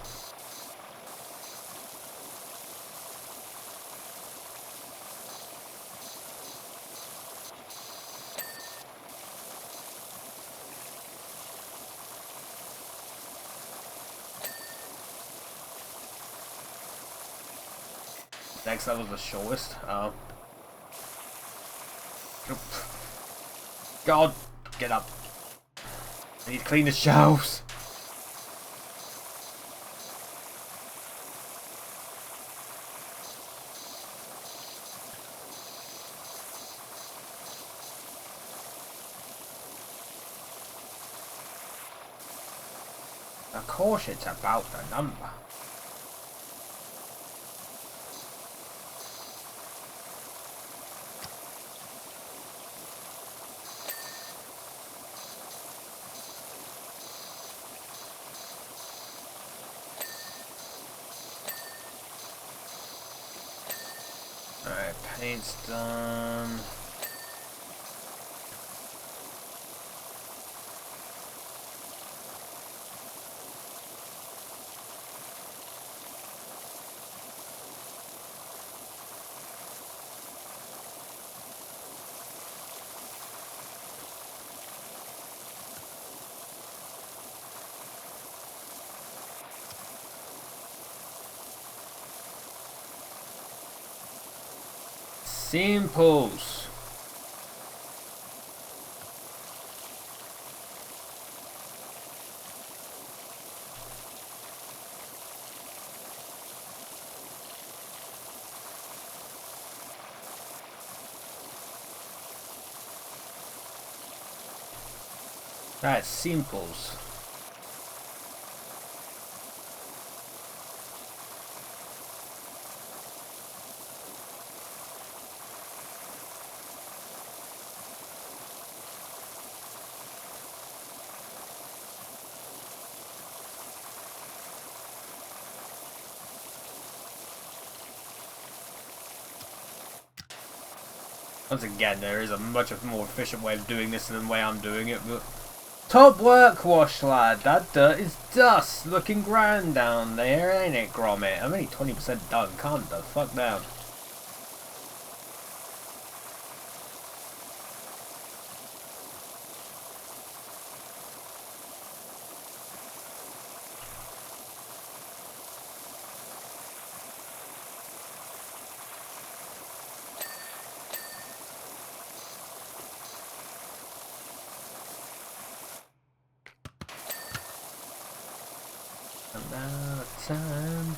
Next level's the shortest. Oh. God, get up. I need to clean the shelves. Of course it's about the number. Alright, paint's done. Simples. That's simples. Once again, there is a much more efficient way of doing this than the way I'm doing it, but... Top work, Wash lad. That dirt is dust. Looking grand down there, ain't it, Gromit? I'm only 20% done. Calm the fuck down. About time.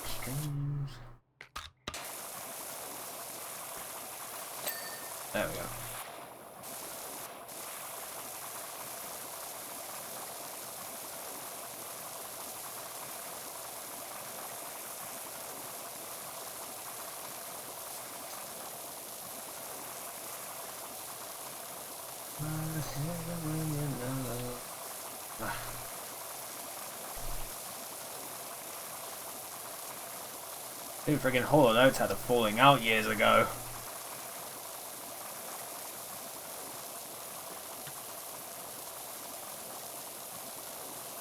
Strings. There we go. Dude, friggin' Hollow Notes had a falling out years ago.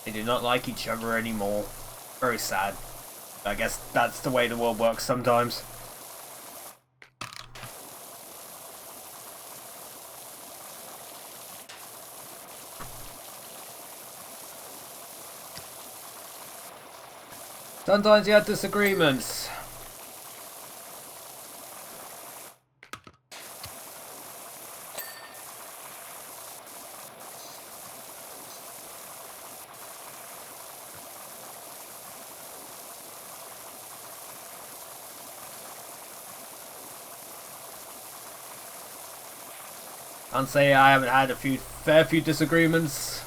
They do not like each other anymore. Very sad. I guess that's the way the world works sometimes. Sometimes you have disagreements. Can't say I haven't had a fair few disagreements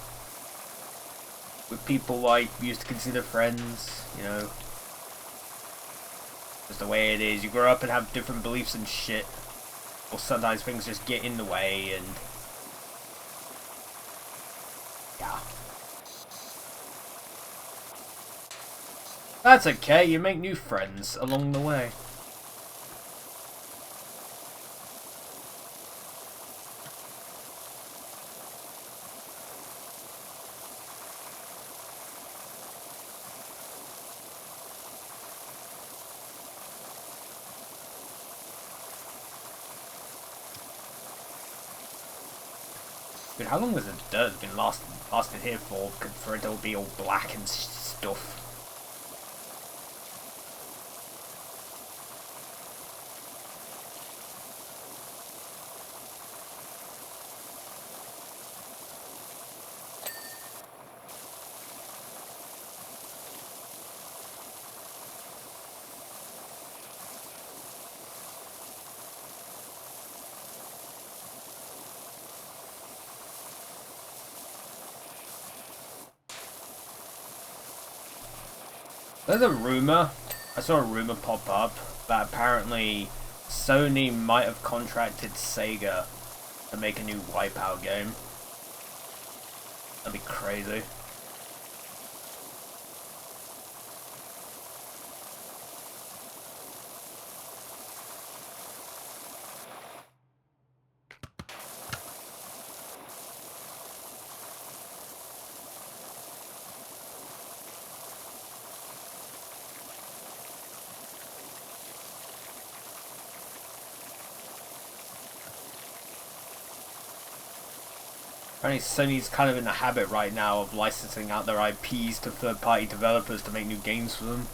with people I used to consider friends, you know. Just the way it is. You grow up and have different beliefs and shit. Or sometimes things just get in the way and... yeah. That's okay, you make new friends along the way. Dude, how long has the dirt been lasted here for it to be all black and stuff? There's a rumor, I saw a rumor pop up that apparently Sony might have contracted Sega to make a new Wipeout game. That'd be crazy. Apparently Sony's kind of in the habit right now of licensing out their IPs to third-party developers to make new games for them.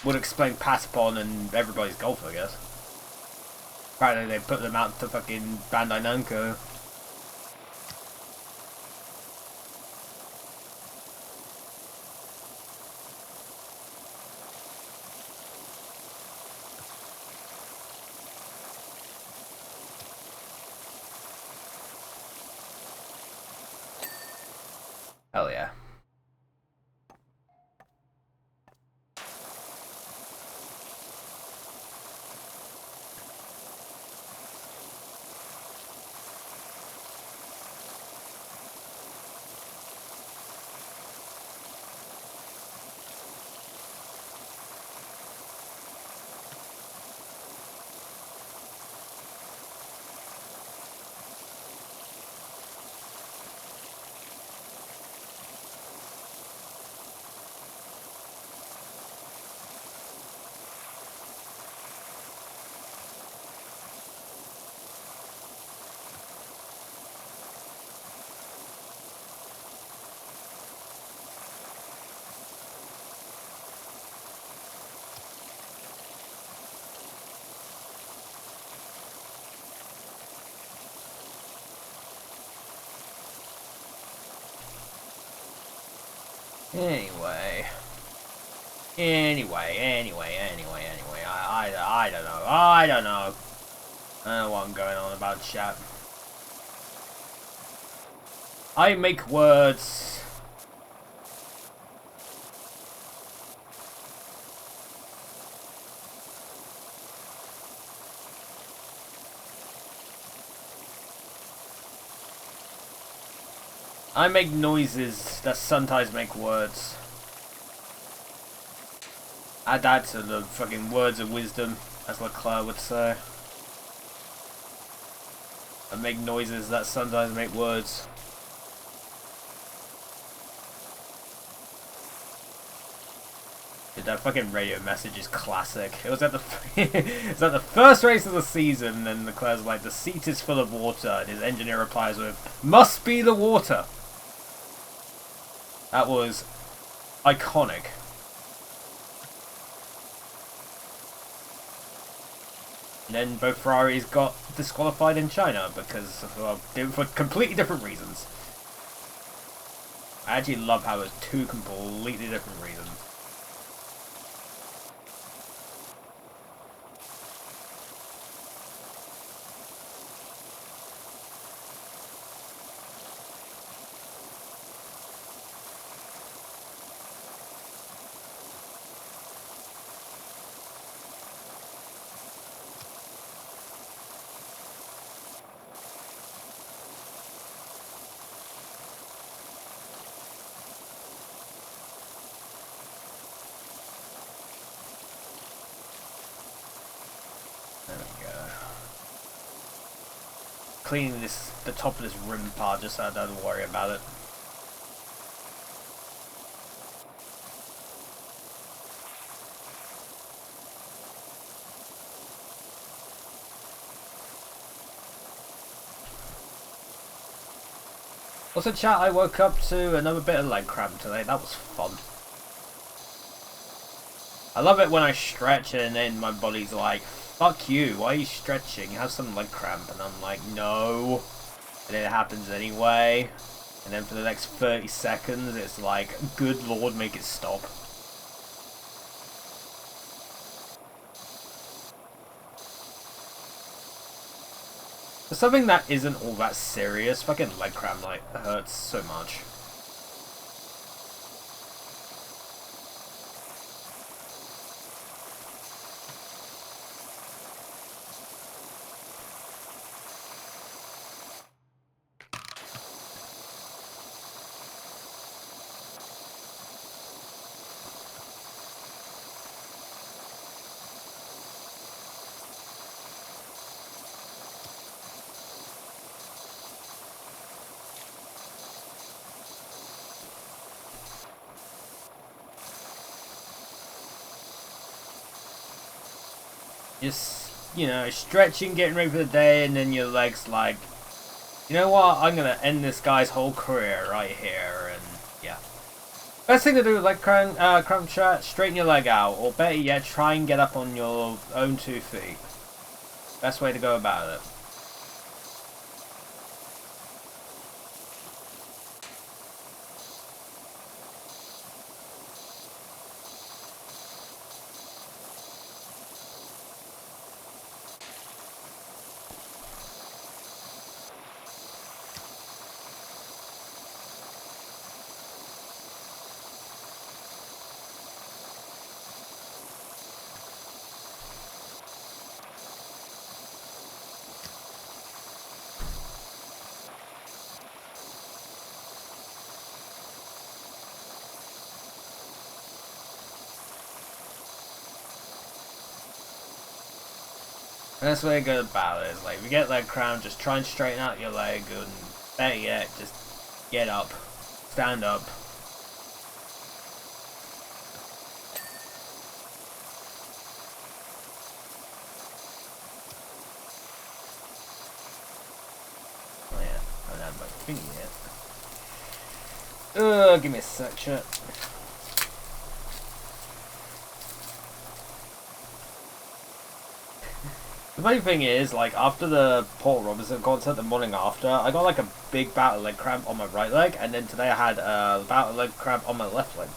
Would explain Patapon and Everybody's Golf, I guess. Apparently they put them out to fucking Bandai Namco. Hell yeah. Anyway, I don't know. I don't know what I'm going on about, chat. I make words. I make noises that sometimes make words. Add that to the fucking words of wisdom, as Leclerc would say. I make noises that sometimes make words. Dude, that fucking radio message is classic. It was at the first race of the season, and Leclerc's like, the seat is full of water, and his engineer replies with, "Must be the water." That was iconic. And then both Ferraris got disqualified in China because for completely different reasons. I actually love how it was two completely different reasons. cleaning the top of this rim part just so I don't worry about it. Also, chat, I woke up to another bit of leg cramp today. That was fun. I love it when I stretch and then my body's like, fuck you, why are you stretching? You have some leg cramp. And I'm like, no. And then it happens anyway. And then for the next 30 seconds, it's like, good lord, make it stop. For something that isn't all that serious, fucking leg cramp like hurts so much. Just, you know, stretching, getting ready for the day, and then your legs like, you know what, I'm gonna end this guy's whole career right here, and yeah. Best thing to do with leg cramp chat, straighten your leg out, or better yet, try and get up on your own 2 feet. Best way to go about it. The best way to go about it is, like, if you get leg cramp, just try and straighten out your leg, and better yet, just get up, stand up. Oh yeah, I don't have my finger yet. Give me a sec, chat. The funny thing is, like, after the Paul Robinson concert the morning after, I got like a big bout of leg cramp on my right leg, and then today I had a bout of leg cramp on my left leg.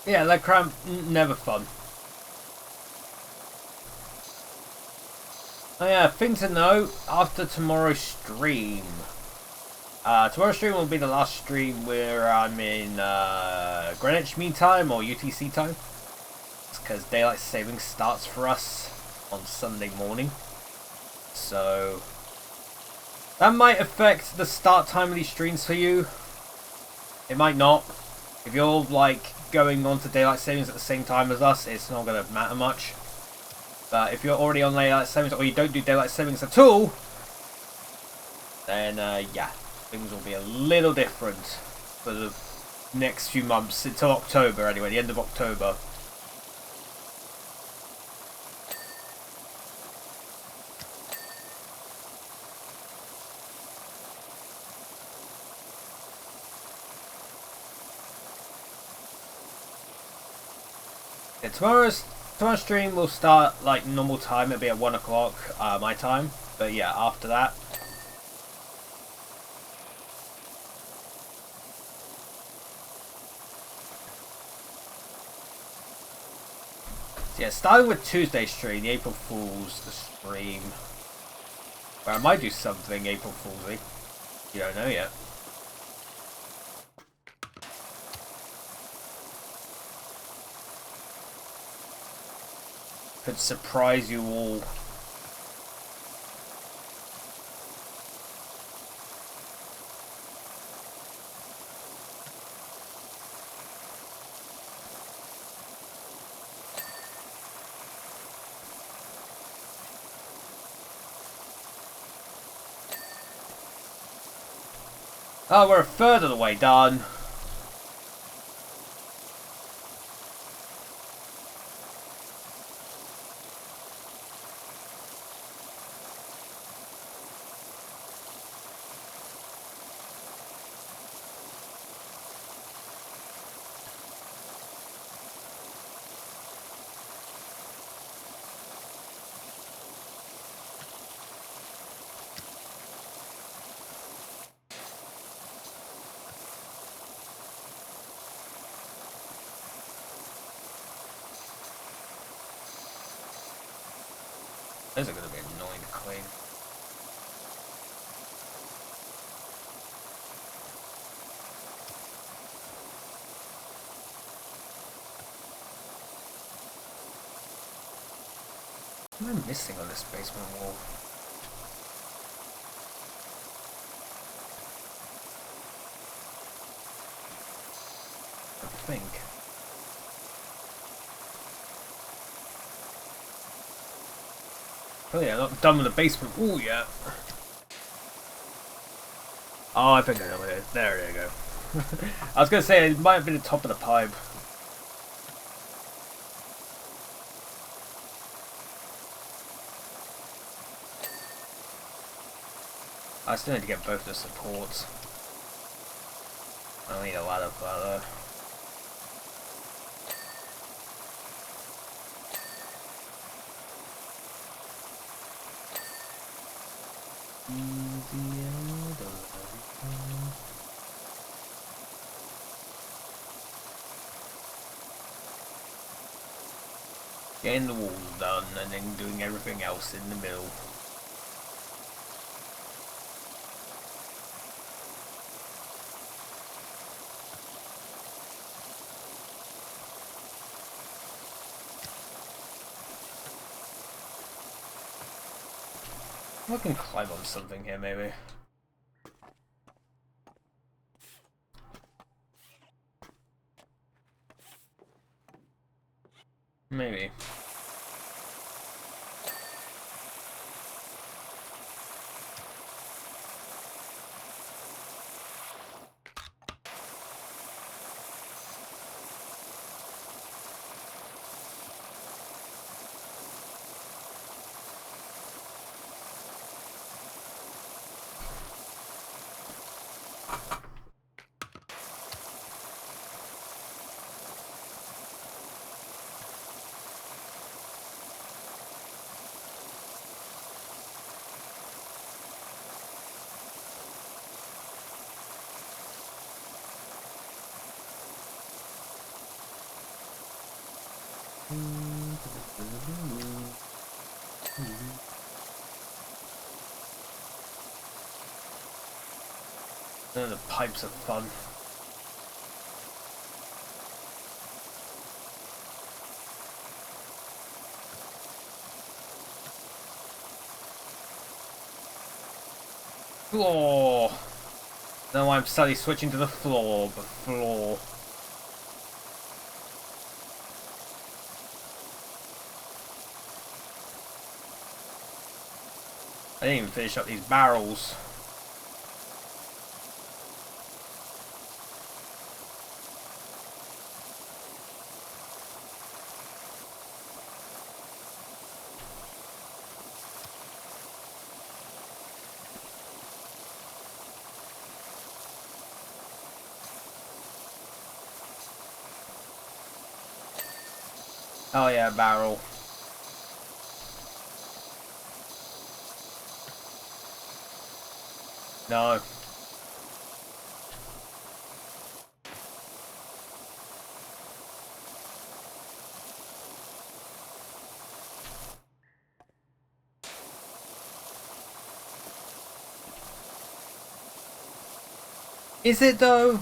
Yeah, leg cramp, never fun. Oh yeah, thing to know, after tomorrow's stream. Tomorrow's stream will be the last stream where I'm in Greenwich Mean Time or UTC time. It's because Daylight Savings starts for us on Sunday morning. So that might affect the start time of these streams for you. It might not. If you're like going on to Daylight Savings at the same time as us, it's not going to matter much. But if you're already on Daylight Savings or you don't do Daylight Savings at all, then yeah, things will be a little different for the next few months until October anyway, the end of October. Yeah, tomorrow's stream will start like normal time. It'll be at 1 o'clock my time. But yeah, after that. So yeah, starting with Tuesday's stream, the April Fool's stream. Where I might do something April Fool's-y. You don't know yet. Could surprise you all. Oh, we're a third of the way done. Those are going to be annoying to clean. What am I missing on this basement wall? I think. Oh yeah, not done with the basement wall yet. Oh, I think I know what it is. There you go. I was going to say, it might have been the top of the pipe. I still need to get both the supports. I need a ladder for that though. Getting the walls done and then doing everything else in the middle. I can climb on something here, maybe. Maybe. The pipes are fun. Floor. Now I'm suddenly switching to the floor, but floor. I didn't even finish up these barrels. Oh yeah, barrel. No. Is it though?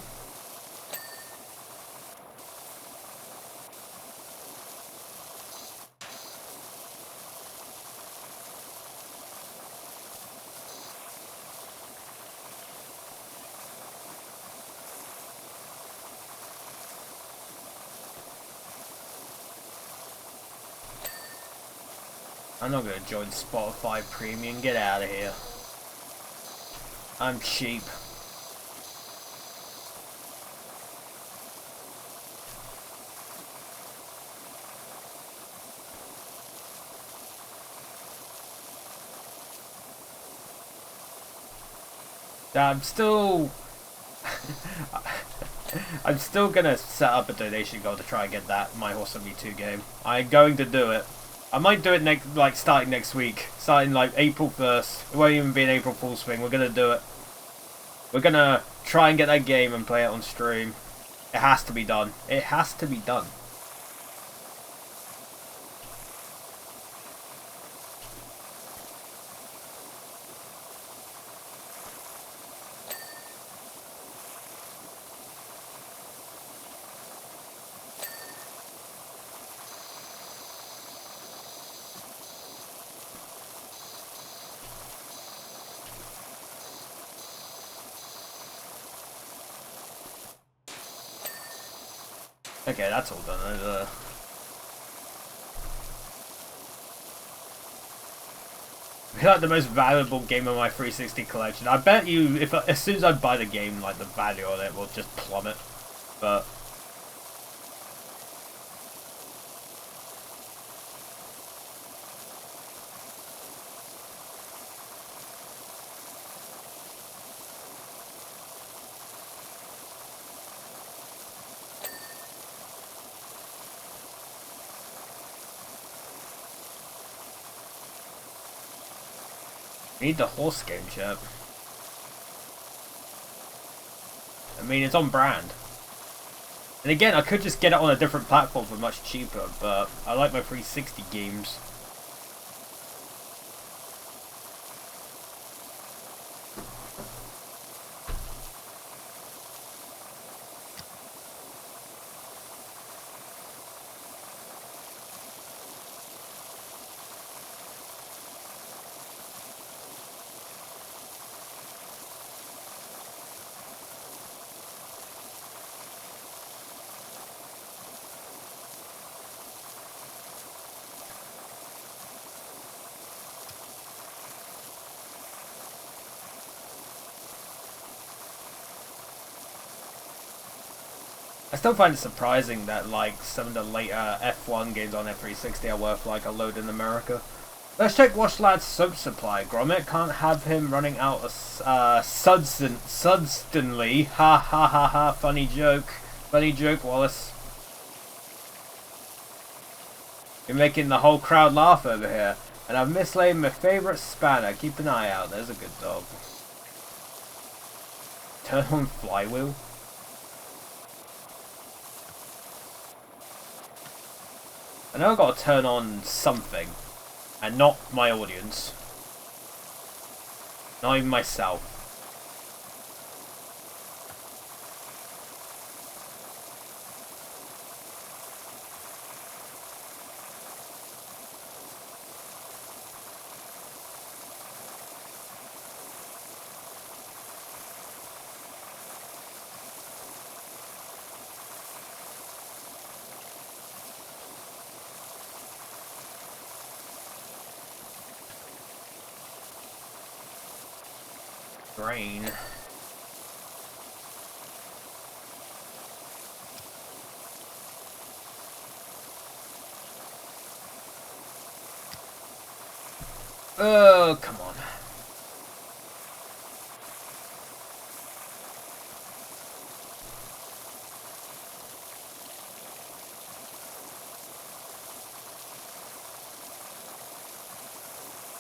I'm not gonna join Spotify Premium. Get out of here. I'm cheap. I'm still... I'm still gonna set up a donation goal to try and get that My Horse and Me 2 game. I'm going to do it. I might do it next, like starting next week, starting like April 1st. It won't even be an April Fool's thing. We're gonna do it. We're gonna try and get that game and play it on stream. It has to be done. It has to be done. Okay, that's all done. I feel like the most valuable game of my 360 collection. I bet you, if as soon as I buy the game, like the value on it will just plummet. But we need the horse game, chap. I mean, it's on brand. And again, I could just get it on a different platform for much cheaper, but I like my 360 games. I still find it surprising that like some of the later F1 games on F360 are worth like a load in America. Let's check Washlad's soap supply. Gromit can't have him running out of suddenly. Ha ha ha ha. Funny joke. Funny joke, Wallace. You're making the whole crowd laugh over here. And I've mislaid my favourite spanner. Keep an eye out. There's a good dog. Turn on flywheel. I know I've got to turn on something, and not my audience. Not even myself. Brain. Oh, come on.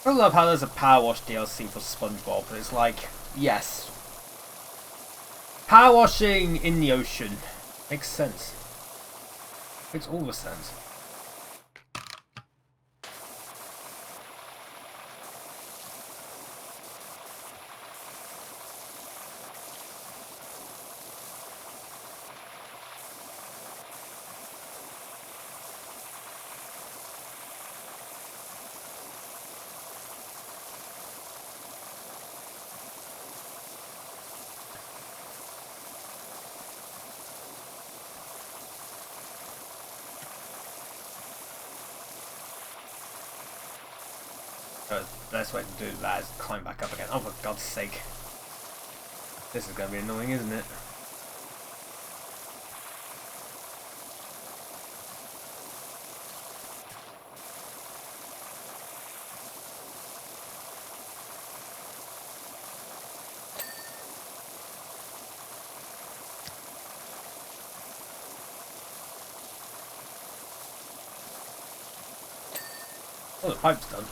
I love how there's a Power Wash DLC for SpongeBob, but it's like, yes. Power washing in the ocean. Makes sense. Makes all the sense. The best way to do that is climb back up again. Oh, for God's sake. This is going to be annoying, isn't it? Oh, the pipe's done.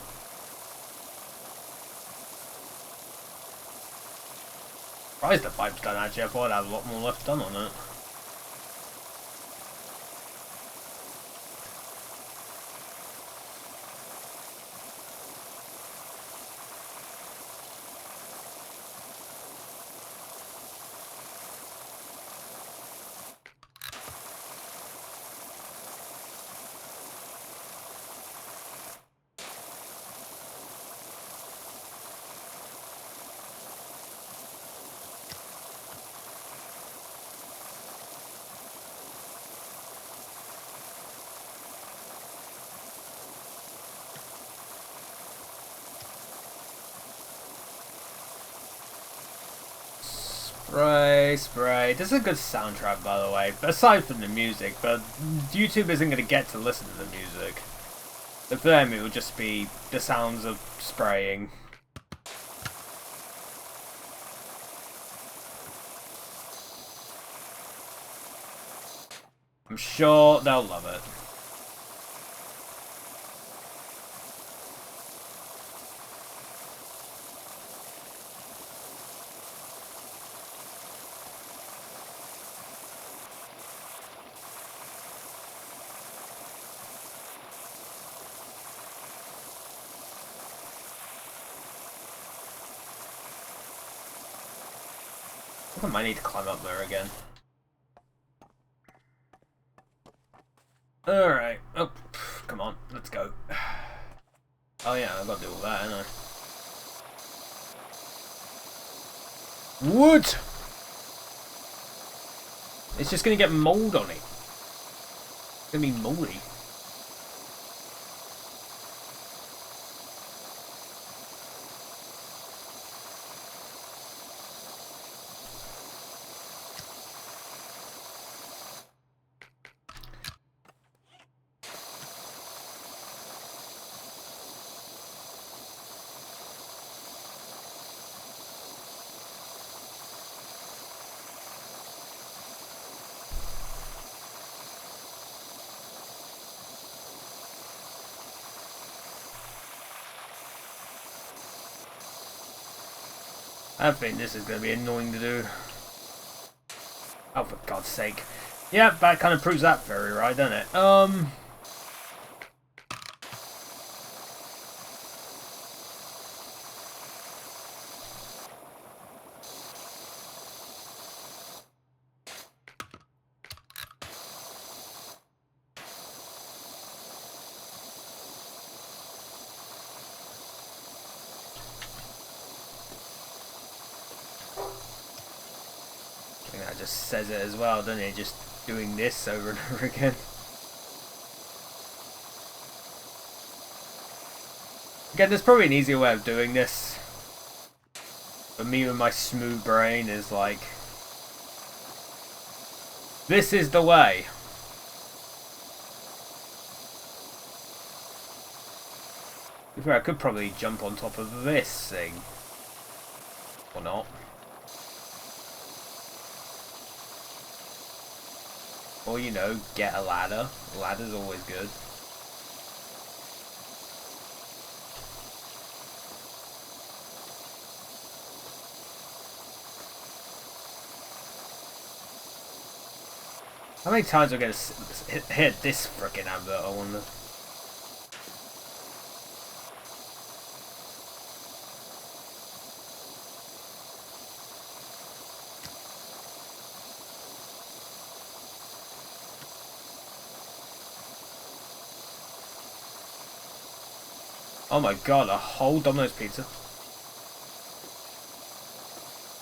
Surprised the pipe's done, actually. I thought I'd have a lot more left done on it. Spray. This is a good soundtrack, by the way, aside from the music, but YouTube isn't going to get to listen to the music. So for them, it will just be the sounds of spraying. I'm sure they'll love it. I might need to climb up there again. Alright. Oh, come on. Let's go. Oh yeah, I've got to do all that, haven't I? Wood! It's just going to get mold on it. It's going to be moldy. I think this is going to be annoying to do. Oh, for God's sake. Yeah, that kind of proves that theory, right, doesn't it? That just says it as well, doesn't it? Just doing this over and over again. Again, there's probably an easier way of doing this. But me with my smooth brain is like, this is the way. I could probably jump on top of this thing. Or not. Or, you know, get a ladder. A ladder's always good. How many times are we going to hit this frickin' advert, I wonder? Oh my god, a whole Domino's pizza.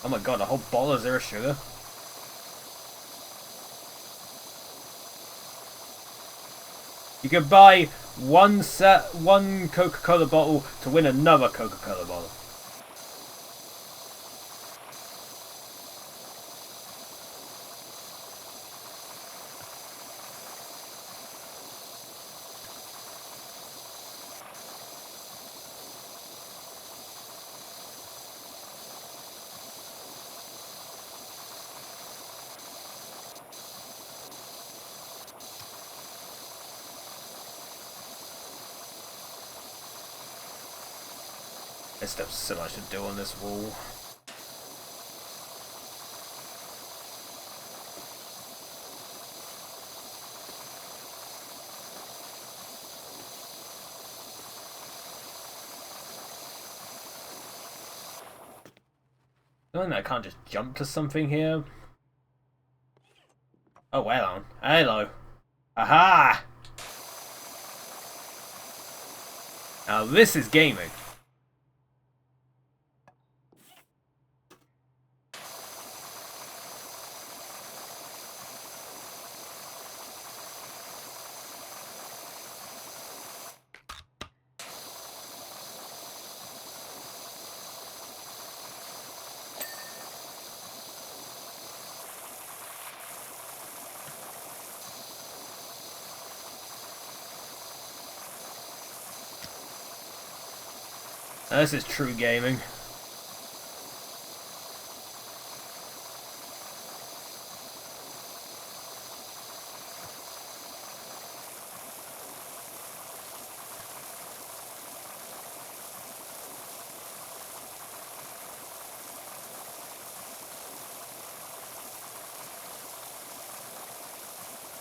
Oh my god, a whole bottle of zero sugar. You can buy one Coca-Cola bottle to win another Coca-Cola bottle. There's still so much to do on this wall. Knowing that I can't just jump to something here. Oh, well on. Hello. Aha! Now this is gaming. Now, this is true gaming.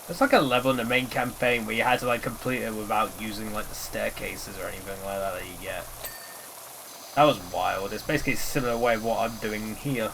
It's like a level in the main campaign where you had to like complete it without using like the staircases or anything like that you get. That was wild. It's basically a similar way of what I'm doing here.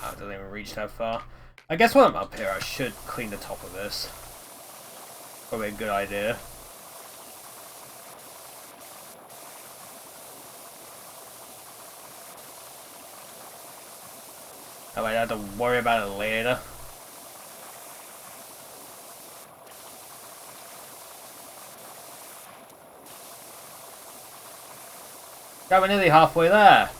I didn't even reach that far. I guess while I'm up here, I should clean the top of this. Probably a good idea. That way I don't have to worry about it later. Yeah, we're nearly halfway there.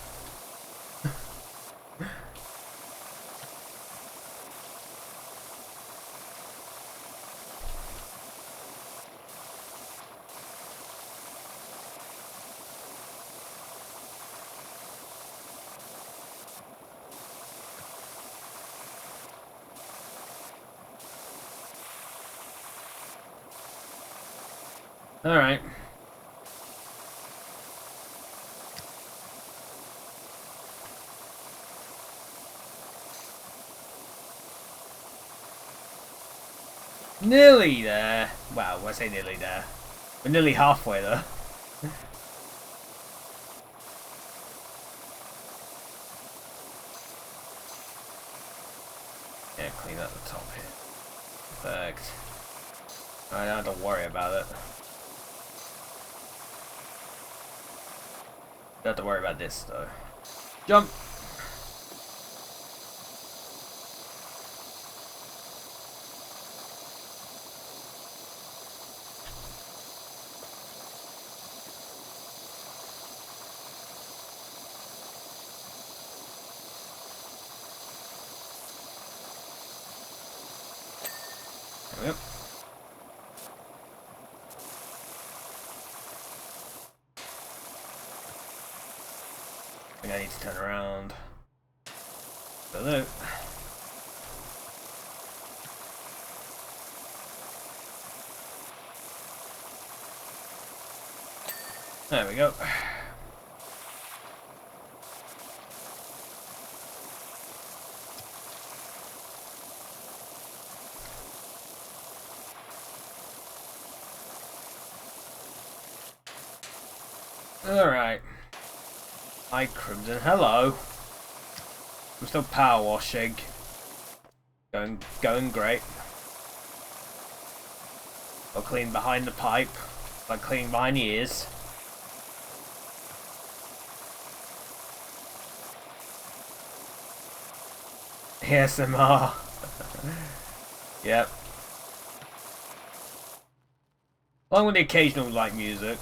Alright. Nearly there. Wow, I say nearly there. We're nearly halfway there. Yeah, clean up the top here. Perfect. I don't have to worry about it. Don't have to worry about this though. Jump! I need to turn around. Hello. There we go. Alright. Hi, Crimson. Hello. I'm still power washing. Going great. I'll clean behind the pipe. I'll clean behind the ears. ASMR. Yep. Along with the occasional light music.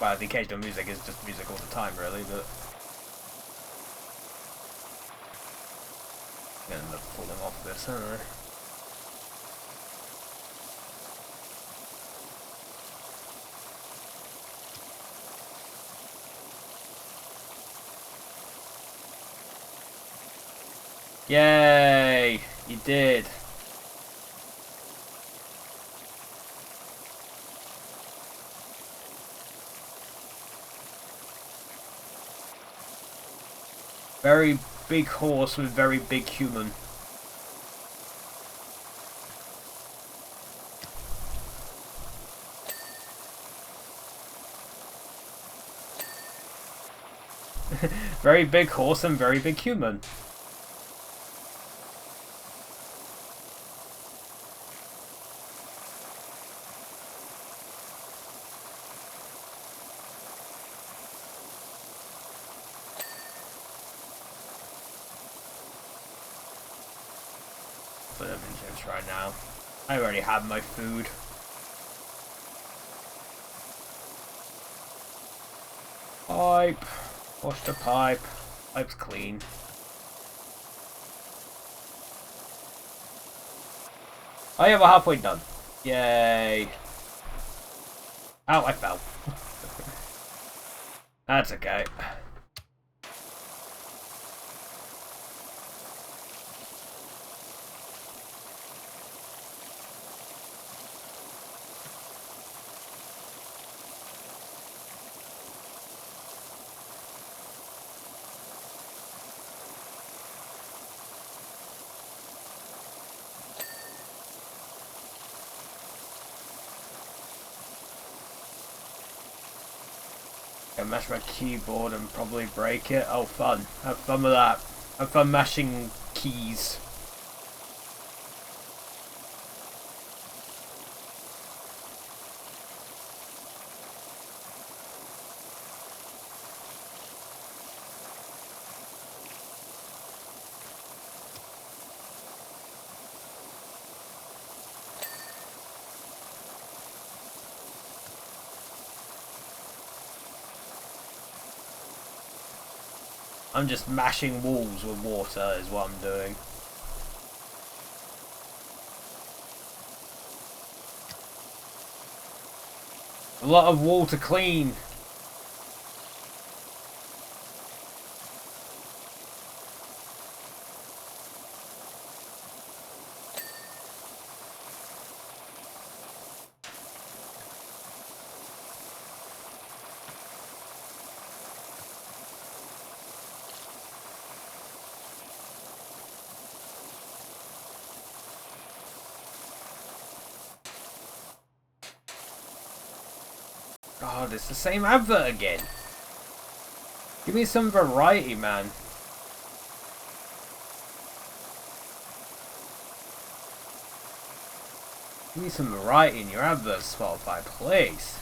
Well, the occasional music is just music all the time, really, but... I'm gonna end up pulling off this, aren't I? Yay! You did! Very big horse with very big human. Very big horse and very big human. Right now, I already have my food. Pipe. Wash the pipe. Pipe's clean. Oh yeah, we're halfway done. Yay. Ow, I fell. That's okay. I mash my keyboard and probably break it. Oh, fun. Have fun with that. Have fun mashing keys. I'm just mashing walls with water is what I'm doing. A lot of wall to clean. God, it's the same advert again. Give me some variety, man. Give me some variety in your adverts, Spotify, please.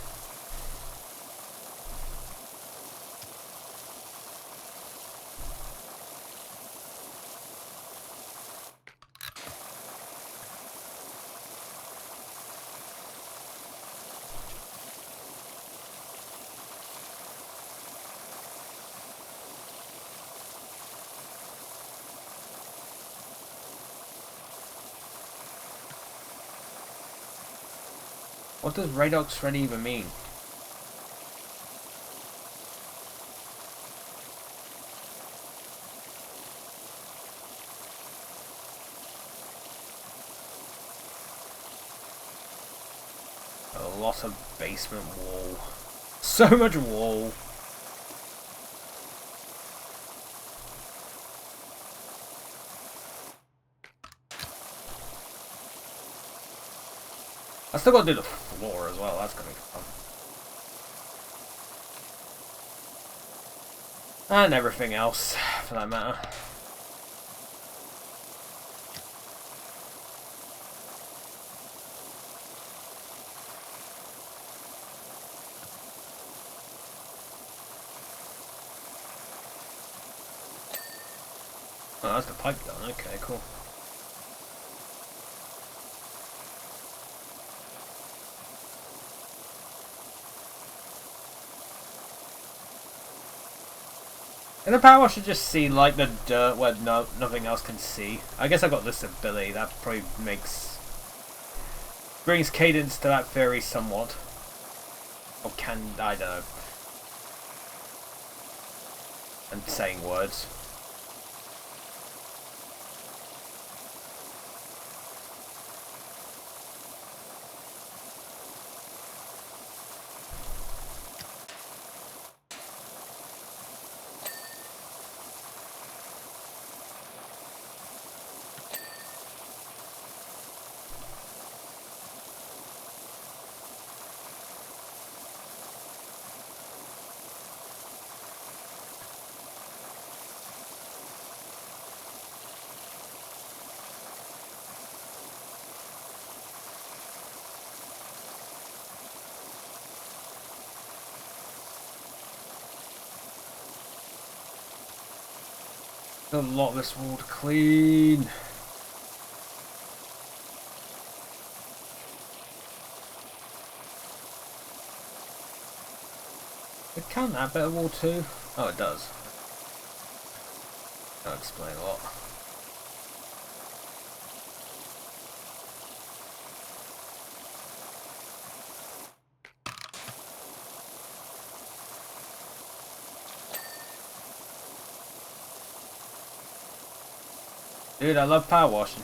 What does Redox Ready even mean? A lot of basement wall. So much wall. I still gotta do the floor as well, that's gonna be fun. And everything else, for that matter. Oh, that's the pipe done, okay, cool. And the power should just see like the dirt where nothing else can see. I guess I got this ability, that probably brings cadence to that theory somewhat. Or I don't know. I'm saying words. A lot of this wall to clean. It can add better wall too. Oh, it does. That'll explain a lot. Dude, I love power washing.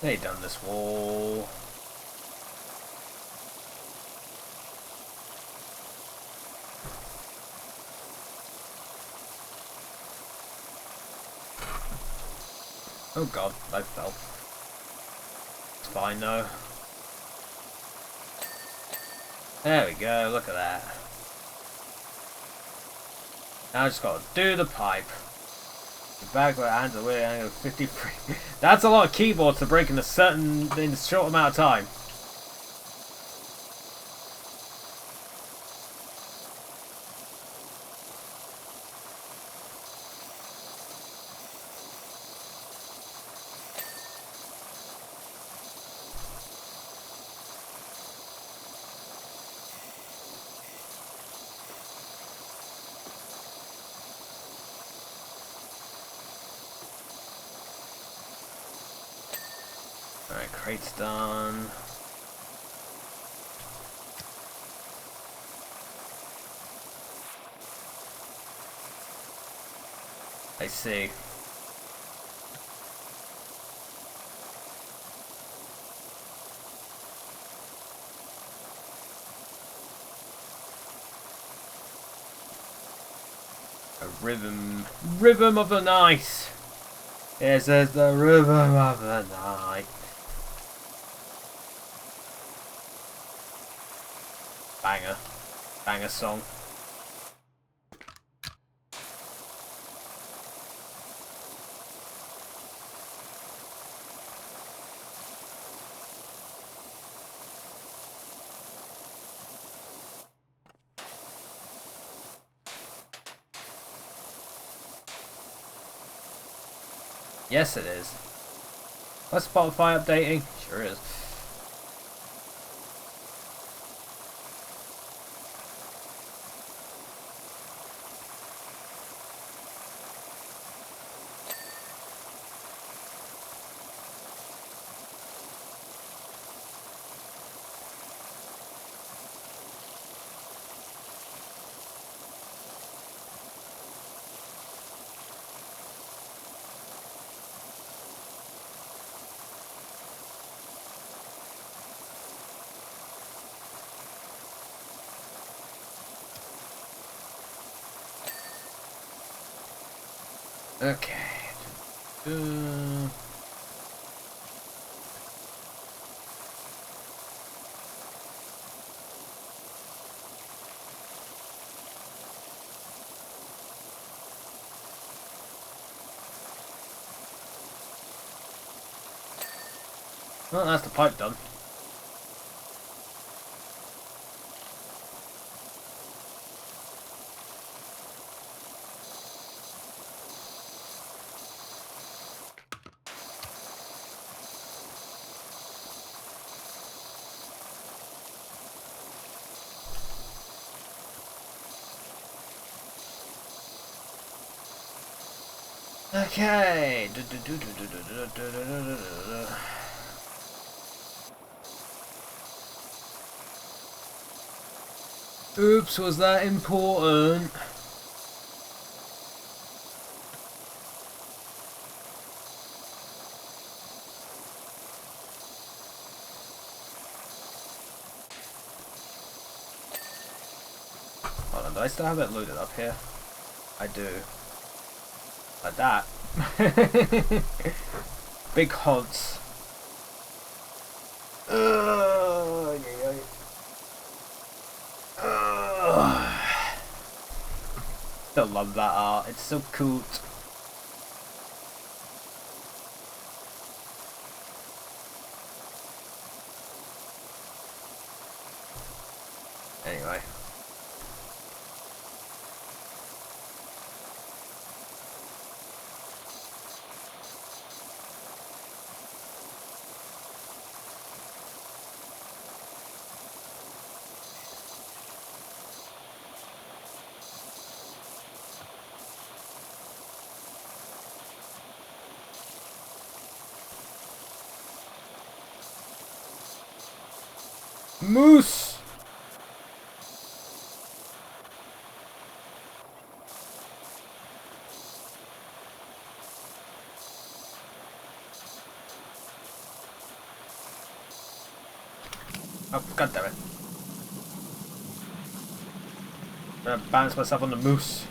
They done this wall. Oh god, I fell. It's fine though. There we go, look at that. Now I just gotta do the pipe. The back where hands away angle 53. That's a lot of keyboards to break in a short amount of time. Alright, crate's done. I see. A rhythm of the night. Yes, there's the rhythm of the night. Banger song. Yes, it is. What's Spotify updating? Sure is. Okay. Well, that's the pipe done. Okay. Oops, was that important? Hold on, do I still have it loaded up here? I do. Like that. Big odds. Still love that art. It's so cool. Anyway. Moose! Oh, god damn it. I'm gonna balance myself on the moose.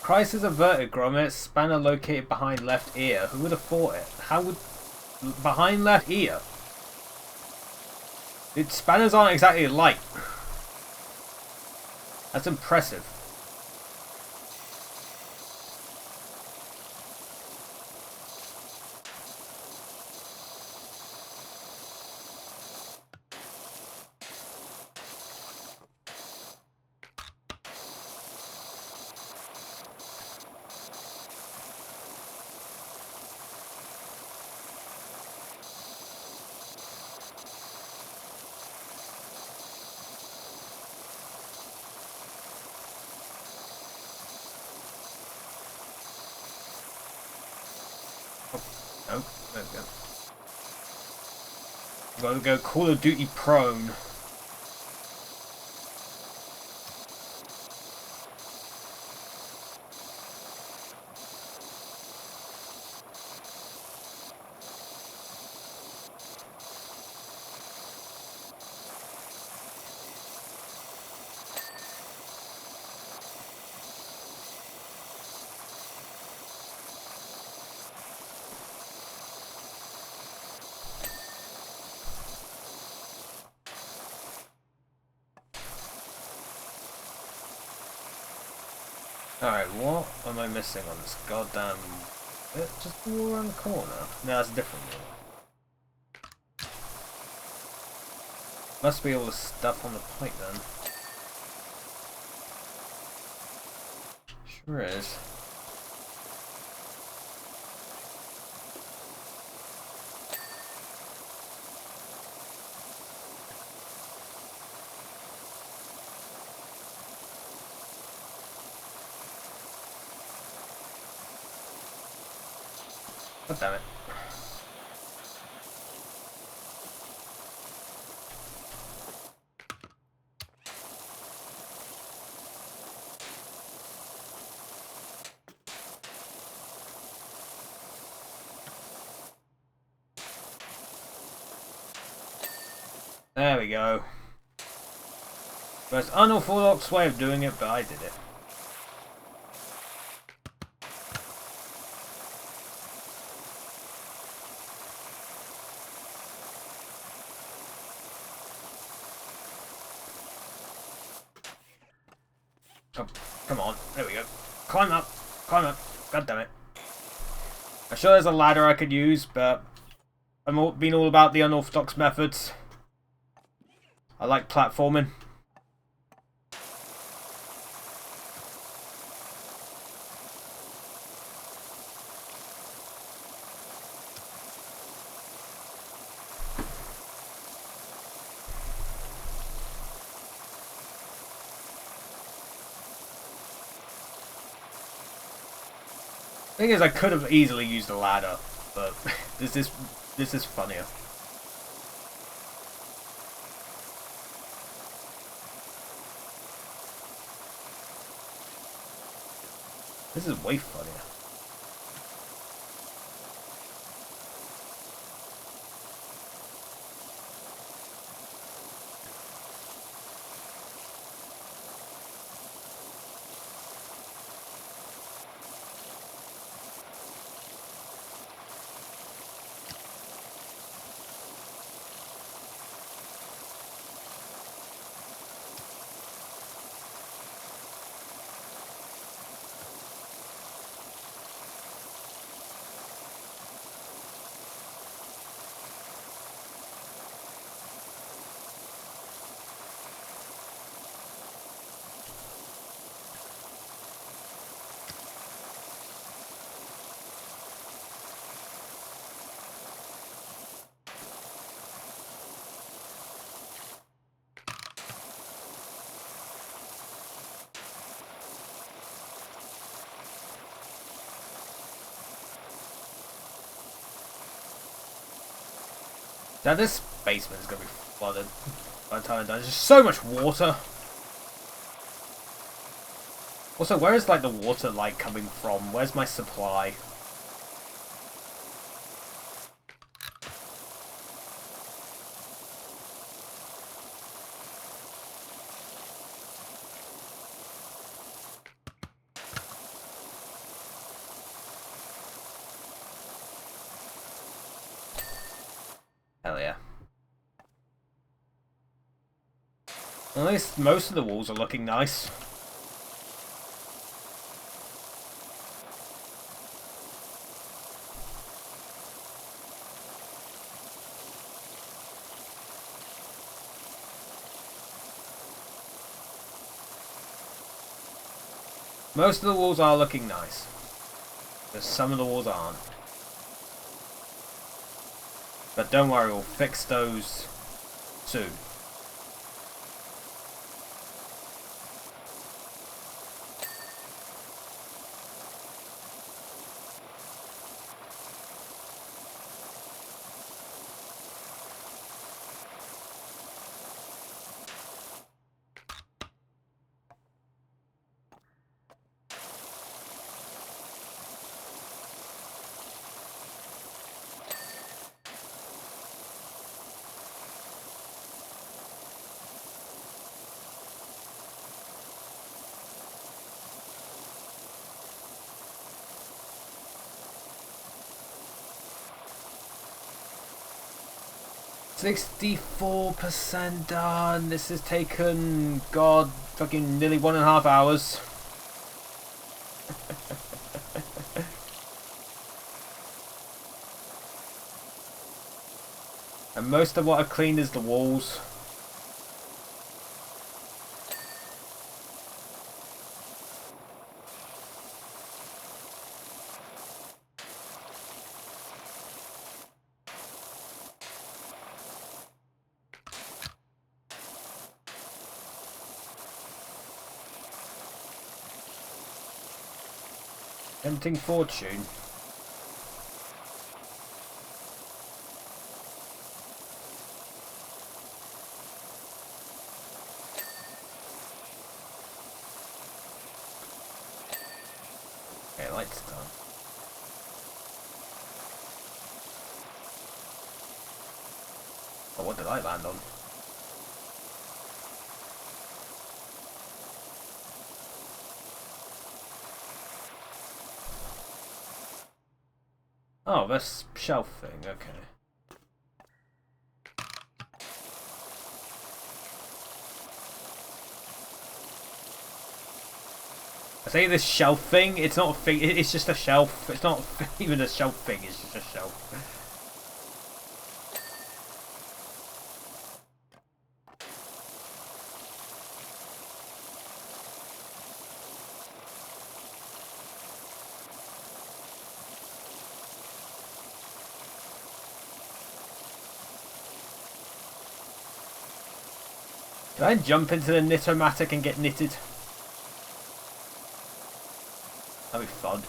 Crisis averted, Gromit. Spanner located behind left ear. Who would have thought it? How would... Behind left ear? Dude, spanners aren't exactly light. That's impressive. Oh, there we go. Gotta go Call of Duty prone. Alright, what am I missing on this goddamn... just the wall around the corner? No, that's a different wall. Must be all the stuff on the pipe then. Sure is. God damn it. There we go. Most unorthodox way of doing it, but I did it. Oh, come on. There we go. Climb up. Climb up. God damn it. I'm sure there's a ladder I could use, but I've been all about the unorthodox methods. I like platforming. Thing is, I could have easily used a ladder, but this is funnier. This is way funnier. Now this basement is going to be flooded by the time I'm done. There's just so much water. Also, where is like the water like coming from? Where's my supply? Hell yeah. At least most of the walls are looking nice. Most of the walls are looking nice. But some of the walls aren't. But don't worry, we'll fix those soon. %64 done. This has taken, God, fucking nearly 1.5 hours. And most of what I've cleaned is the walls. Tempting fortune. Okay, lights done. Oh, what did I land on? Oh, this shelf thing, okay. I say this shelf thing, it's not a thing, it's just a shelf. It's not even a shelf thing, it's just a shelf. Can I jump into the knitomatic and get knitted? That'd be fun.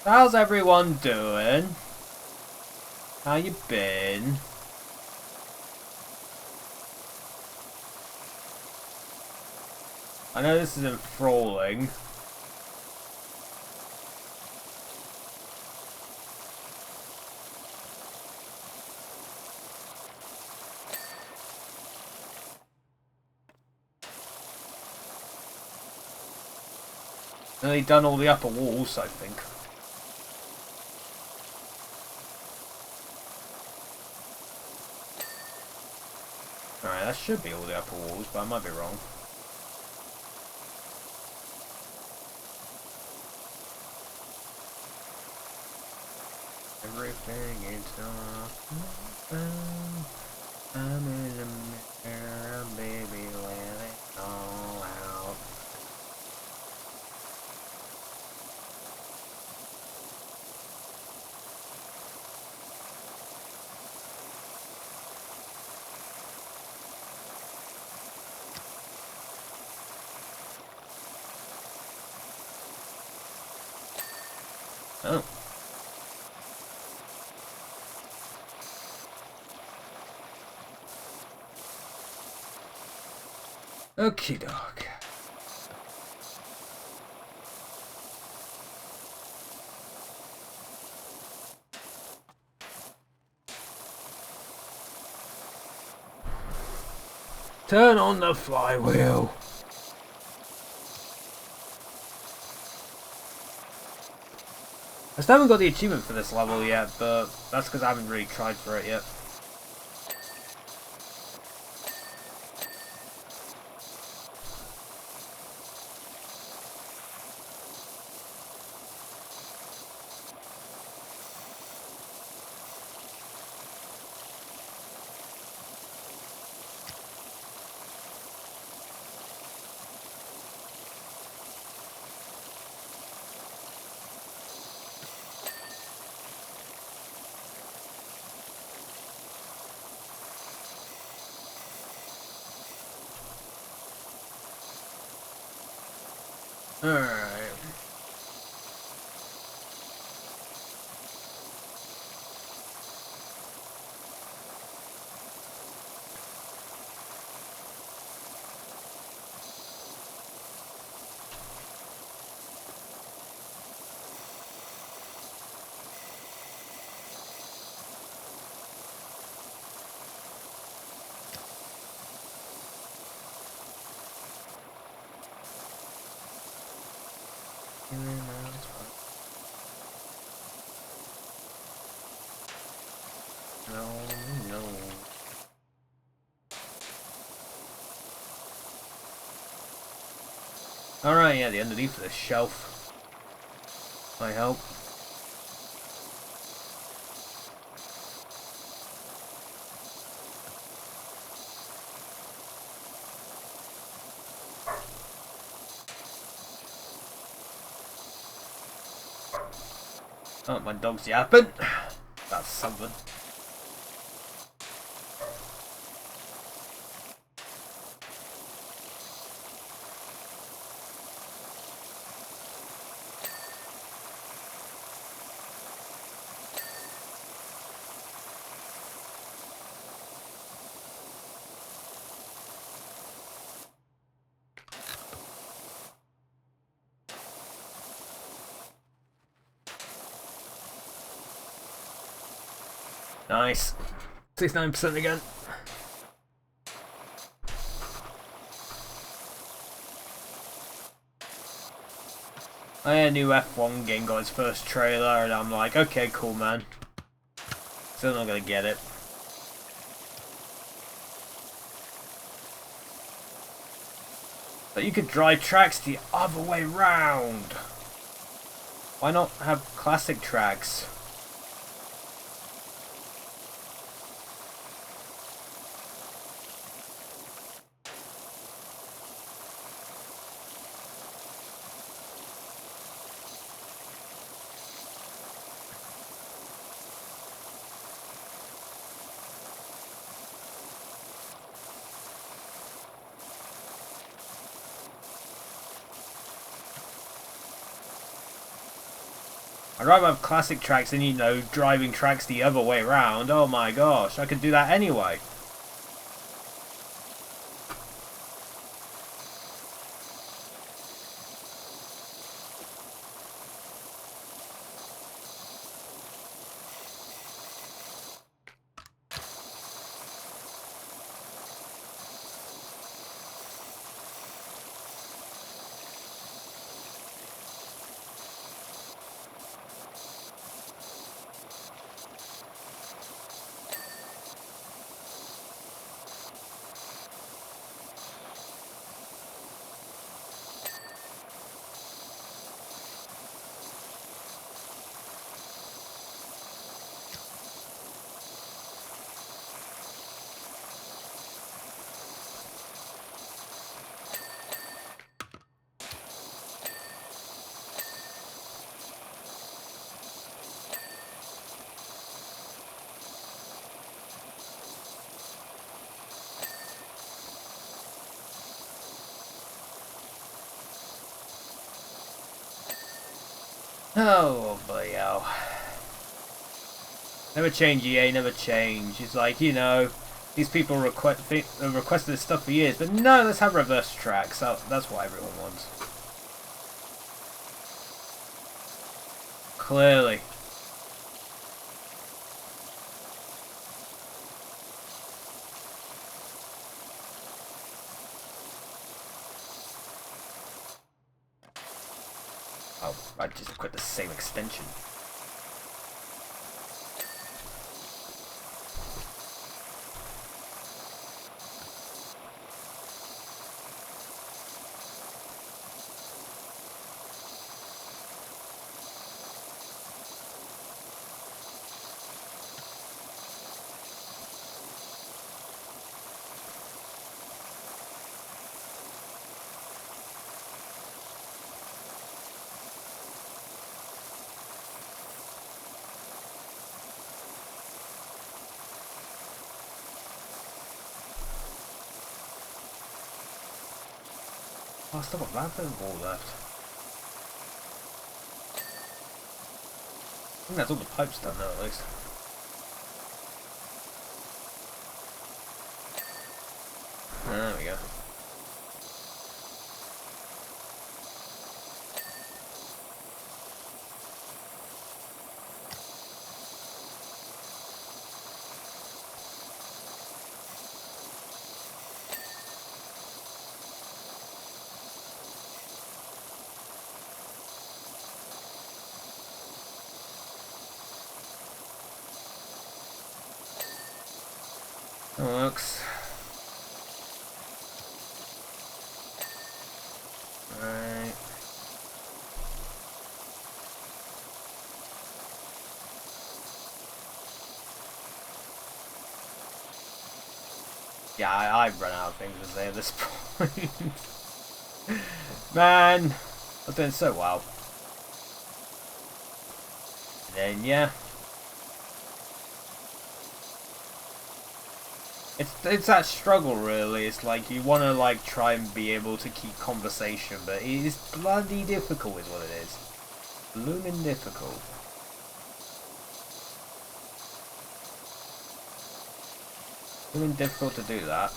How's everyone doing? How you been? I know this is enthralling. Nearly done all the upper walls, I think. Alright, that should be all the upper walls, but I might be wrong. Everything is I'm in the mirror, baby, let it all out. Oh. Okie doke. Turn on the flywheel. I still haven't got the achievement for this level yet, but that's because I haven't really tried for it yet. Alright. No, no. Alright, yeah, the underneath of the shelf. I hope. Oh, my dog's yapping. That's something. Nice. 69% again. I had a new F1 game got its first trailer and I'm like, okay, cool, man. Still not gonna get it. But you could drive tracks the other way round. Why not have classic tracks? I'd rather have classic tracks than, you know, driving tracks the other way around. Oh my gosh, I could do that anyway. Oh boy, oh. Never change, EA, never change. It's like, you know, these people requested this stuff for years, but no, let's have reverse tracks. So that's what everyone wants. Clearly. Oh, I just quit the same extension. Oh, I still got that bit of wall left. I think that's all the pipes done now, at least. There we go. That works. Right. Yeah, I've run out of things to say at this point. Man, I'm doing so well. And then, yeah. It's that struggle, really. It's like, you want to, like, try and be able to keep conversation, but it's bloody difficult is what it is. Blooming difficult. Blooming difficult to do that.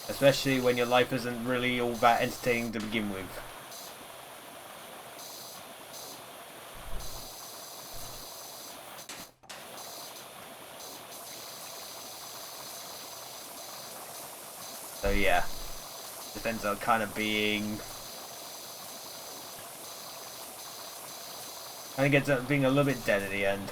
Especially when your life isn't really all that entertaining to begin with. So yeah, this ends up kind of being... I think it ends up being a little bit dead at the end.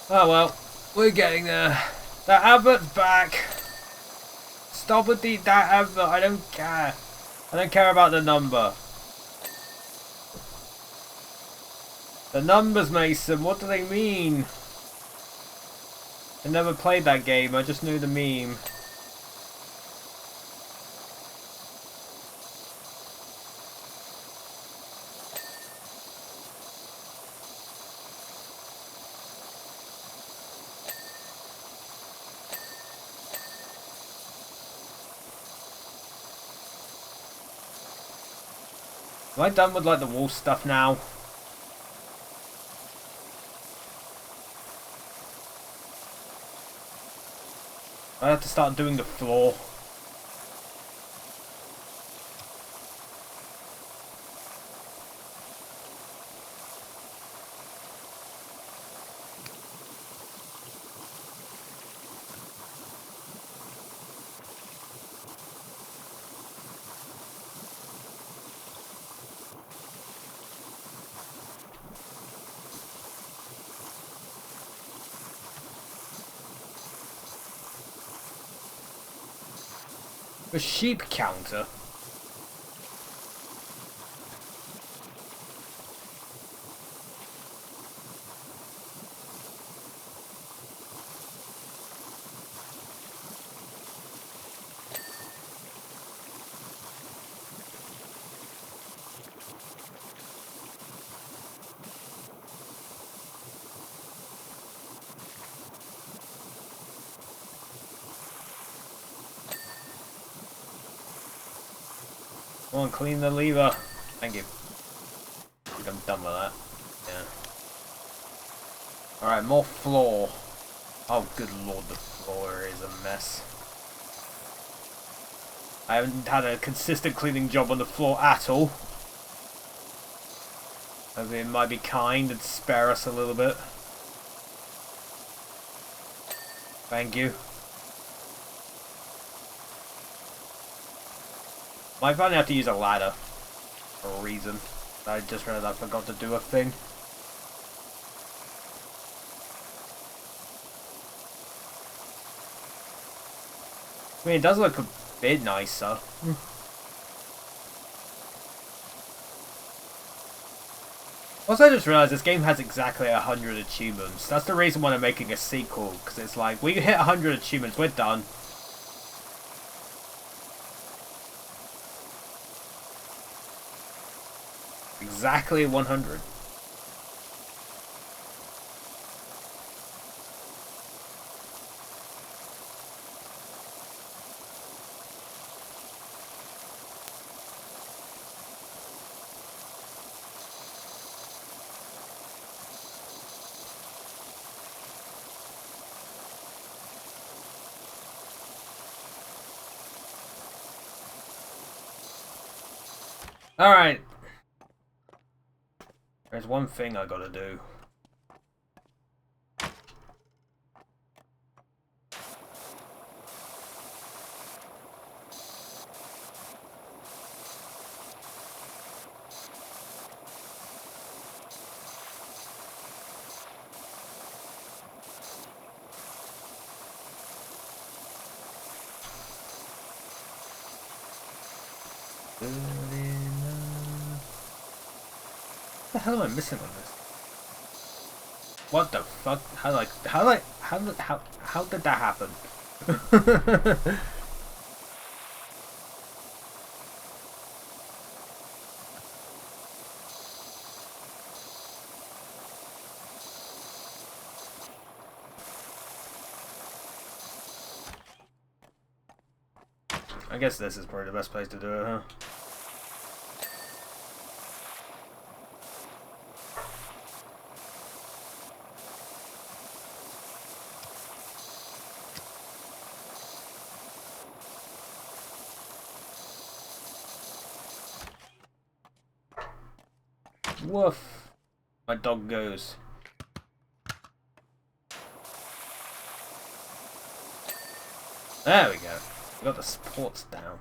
Oh well, we're getting there. That advert's back. Stop with that advert, I don't care. I don't care about the number. The numbers, Mason, what do they mean? I never played that game, I just knew the meme. Am I done with like the wall stuff now? I have to start doing the floor. A sheep counter? Come on, clean the lever. Thank you. I think I'm done with that. Yeah. Alright, more floor. Oh, good lord, the floor is a mess. I haven't had a consistent cleaning job on the floor at all. Maybe it might be kind and spare us a little bit. Thank you. Might finally have to use a ladder for a reason. I just realized I forgot to do a thing. I mean, it does look a bit nicer. Also, I just realized this game has exactly 100 achievements. That's the reason why I'm making a sequel, because it's like, we hit 100 achievements, we're done. Exactly 100. Alright. There's one thing I gotta do. What the hell am I missing on this? What the fuck? How did that happen? I guess this is probably the best place to do it, huh? Woof. My dog goes. There we go. We got the supports down.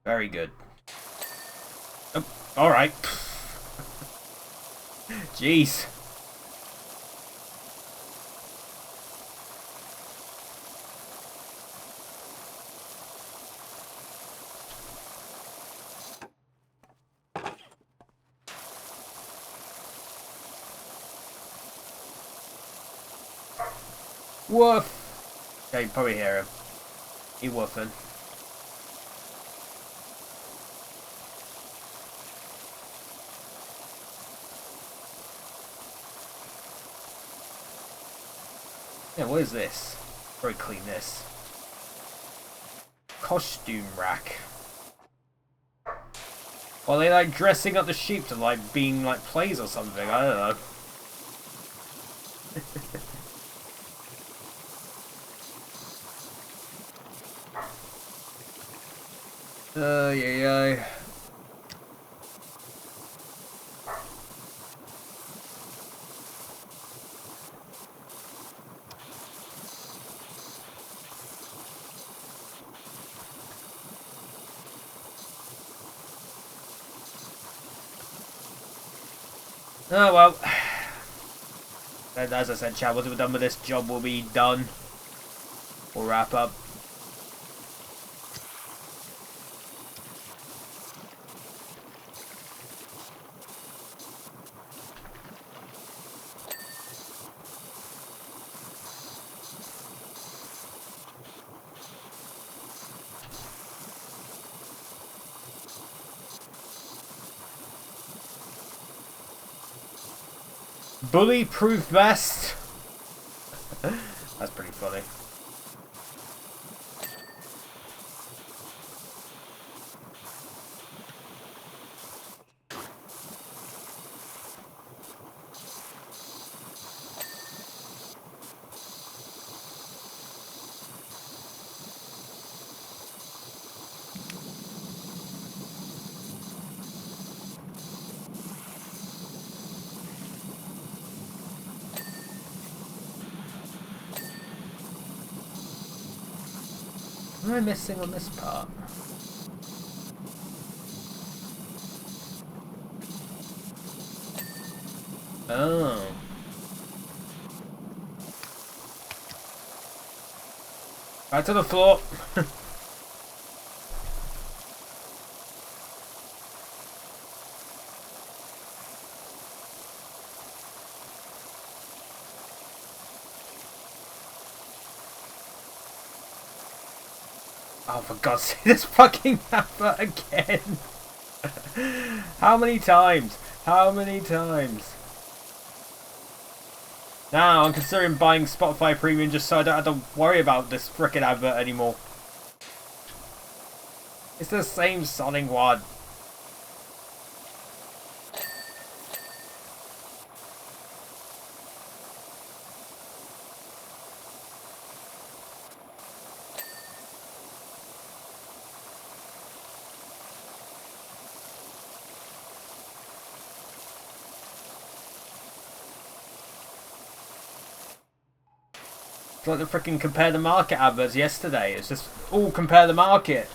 Very good. Oh, alright. Jeez. Woof! Yeah, you probably hear him. He woofing. Yeah, what is this? Very clean this. Costume rack. Well, they like dressing up the sheep to like being like plays or something. I don't know. Yeah. Oh well. As I said, chat, once we're done with this job, we'll be done. We'll wrap up. Bully-proof vest. That's pretty funny. What am I missing on this part? Oh. Back to the floor. Oh, for God's sake, this fucking advert again. How many times? How many times? Now I'm considering buying Spotify Premium just so I don't have to worry about this frickin' advert anymore. It's the same sounding one. It's like the frickin' compare the market adverts yesterday. It's just all compare the market.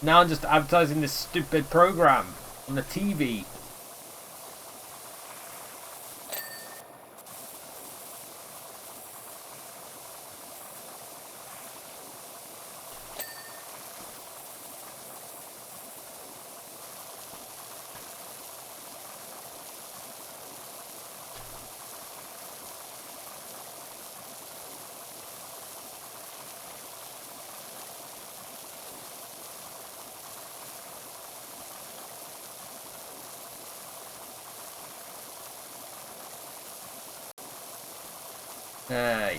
Now I'm just advertising this stupid program on the TV. Yeah.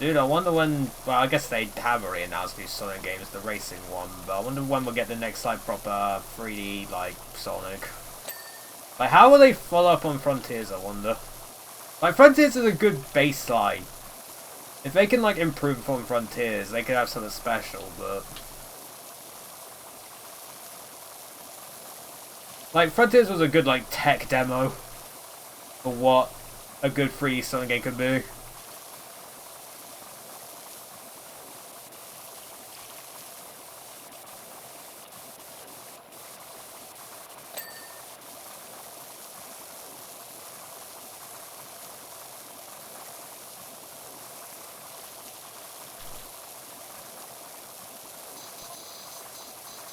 Dude, I wonder when... Well, I guess they have already announced these Sonic games, the racing one, but I wonder when we'll get the next, like, proper 3D, like, Sonic. Like, how will they follow up on Frontiers, I wonder? Like, Frontiers is a good baseline. If they can, like, improve upon Frontiers, they could have something special, but... Like, Frontiers was a good, like, tech demo for what a good 3D Sonic game could be.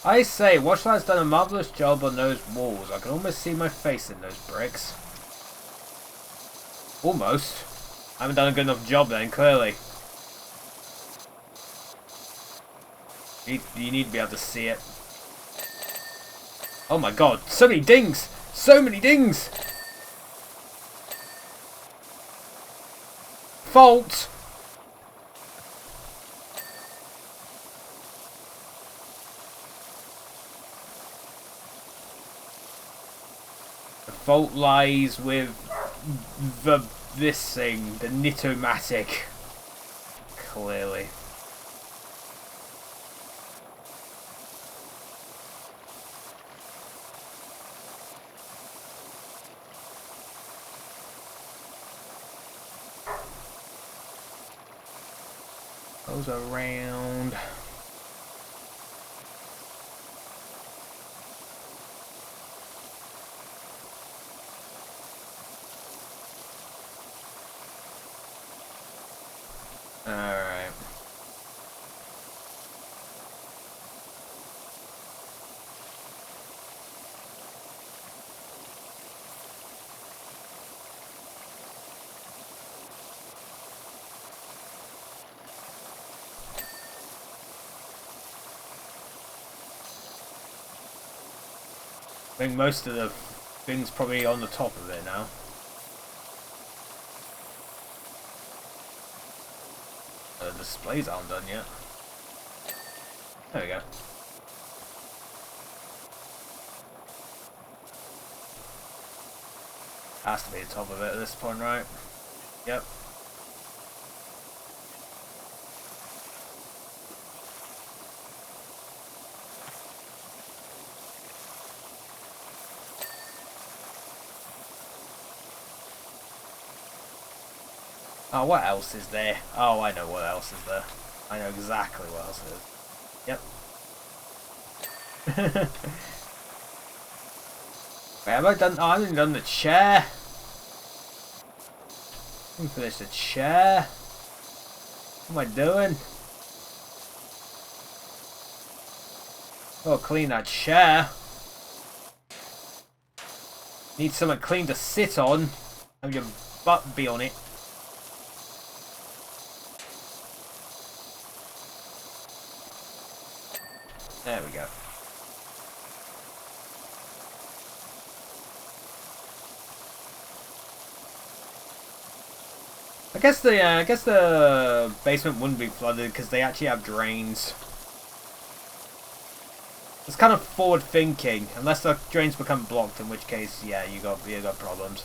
I say, Watchlight's done a marvellous job on those walls. I can almost see my face in those bricks. Almost. I haven't done a good enough job then, clearly. You need to be able to see it. Oh my god, so many dings! So many dings! Fault! The fault lies with this thing, the Nitomatic. Clearly. Goes around. Alright. I think most of the things probably on the top of it now. The displays aren't done yet. There we go. Has to be the top of it at this point, right? Yep. Oh, what else is there? Oh, I know what else is there. I know exactly what else is. Yep. Wait, have I done... Oh, I haven't done the chair. Let me finish the chair. What am I doing? Oh, clean that chair. Need something clean to sit on. Have your butt be on it. There we go. I guess the basement wouldn't be flooded because they actually have drains. It's kind of forward thinking, unless the drains become blocked, in which case, yeah, you got problems.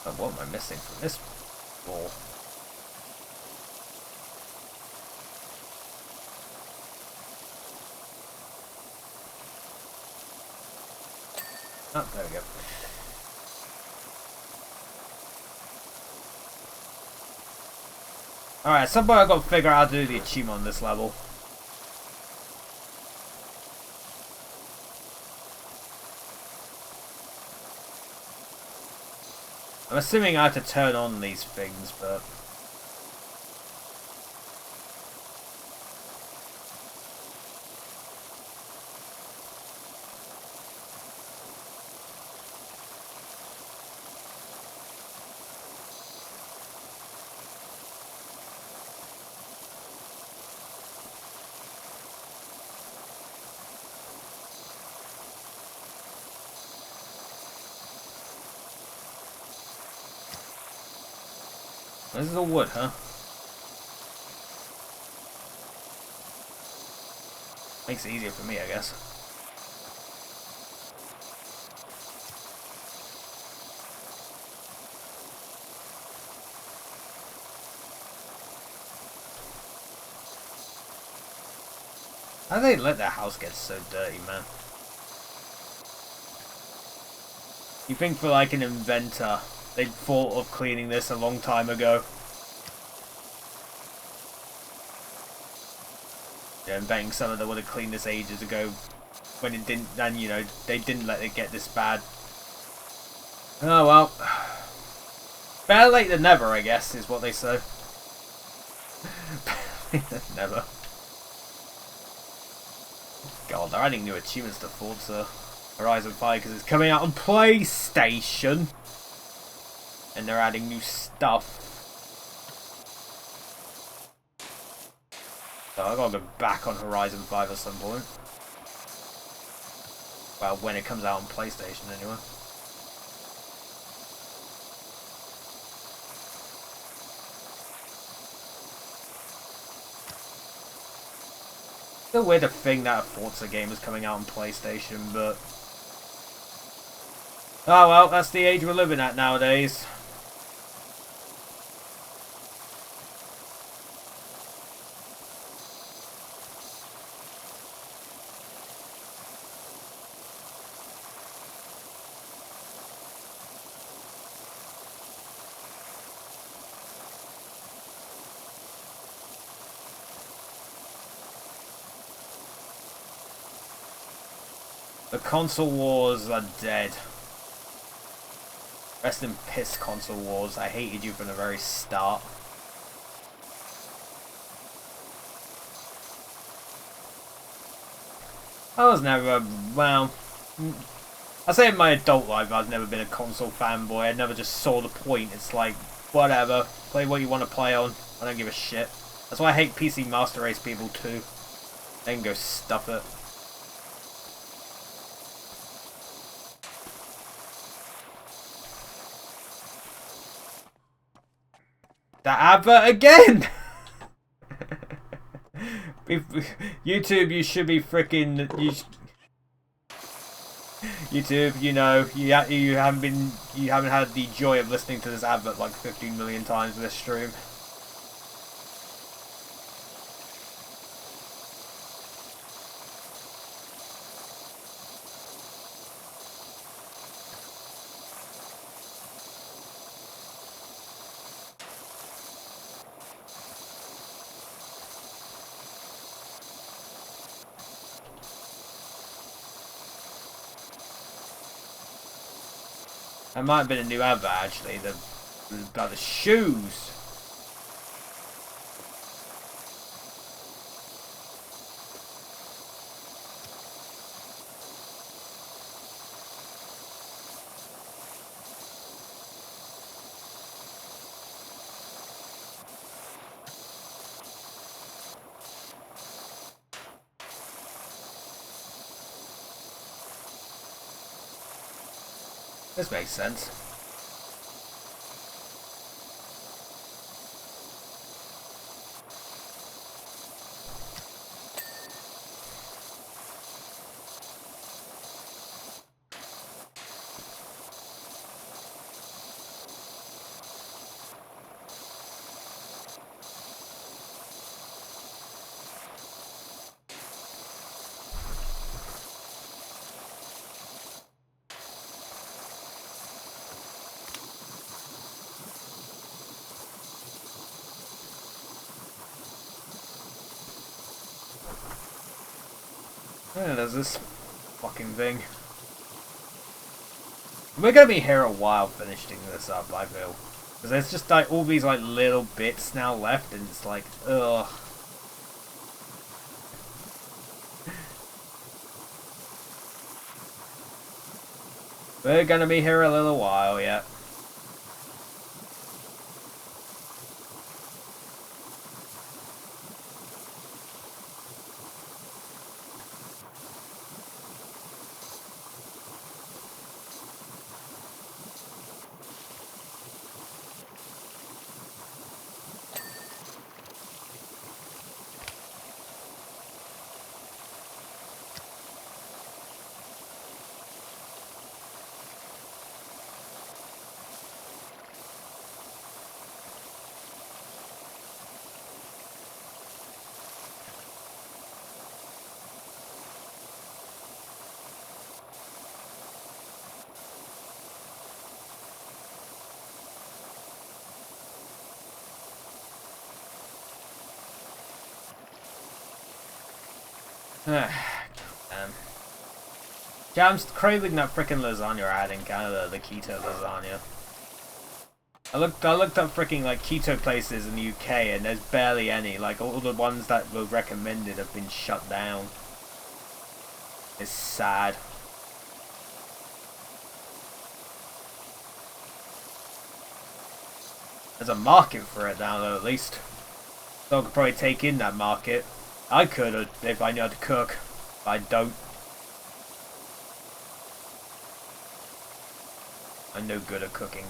Oh, what am I missing from this wall? Oh, there we go. Alright, at some point I've got to figure out how to do the achievement on this level. I'm assuming I have to turn on these things, but... This is all wood, huh? Makes it easier for me, I guess. How do they let their house get so dirty, man? You think for like an inventor, they'd thought of cleaning this a long time ago. Yeah, I'm betting some of them would have cleaned this ages ago when it didn't, and you know, they didn't let it get this bad. Oh well. Better late than never, I guess, is what they say. Never. God, they're adding new achievements to Forza Horizon 5 because it's coming out on PlayStation. And they're adding new stuff. So I gotta go back on Horizon 5 at some point. Well, when it comes out on PlayStation, anyway. It's a weird thing that a Forza game is coming out on PlayStation, but... oh well, that's the age we're living at nowadays. The console wars are dead. Rest in piss, console wars. I hated you from the very start. I was never, well, I say in my adult life I've never been a console fanboy. I never just saw the point. It's like, whatever, play what you want to play on. I don't give a shit. That's why I hate PC Master Race people too. They can go stuff it. That advert again! YouTube, you should be freaking... YouTube, you know, you haven't had the joy of listening to this advert like 15 million times this stream. That might have been a new advert actually, about the shoes. This makes sense. Yeah, there's this fucking thing. We're gonna be here a while finishing this up, I feel. Because there's just like all these like little bits now left and it's like, ugh. We're gonna be here a little while yet. Damn. Yeah, I'm craving that freaking lasagna I had in Canada, the keto lasagna. I looked up freaking like keto places in the UK, and there's barely any. Like all the ones that were recommended have been shut down. It's sad. There's a market for it now, though, at least. So I could probably take in that market. I could if I knew how to cook. But I don't. I'm no good at cooking.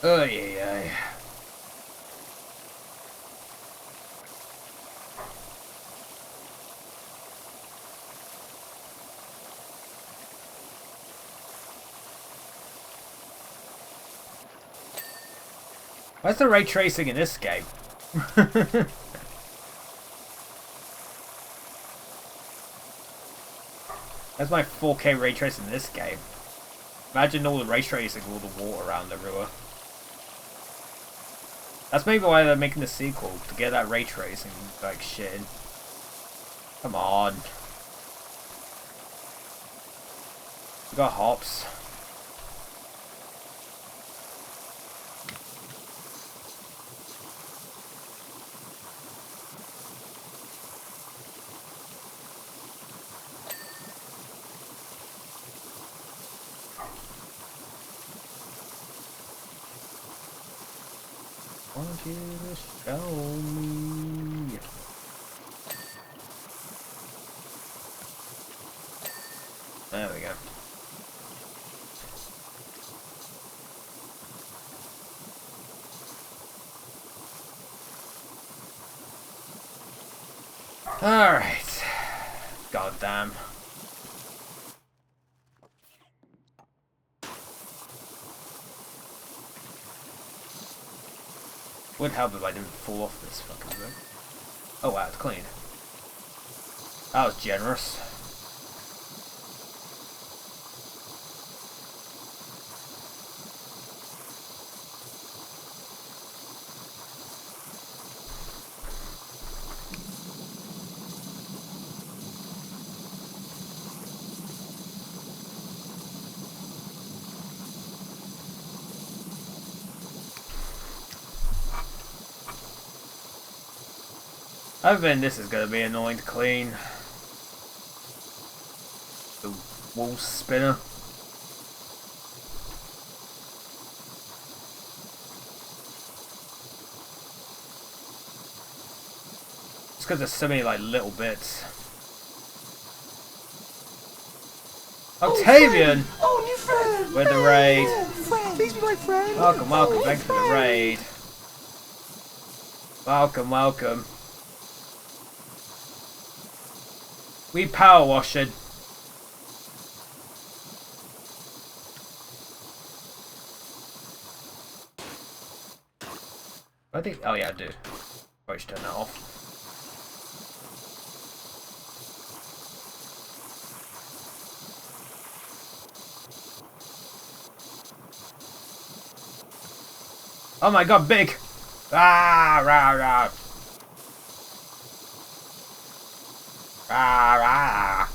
Oh yeah. Where's the ray tracing in this game? That's my 4K ray tracing in this game. Imagine all the ray tracing, all the water around everywhere. That's maybe why they're making the sequel, to get that ray tracing like shit in. Come on. We got hops. I want you to show me. There we go. Alright. God damn. Would help if I didn't fall off this fucking room. Oh wow, it's clean. That was generous. I think this is going to be annoying to clean. The wall spinner. Just because there's so many like little bits. Octavian! Oh, new friend! With the raid. Friend. Please be my friend. Welcome, thanks for the raid. Welcome. We power washing. I think. Oh yeah, I do. Probably should turn that off. Oh my god, big! Ah, rah, rah. Rah, rah.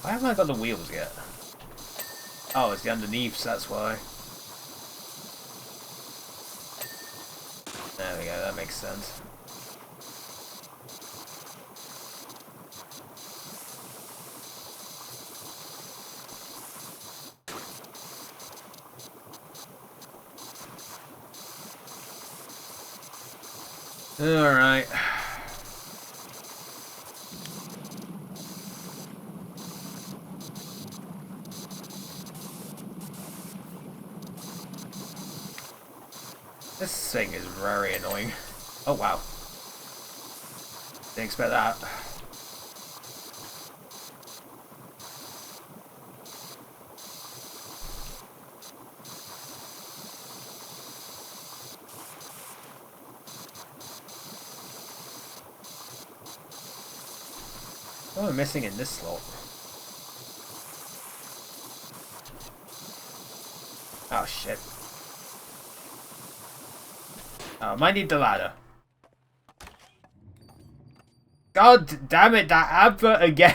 Why haven't I got the wheels yet? Oh, it's the underneath, that's why. There we go, that makes sense. Alright. This thing is very annoying. Oh wow. Didn't expect that. What am I missing in this slot? Oh shit. Oh, I might need the ladder. God damn it, that advert again!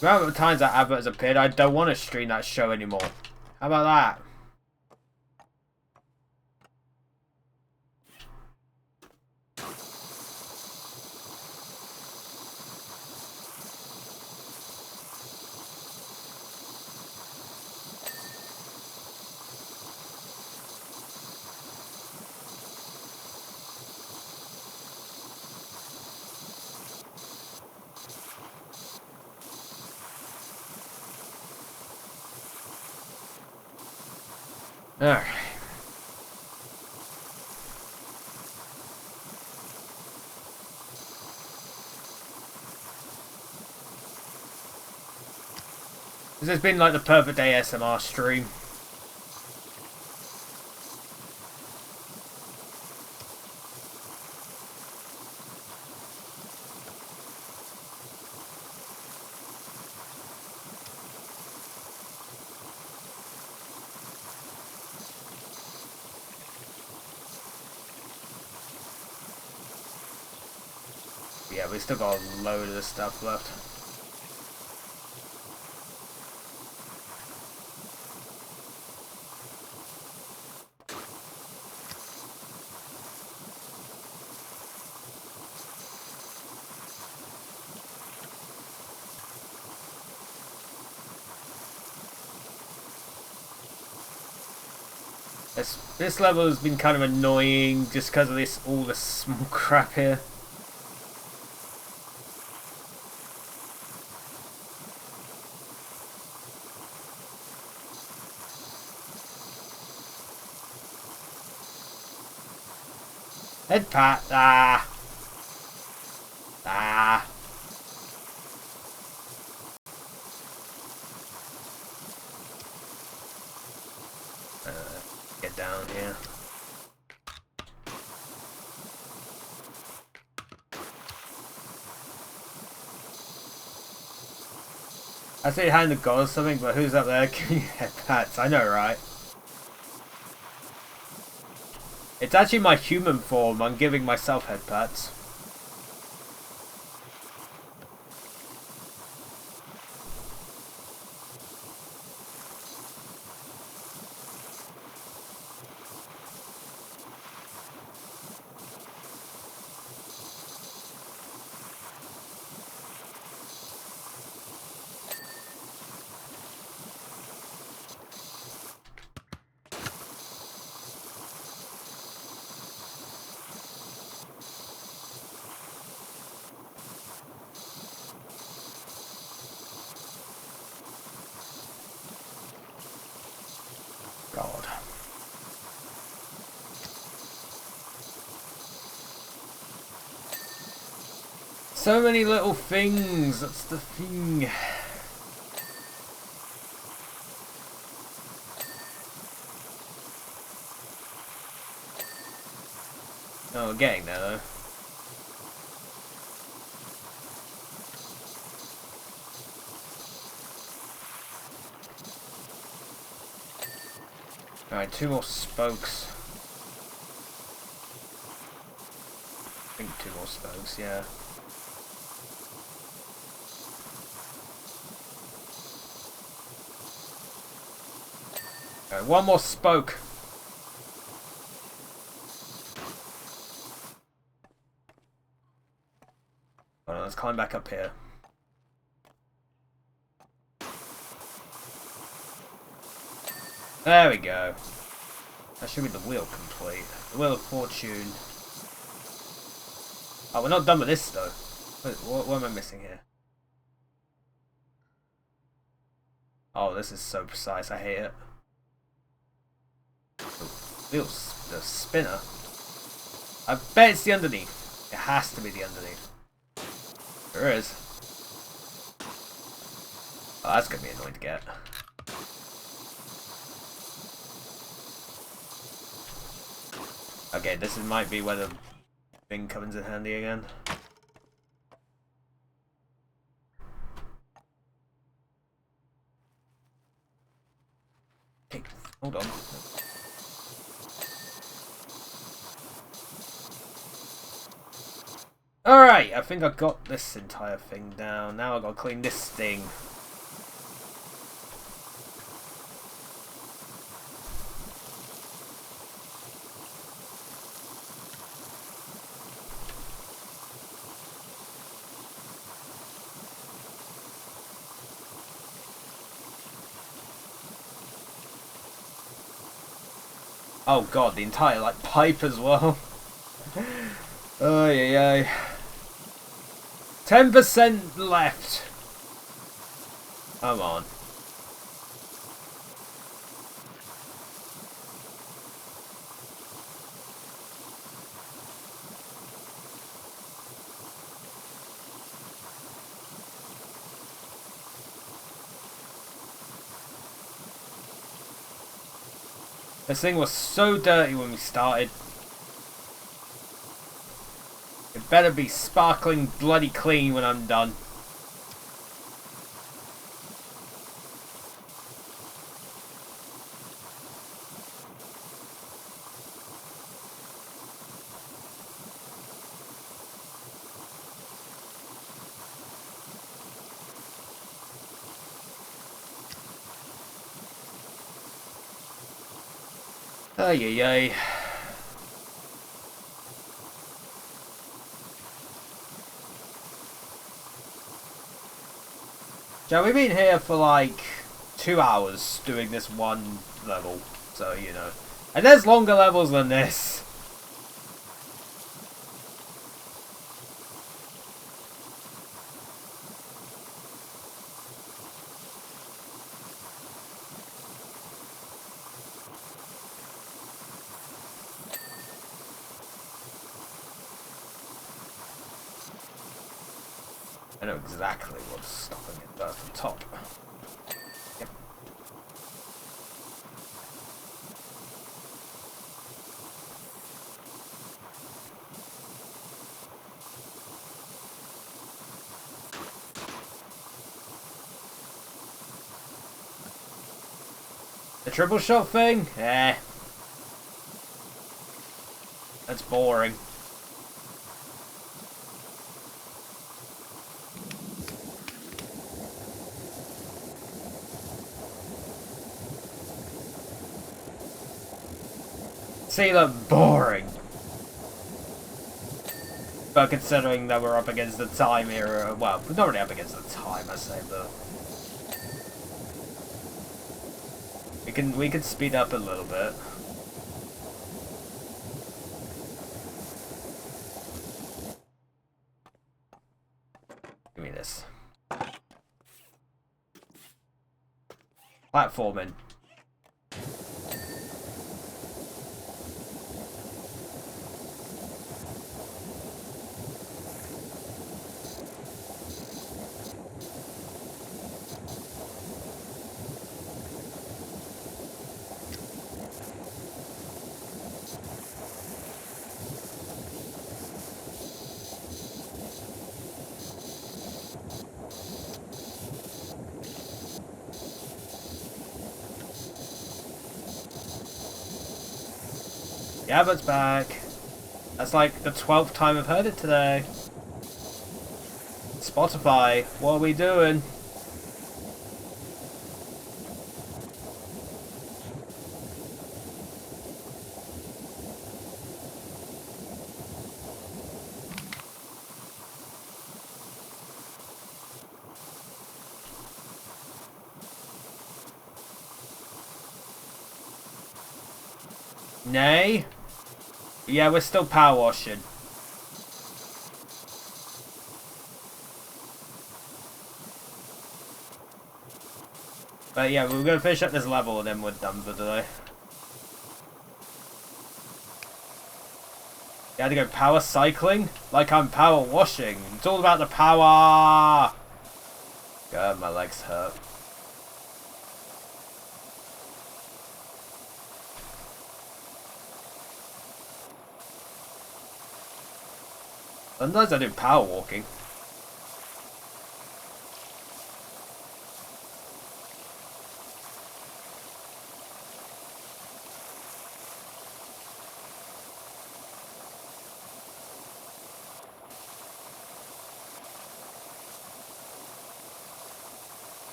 The amount of times that advert has appeared, I don't want to stream that show anymore. How about that? Alright. This has been like the perfect ASMR stream. Yeah, we still got a load of this stuff left. This level has been kind of annoying just because of this all this small crap here. Head pat. Ah. Ah. Get down here. I say hand the god or something, but who's up there giving you head pats? I know, right? It's actually my human form. I'm giving myself head pats. God. So many little things, that's the thing. Oh, we're getting there though. Alright, 2 more spokes. I think 2 more spokes, yeah. Alright, 1 more spoke. Hold on, let's climb back up here. There we go. That should be the wheel complete. The Wheel of Fortune. Oh, we're not done with this though. What am I missing here? Oh, this is so precise. I hate it. The spinner. I bet it's the underneath. It has to be the underneath. There is. Oh, that's gonna be annoying to get. Okay, this might be where the thing comes in handy again. Okay, hold on. Alright, I think I got this entire thing down. Now I gotta clean this thing. Oh god, the entire like pipe as well. Oh yeah. 10% left. Come on. This thing was so dirty when we started. It better be sparkling bloody clean when I'm done. Ay ay ay. So we've been here for like 2 hours doing this one level, so you know. And there's longer levels than this. I know exactly what's stopping it at the top. Yep. The triple shot thing? Eh. That's boring. See, look, boring. But considering that we're up against the time here, well, we're not really up against the time, I say, but we can speed up a little bit. Give me this. Platforming. Yeah, but it's back. That's like the 12th time I've heard it today. Spotify, what are we doing? Nay? Yeah, we're still power washing. But yeah, we're gonna finish up this level and then we're done for today. You had to go power cycling? Like I'm power washing. It's all about the power! God, my legs hurt. Sometimes I do power walking.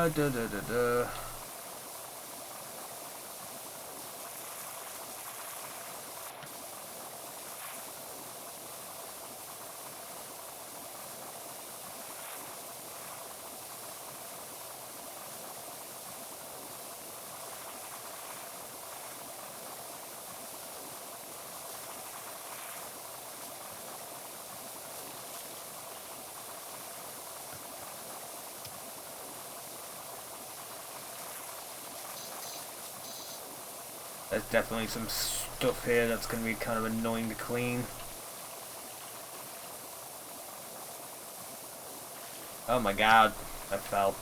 Da da da da. There's definitely some stuff here that's going to be kind of annoying to clean. Oh my god, I fell.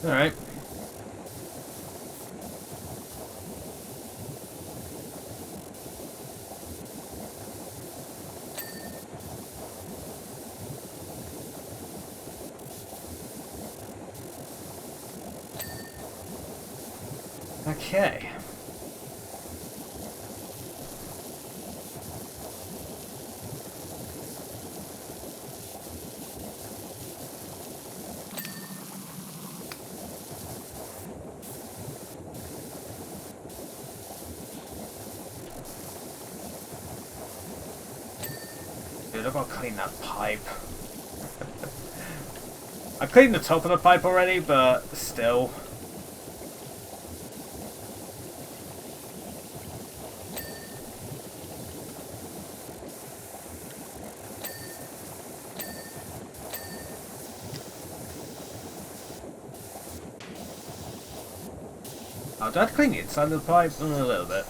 Alright. Okay. Dude, I've got to clean that pipe. I cleaned the top of the pipe already, but still. Oh, did I have to clean the inside of the pipe? A little bit.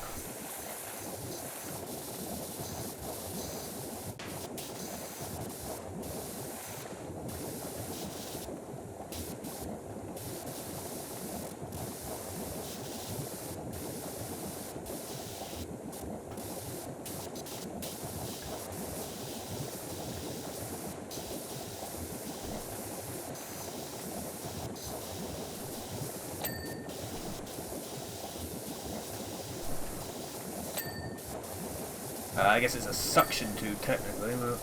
I guess it's a suction tube, technically, but...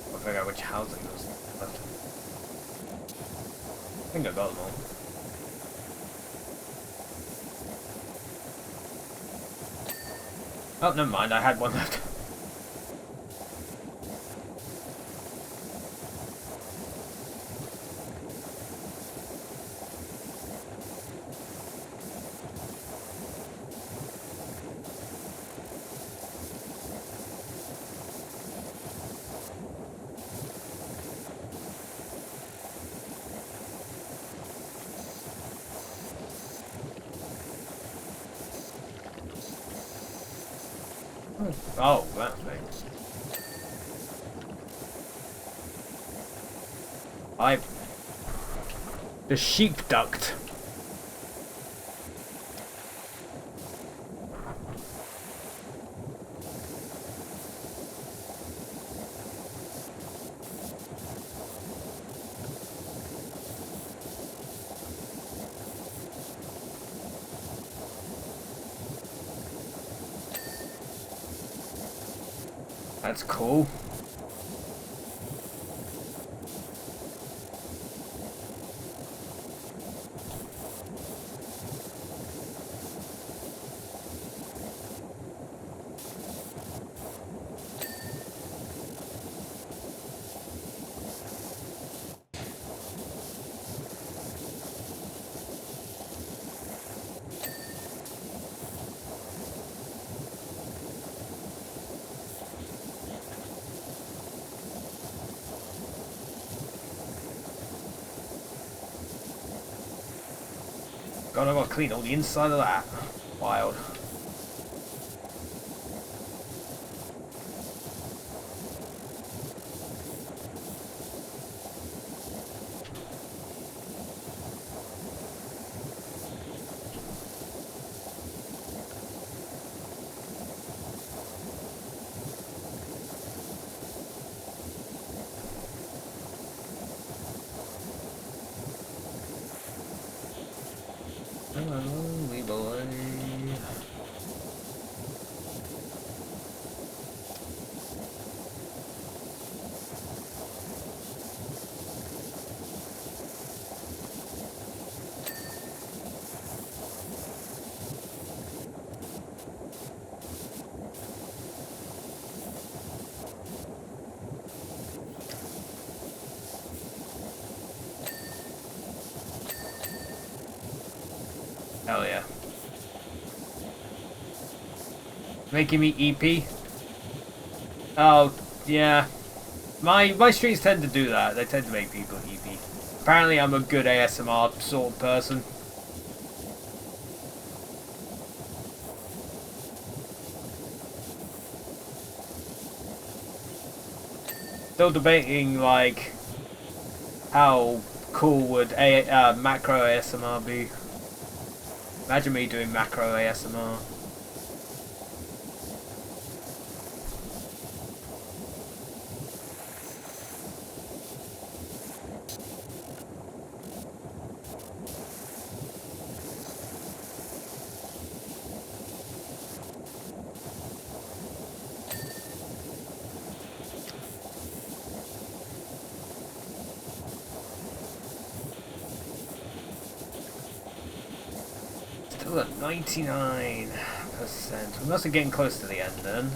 I'll figure out which housing goes left. think I got them all. Oh, never mind, I had one left. Oh, that's big. The sheep duct. That's cool. God, I gotta clean all the inside of that. Wild. Lonely boy. Hell yeah. Making me EP? Oh, yeah. My streams tend to do that. They tend to make people EP. Apparently I'm a good ASMR sort of person. Still debating, like, how cool would macro ASMR be? Imagine me doing macro ASMR. Still at 99%. We must be getting close to the end then.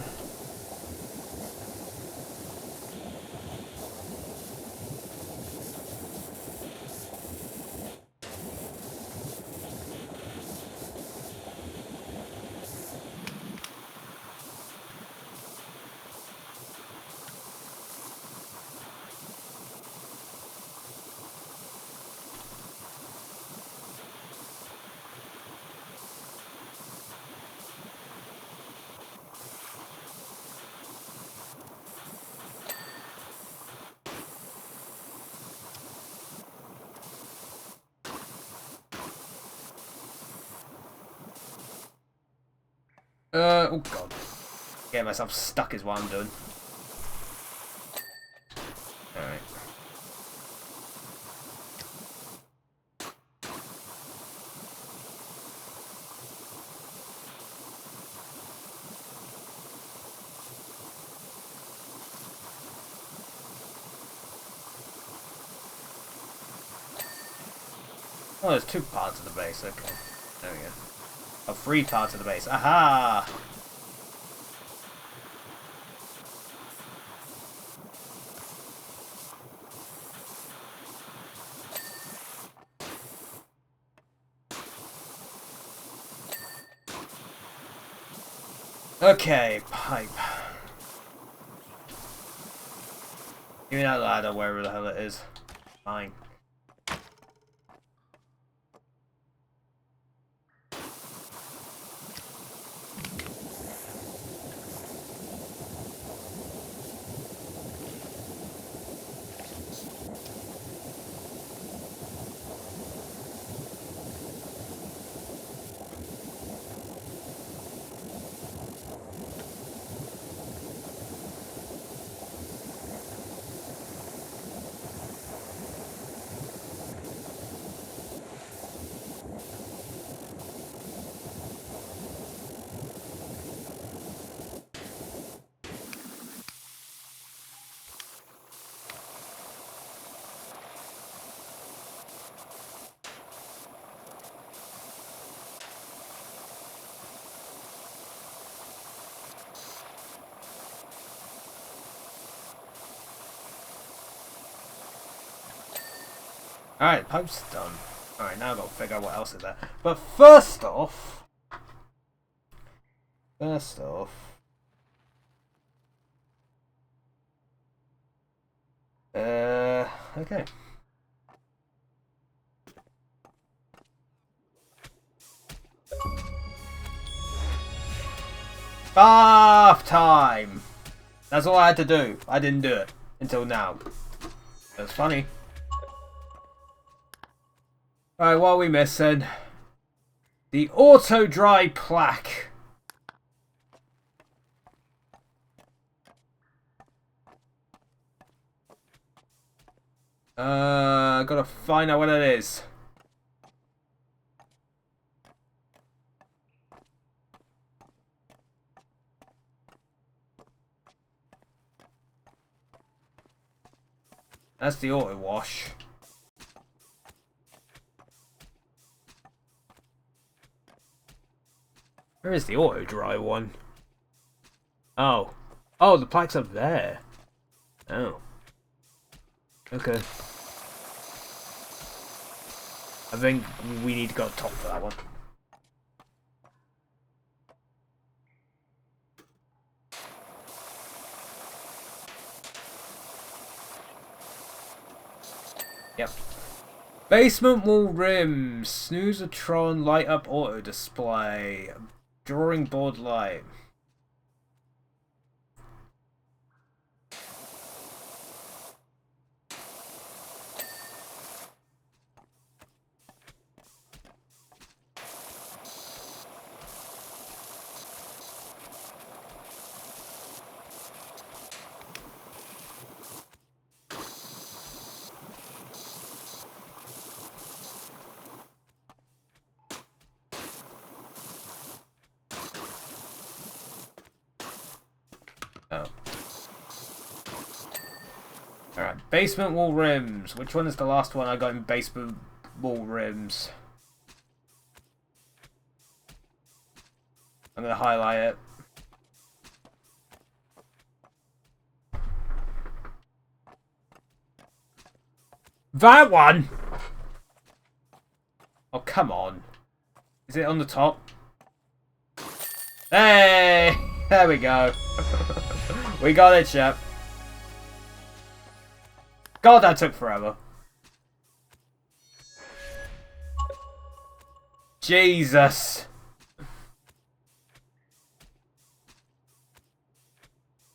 Oh god. Getting myself stuck is what I'm doing. Alright. Oh, there's 2 parts of the base. Okay. There we go. Oh, 3 parts of the base. Aha! Okay, pipe. Give me that ladder, wherever the hell it is. Fine. Alright, pipe's done. Alright, now I've got to figure out what else is there. But first off... okay. Bath time! That's all I had to do. I didn't do it. Until now. That's funny. Alright, what are we missing? The auto dry plaque. Gotta find out what it is. That's the auto wash. Where is the auto dry one? Oh. Oh, the plaque's up there. Oh. Okay. I think we need to go top for that one. Yep. Basement wall rims. Snoozer-tron light up auto display. Drawing board light. Oh. Alright, basement wall rims. Which one is the last one I got in basement wall rims? I'm gonna highlight it. That one! Oh, come on. Is it on the top? Hey! There we go. We got it, chap. God, that took forever. Jesus.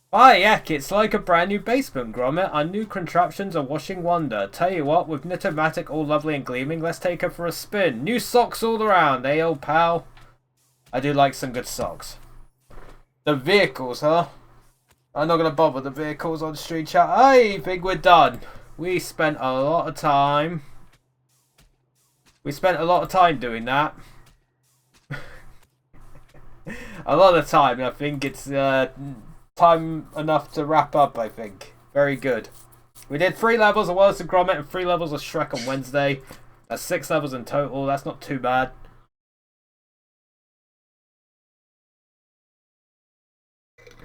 Why, heck, it's like a brand new basement, Gromit. Our new contraptions are washing wonder. Tell you what, with Knitomatic all lovely and gleaming, let's take her for a spin. New socks all around, eh, old pal? I do like some good socks. The vehicles, huh? I'm not going to bother the vehicles on Street Chat. I think we're done. We spent a lot of time. We spent a lot of time doing that. A lot of time. I think it's time enough to wrap up, I think. Very good. We did 3 levels of Wallace and Gromit and 3 levels of Shrek on Wednesday. That's 6 levels in total. That's not too bad.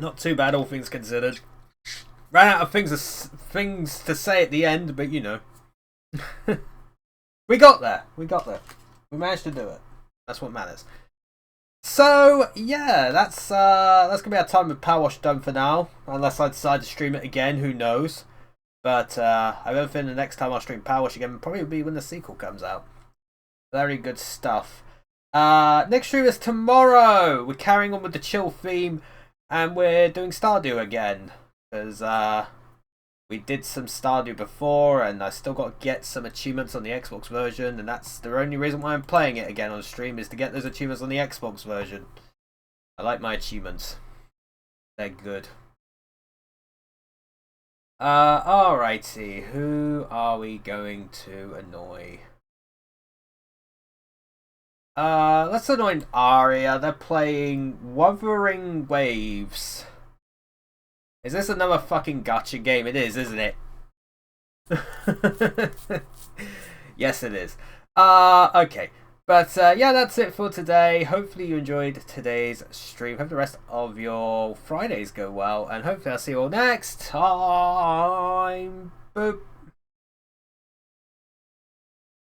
Not too bad, all things considered. Ran out of things to say at the end, but you know. We got there. We got there. We managed to do it. That's what matters. So yeah, that's gonna be our time with PowerWash done for now. Unless I decide to stream it again, who knows? But I have a feeling the next time I stream PowerWash again probably will be when the sequel comes out. Very good stuff. Next stream is tomorrow. We're carrying on with the chill theme, and we're doing Stardew again because we did some Stardew before, and I still got to get some achievements on the Xbox version, and that's the only reason why I'm playing it again on stream, is to get those achievements on the Xbox version. I like my achievements. They're good. Alrighty, who are we going to annoy? Let's annoy Aria. They're playing Wuthering Waves. Is this another fucking gacha game? It is, isn't it? Yes, it is. Okay. But yeah, that's it for today. Hopefully you enjoyed today's stream. Hope the rest of your Fridays go well. And hopefully I'll see you all next time. Boop.